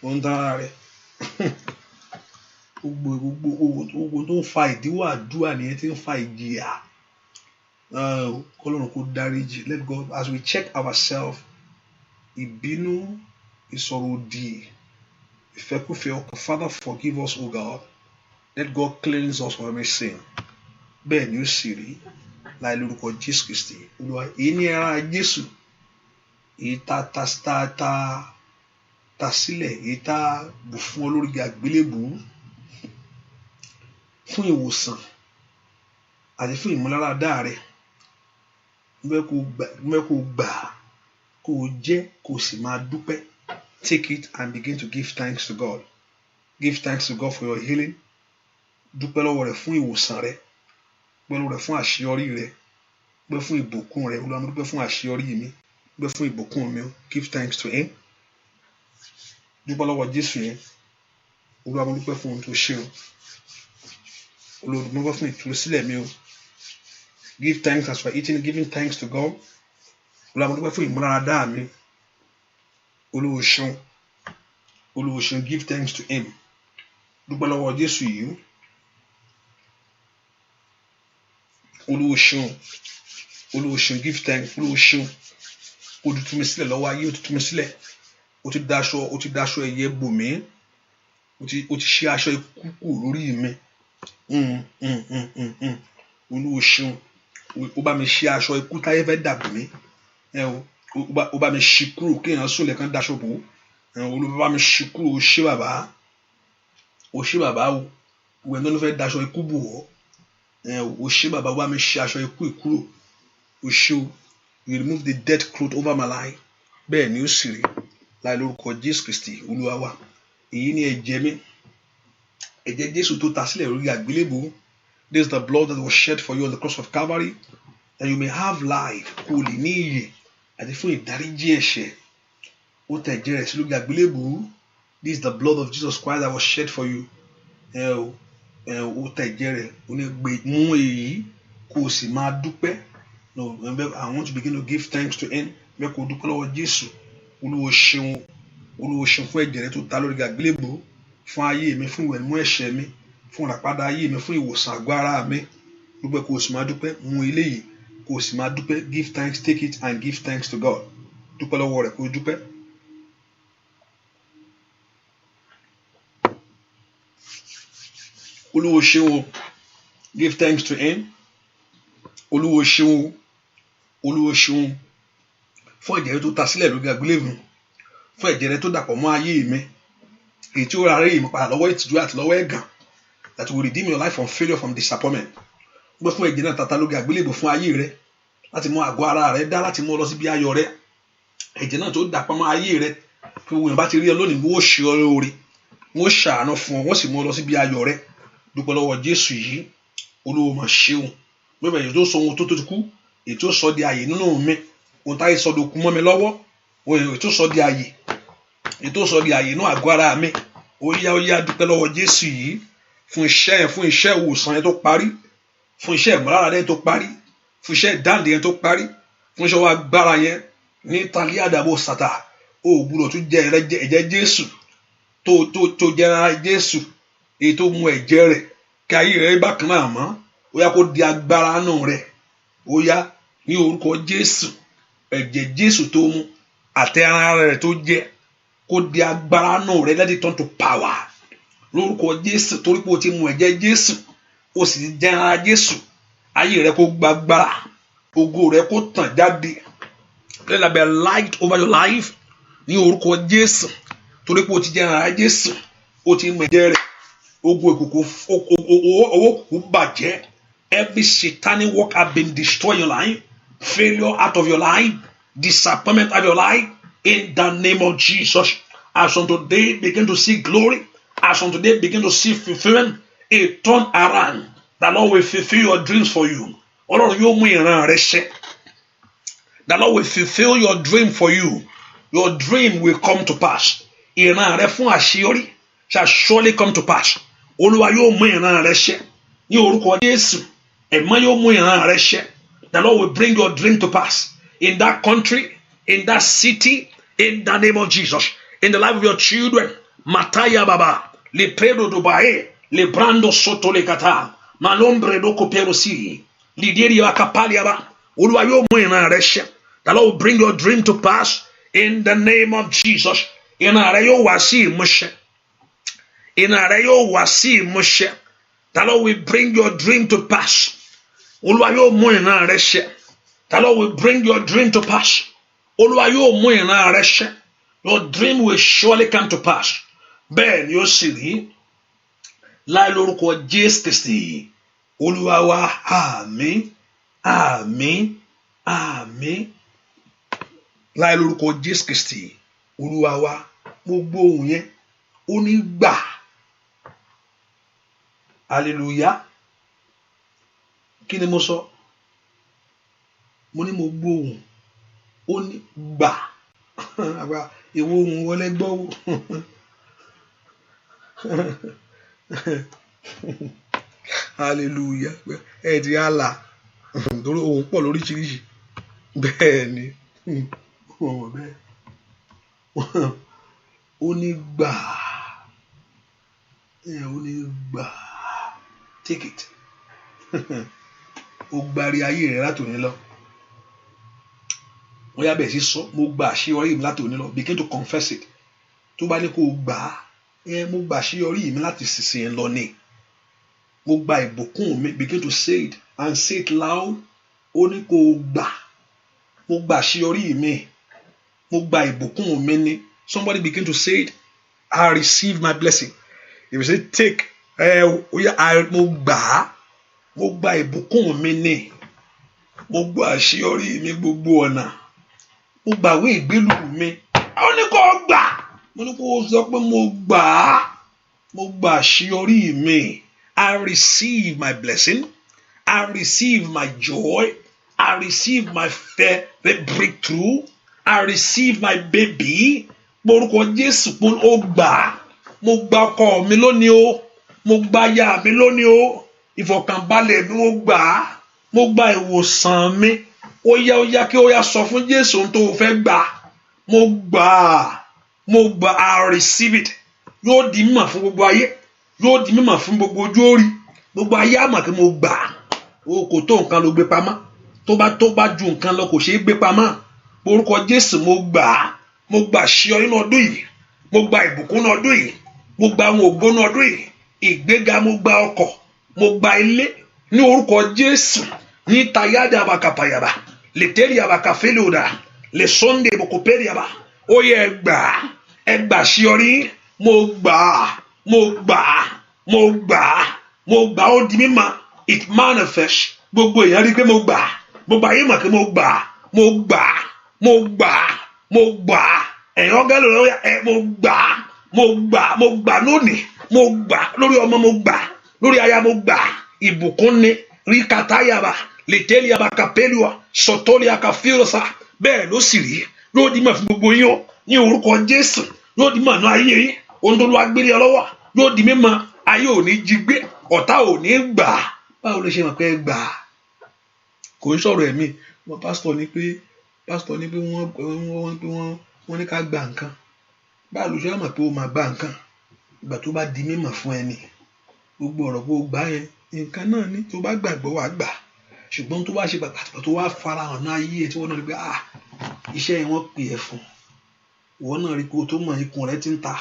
Ó ń dára rẹ̀. Gbogbo tó ń fa ìdíwọ́ àdúrà nìyẹn, tí ń fa ìjìyà. Kọ́lọ́run kó dáríjì. Let God, as we check ourselves, ìbínú, ìsọ̀rọ̀ òdì, ìfẹ́kúfẹ̀ẹ́ ọkàn, Father forgive us, O God. Let God cleanse us from every sin. Bẹ́ẹ̀ ni ó sì rí láì lórúkọ Jésù Kristi. Olúwa, èyí ni ara Jésù. Èyí ta sílẹ̀, èyí tá bù fún ọ lórí àgbélébùú fún ìwòsàn àti fún ìmúláradá rẹ̀. Mẹ́ kó gbà, kó jẹ́, kó sì máa dúpẹ́. Take it and begin to give thanks to God. Give thanks to God for your healing. Dúpẹ́ lọ́wọ́ rẹ̀ fún ìwòsàn rẹ̀. Dúpẹ́ lọ́wọ́ rẹ̀ fún àṣeyọrí rẹ̀. Dúpẹ́ fún ìbùkún rẹ̀. Olúwa, mo dúpẹ́ fún àṣeyọrí mi. Dúpẹ́ fún ìbùkún mi. Give thanks to Him. Dúpẹ́ lọ́wọ́ Jésù yẹn. Olúwa, mo dúpẹ́ fún ohun tó ṣe o. Olúwa, mo dúpẹ́ fún ìtúsílẹ̀ mi o. Give thanks as we're eating, giving thanks to God. Olúwa, mo dúpẹ́ fún ìmúláradá mi. Olúwa ṣeun. Olúwa ṣeun, give thanks to him. Dúpẹ́ lọ́wọ́ Jésù yìí. Olúwa ṣeun, Olúwa ṣeun, give thanks. Olúwa ṣeun, ó ti tú mi sílẹ̀ lọ́wọ́ ayé, ó ti tú mi sílẹ̀, ó ti daṣọ ẹ̀yẹ bò mí, ó ti ṣe aṣọ ikú kù lórí mi. Olúwa ṣeun, ó bá mi ṣe aṣọ ikú táyé fẹ́ dàbò mí. Ó bá mi ṣí kúrò kéèyàn sùn lẹ́ẹ̀kan daṣọ bò. Olúwa bá mi ṣí kúrò, ó ṣe bàbá, ó ṣe bàbá o. Ìwé náà ló fẹ́ daṣọ ikú bò ọ́. Ó ṣe bàbá, ó bá mi ṣe aṣọ ikú ìkúrò. Ó ṣe o. You remove the death cloth over my life. Bẹ́ẹ̀ ni ó sì rí. Láì lórúkọ Jésù Kristi Olúwa wa. Èyí ni ẹ̀jẹ̀ mi. Ẹ̀jẹ̀ Jésù tó ta sílẹ̀ lórí àgbélébùú. This is the blood that was shed for you on the cross of Calvary, that you may have life. Kò lè ní ìyè àti fún ìdáríjì ẹ̀ṣẹ̀. Ó ta ẹ̀jẹ̀ rẹ̀ sí lórí àgbélébùú. This is the blood of Jesus Christ that was shed for you. Ó ta ẹ̀jẹ̀ rẹ̀. Ó ní gbé mú èyí kó o sì máa dúpẹ́. No, I want to begin to give thanks to him. Bẹ́ẹ̀ kó o dúpẹ́ lọ́wọ́ Jésù. Olúwa ṣeun, Olúwa ṣeun fún ẹ̀jẹ̀ rẹ̀ tó ta lórí àgbélébùú, fún ayé mi, fún ìwẹ̀nùmọ́ ẹ̀ṣẹ̀ mi, fún ìràpadà ayé mi, fún ìwòsàn àgọ́ ara mi. Dúpẹ́ kó o sì máa dúpẹ́. Mú eléyìí kó o sì máa dúpẹ́. Give thanks, take it and give thanks to God. Dúpẹ́ lọ́wọ́ rẹ̀ kó o dúpẹ́. Olúwa ṣeun, give thanks to him. Olúwa ṣeun, Olúwa ṣeun fún ẹ̀jẹ̀ rẹ̀ tó ta sílẹ̀ lórí àgbélébùú, fún ẹ̀jẹ̀ rẹ̀ tó dàpọ̀ mọ́ ayé mi, èyí tí ó ra ayé mi padà lọ́wọ́ ìtìjú àti lọ́wọ́ ẹ̀gàn, that will redeem your life from failure, from disappointment. Gbé fún ẹ̀jẹ̀ náà tata lórí àgbélébùú fún ayé rẹ̀, láti mú àgọ́ ara rẹ̀ dá, láti mú ọ lọ síbi ayọ̀ rẹ̀. Ẹ̀jẹ̀ náà tó dàpọ̀ mọ́ ayé rẹ̀, pé wọ́n bá ti rí ọ lónìí, wọ́n ó ṣe ọ lóore, wọ́n ó ṣàánú fún ọ, wọ́n sì mú ọ lọ síbi ayọ̀ rẹ̀. Dúpẹ́ lọ́wọ́ Jésù yìí. Olúwa mà ṣeun. Bẹ́ẹ̀ èyí tó sọ ohun tó ti kú, èyí tó sọ di ààyè nínú mi, ohun táyé sọ dòkú mọ́ mi lọ́wọ́, èyí tó sọ di ààyè, èyí tó sọ di ààyè inú àgọ́ ara mi. Ó yá dúpẹ́ lọ́wọ́ Jésù yìí fún iṣẹ́ yẹn, fún iṣẹ́ ìwòsàn yẹn tó parí, fún iṣẹ́ ìmọ̀lára yẹn tó parí, fún iṣẹ́ ìdáǹdè yẹn tó parí, fún iṣẹ́ agbára yẹn ní tàlí àdàbò sàtà. Ó gbúdọ̀ tún jẹ ẹ̀jẹ̀ Jésù tó jẹ ara Jésù, èyí tó mú ẹ̀jẹ̀ rẹ̀ kí ayé rẹ̀ bákan náà mọ́. Ó yá kó di agbára nù rẹ̀. Ó yá ní orúkọ Jésù, ẹ̀jẹ̀ Jésù tó mú àti ara rẹ̀ tó jẹ kó di agbára nù rẹ̀. Let it turn to power. Lórúkọ Jésù, torí pé o ti mú ẹ̀jẹ̀ Jésù, o sì ti jẹ ara Jésù, ayé rẹ̀ kó gba agbára, ògo rẹ̀ kó tàn jáde. Let there be a light over your life ní orúkọ Jésù, torí pé o ti jẹ ara Jésù, o ti mú ẹ̀jẹ̀ rẹ̀. Ogun ìkùkù, owó kùkù bàjẹ́. Every satanic work has been destroyed in your life, failure out of your life, disappointment out of your life, in the name of Jesus. As on today begin to see glory, as on today begin to see fulfillment, a turn around. The Lord will fulfill your dreams for you. Ọlọ́run yóò mú ìran rẹ ṣẹ. The Lord will fulfill your dream for you. Your dream will come to pass. Ìran rẹ fún àṣeyọrí shall surely come to pass. Olúwa yóò mú ìran rẹ ṣẹ ní orúkọ Jésù. Ẹ̀mọ́ yóò mú ìran rẹ ṣẹ. The Lord will bring your dream to pass in that country, in that city, in the name of Jesus, in the life of your children. Mataya baba, le predo dubae, le brando soto le kata, malombre do coperosi, lideri akapali ba. Olúwa yóò mú ìran rẹ ṣẹ. The Lord will bring your dream to pass in the name of Jesus. Ìran rẹ yóò wá sí ìmúṣẹ. Ìran rẹ yóò wá sí ìmúṣẹ. The Lord will bring your dream to pass. Olúwa yóò mú ìran rẹ ṣẹ. The Lord will bring your dream to pass. Olúwa yóò mú ìran rẹ ṣẹ. Your dream will surely come to pass. Bẹ́ẹ̀ ni ó sì rí. Láì lórúkọ Jésù Kristi. Olúwa wa, àmín, àmín, àmín. Láì lórúkọ Jésù Kristi. Olúwa wa, gbogbo ohun yẹn ó ní gbà. Hallelujah. Kí ni mo sọ? Mo ní mo gbóhùn. Ó ní gbà. Àgbà èwo ohun wọlé gbọ́. Hallelujah. Ẹ di àlà. Torí ohun pọ̀ lóríṣiríṣi. Bẹ́ẹ̀ ni. Bẹ́ẹ̀. ó ní gbà ó ní gbà take it ó gbárí ayé rẹ látòní lọ wọ́n yá bẹ̀ sí sọ mo gbà àṣeyọrí mi látòní lọ begin to confess it tó bá ní kó o gbà á mo gbà àṣeyọrí mi láti sísìn lọ ni mo gba ìbùkún mi begin to say it and say it loud ó ní kó o gbà mo gbà àṣeyọrí mi mo gba ìbùkún mi ni somebody begin to say it I receive my blessing if you say take mo gbà á mo gba ìbùkún mi ni mo gba àṣeyọrí mi gbogbo ọ̀nà mo gbàwé ìgbélú mi ó ní kó o gbà mo ní kó o sọ pé mo gbà á mo gba àṣeyọrí mi I receive my blessing I receive my joy I receive my breakthrough I receive my baby orúkọ Jésù pé ó gbà á mo gba ọkọ mi lónìí o mo gba aya mi lónìí o ìfọ̀kànbalẹ̀ mi mo gbà á mo gba ìwòsàn mi ó yá kí ó yá sọ fún Jésù ohun tó o fẹ́ gbà mo gbà I receive it yóò di mímọ̀ fún gbogbo ayé yóò di mímọ̀ fún gbogbo ojú orí gbogbo ayé á mọ̀ kí mo gbà o kò tó nǹkan ló gbé pamọ́ tó bá ju nǹkan lọ kò ṣeé gbé pamọ́ orúkọ Jésù mo gbà àṣeyọrí nínú ọdún yìí mo gba ìbùkún nínú ọdún yìí mo gba àwọn ògo nínú ọdún yìí ìgbéga mo gba ọkọ̀ mo gba ilé ní orúkọ Jésù ní tayada abakapayaba leteri abakafeloda le sonde bokoperiaba ó yẹ ẹgbà àṣeyọrí mo gbà ó di mímọ̀ it manifest gbogbo èèyàn rí pé mo gbà gbogbo ayé mọ̀ pé mo gbà ẹ̀yàn ọ̀gá lórí mo gbà lónìí mo gbà lórí ọmọ mo gbà lórí aya mo gbà ìbùkún ni rí katayaba leteli abakapelua sọtọli akafirosa bẹ́ẹ̀ ló sì rí yóò di mọ̀ fún gbogbo yín ní orúkọ Jésù yóò di mọ̀ ní ayé yín ohun tó lọ agbélé ọlọ́wọ́ yóò di mímọ̀ ayé ò ní jí gbé ọ̀tá ò ní gbà báwo ló ṣe mọ̀ pé gbà kò ń sọ̀rọ̀ ẹ̀mí pásítọ̀ ní pé wọ́n ní ká gba nǹkan báwo ló ṣe mọ̀ pé ó máa gba nǹkan ìgbà tó bá di mímọ̀ fún ẹni gbogbo ọ̀rọ̀ bó gbà yẹn nǹkan náà ní tó bá gbàgbọ́ wàá gbà ṣùgbọ́n tó bá ṣe pàtàkì tó wá farahàn náà ayé ẹ tí wọ́n náà rí pé iṣẹ́ yẹn wọ́n pè é fún ìwọ náà rí pé o tó mọ̀ ikùn rẹ ti ń ta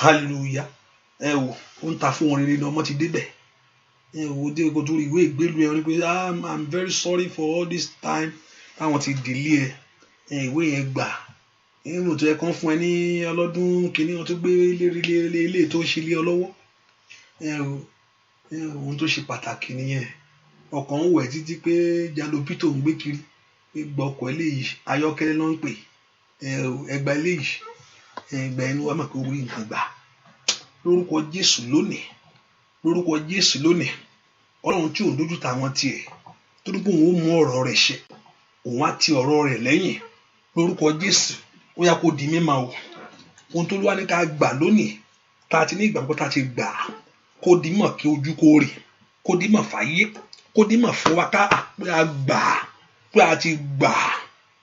hallelujah ó ń ta fún wọn rere ní ọmọ ti débẹ̀ dé kó tó rí ìwé ìgbélú ẹ rí pé I'm very sorry for all this time táwọn ti dìlé ìwé yẹn gbà nínú tó yẹ kán fún ẹ ní ọlọ́dún kìíní wọn tó gbé ilé tó ṣe lé ọ lọ́wọ́ ohun tó ṣe pàtàkì nìyẹn ọkàn ń wẹ̀ títí pé jalopito ń gbé kiri gbọ́kọ̀ eléyìí ayọ́kẹ́lẹ́ ló ń pè ẹgbà eléyìí ẹgbà ẹni wàá mọ̀ pé orí nǹkan gbà lórúkọ Jésù lónìí Ọlọ́run tí ò ń dójú tà wọ́n tiẹ̀ tó dúpọ̀ òun ó mú ọ̀rọ̀ rẹ̀ ṣẹ òun á ti ọ̀rọ̀ rẹ̀ lẹ́yìn lórúkọ Jésù ó yá kó di mímọ̀ o ohun tó lúwa ní ká gbà lónìí tá a ti ní ìgbàgbọ́ tá a ti gbà kó di mọ̀ kí ojú kó rí kó di mọ̀ fàyè kó di mọ̀ fún wa ká pé a gbà pé a ti gbà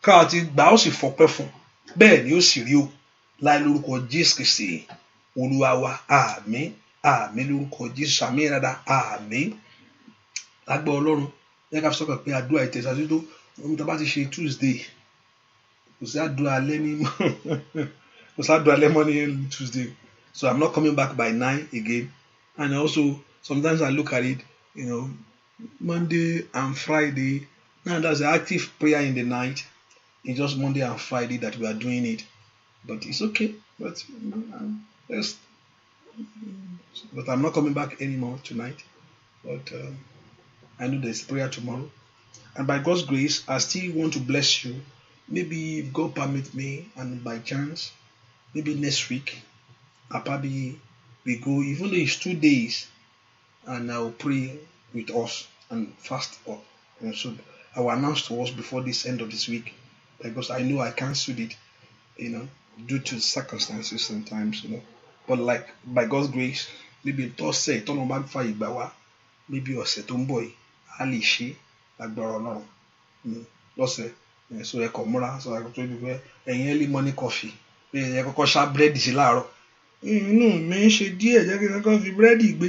ká a ti gbà ó sì fọpẹ́ fún bẹ́ẹ̀ ni ó sì rí o láì lórúkọ Jésù Kristi Olúwa wa àmín lórúkọ Jésù àmín rárá àmín lágbà Ọlọ́run yẹ ká fi sọ́kàn pé àdúrà ìtẹ̀síwájú tó ohun tó bá ti ṣe Tuesday kò sí àdúrà alẹ́ mọ́ ní Tuesday so I'm not coming back by 9 again and also sometimes I look at it Monday and Friday now that's the active prayer in the night it's just Monday and Friday that we are doing it but it's okay but I'm not coming back anymore tonight but I know there's prayer tomorrow and by God's grace I still want to bless you. Maybe if God permit me and by chance, maybe next week, I'll probably we go, even though it's 2 days, and I'll pray with us and fast up. And so I will announce to us before this end of this week, because I know I cancelled it, due to circumstances sometimes, But like by God's grace, maybe Thursday, maybe ọ̀sẹ̀ tó ń bọ̀ yìí, a lè ṣe lágbára Ọlọ́run lọ́sẹ̀. So ẹ kọ̀ múra so I told you early morning coffee ẹ kọ́kọ́ ṣá búrẹ́dì sí láàárọ̀ inú mi ń ṣe díẹ̀ jẹ́ kí n kọ́kọ́ fi búrẹ́dì gbé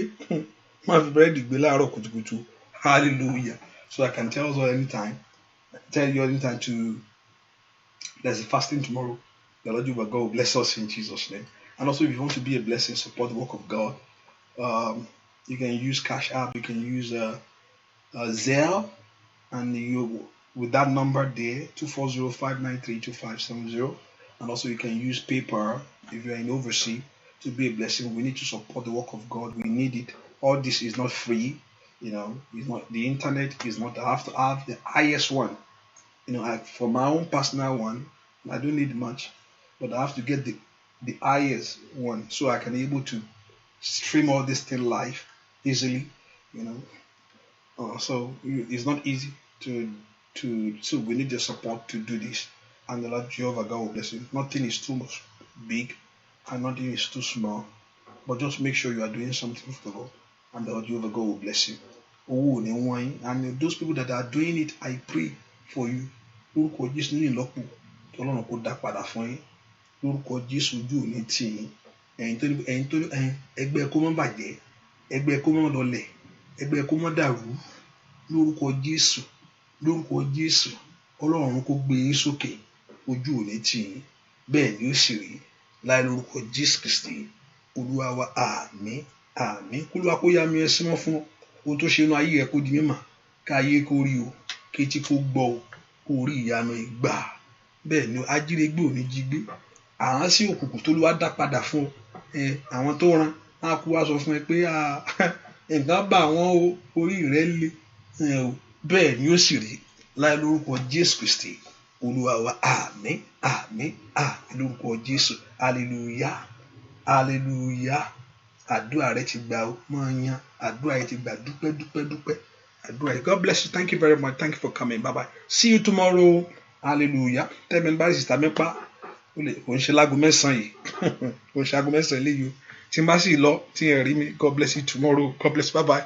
máa fi búrẹ́dì gbé láàárọ̀ kùtùkùtù hallelujah. So I can tell you anytime to there's a fasting tomorrow. The Lord God will bless us in Jesus' name. And also, if you want to be a blessing, support the work of God, you can use Cash App, you can use Zelle, and you with that number there, 240-593-2570. And also, you can use PayPal if you are in overseas to be a blessing. We need to support the work of God. We need it. All this is not free. It's not, the internet is not. I have to have the highest one. For my own personal one, I don't need much, but I have to get the highest one so I can be able to stream all this thing live easily. So it's not easy so we need your support to do this, and the Lord Jehovah God will bless you. Nothing is too much big and nothing is too small, but just make sure you are doing something for God, and the Lord Jehovah God will bless you. And those people that are doing it, I pray for you. Lórúkọ Jésù ní ìlọ́po Ọlọ́run kó dá padà fún yín. Lórúkọ Jésù ojú ò ní tì yín. Ẹ̀yin tó ẹgbẹ́ kó má bàjẹ́, ẹgbẹ́ kó má lọlẹ̀, ẹgbẹ́ kó má dàrú. Lórúkọ Jésù Ọlọ́run kó gbé yín sókè. Ojú ò ní tì yín. Bẹ́ẹ̀ ni ó sì rí. Láì lórúkọ Jésù Kristi Olúwa wa, àmín àmín. Olúwa kó yá mi ẹ símọ́ fún ohun tó ṣe inú ayé ẹ kó di mímọ̀, káyé kó rí o, kétí kó gbọ́ o, kó rí ìyanu ìgbà. Bẹ́ẹ̀ ni ajírégbé ò ní jí gbé. Àwọn sí òkùnkùn tó Olúwa dá padà fún àwọn tó rán á kú wá sọ fún ẹ pé nǹkan bá àwọn orí rẹ le. Bẹ́ẹ̀ ni ó sì rí. Láì lórúkọ Jésù Kristi Olúwa wa, àmín àmín àmín. Lórúkọ Jésù, hallelujah hallelujah. Àdúrà rẹ ti gbà ó, máa yan àdúrà rẹ ti gbà. Dúpẹ́ àdúrà rẹ. God bless you. Thank you very much. Thank you for coming. Bye bye. See you tomorrow. Hallelujah. Tẹ́mi bá sister mi pa ó ń ṣe lágo mẹ́sàn-án yìí ó ń ṣe lágo mẹ́sàn-án léyìí o. Tí n bá sì lọ tí ẹ rí mi, God bless you tomorrow. God bless you. Bye bye.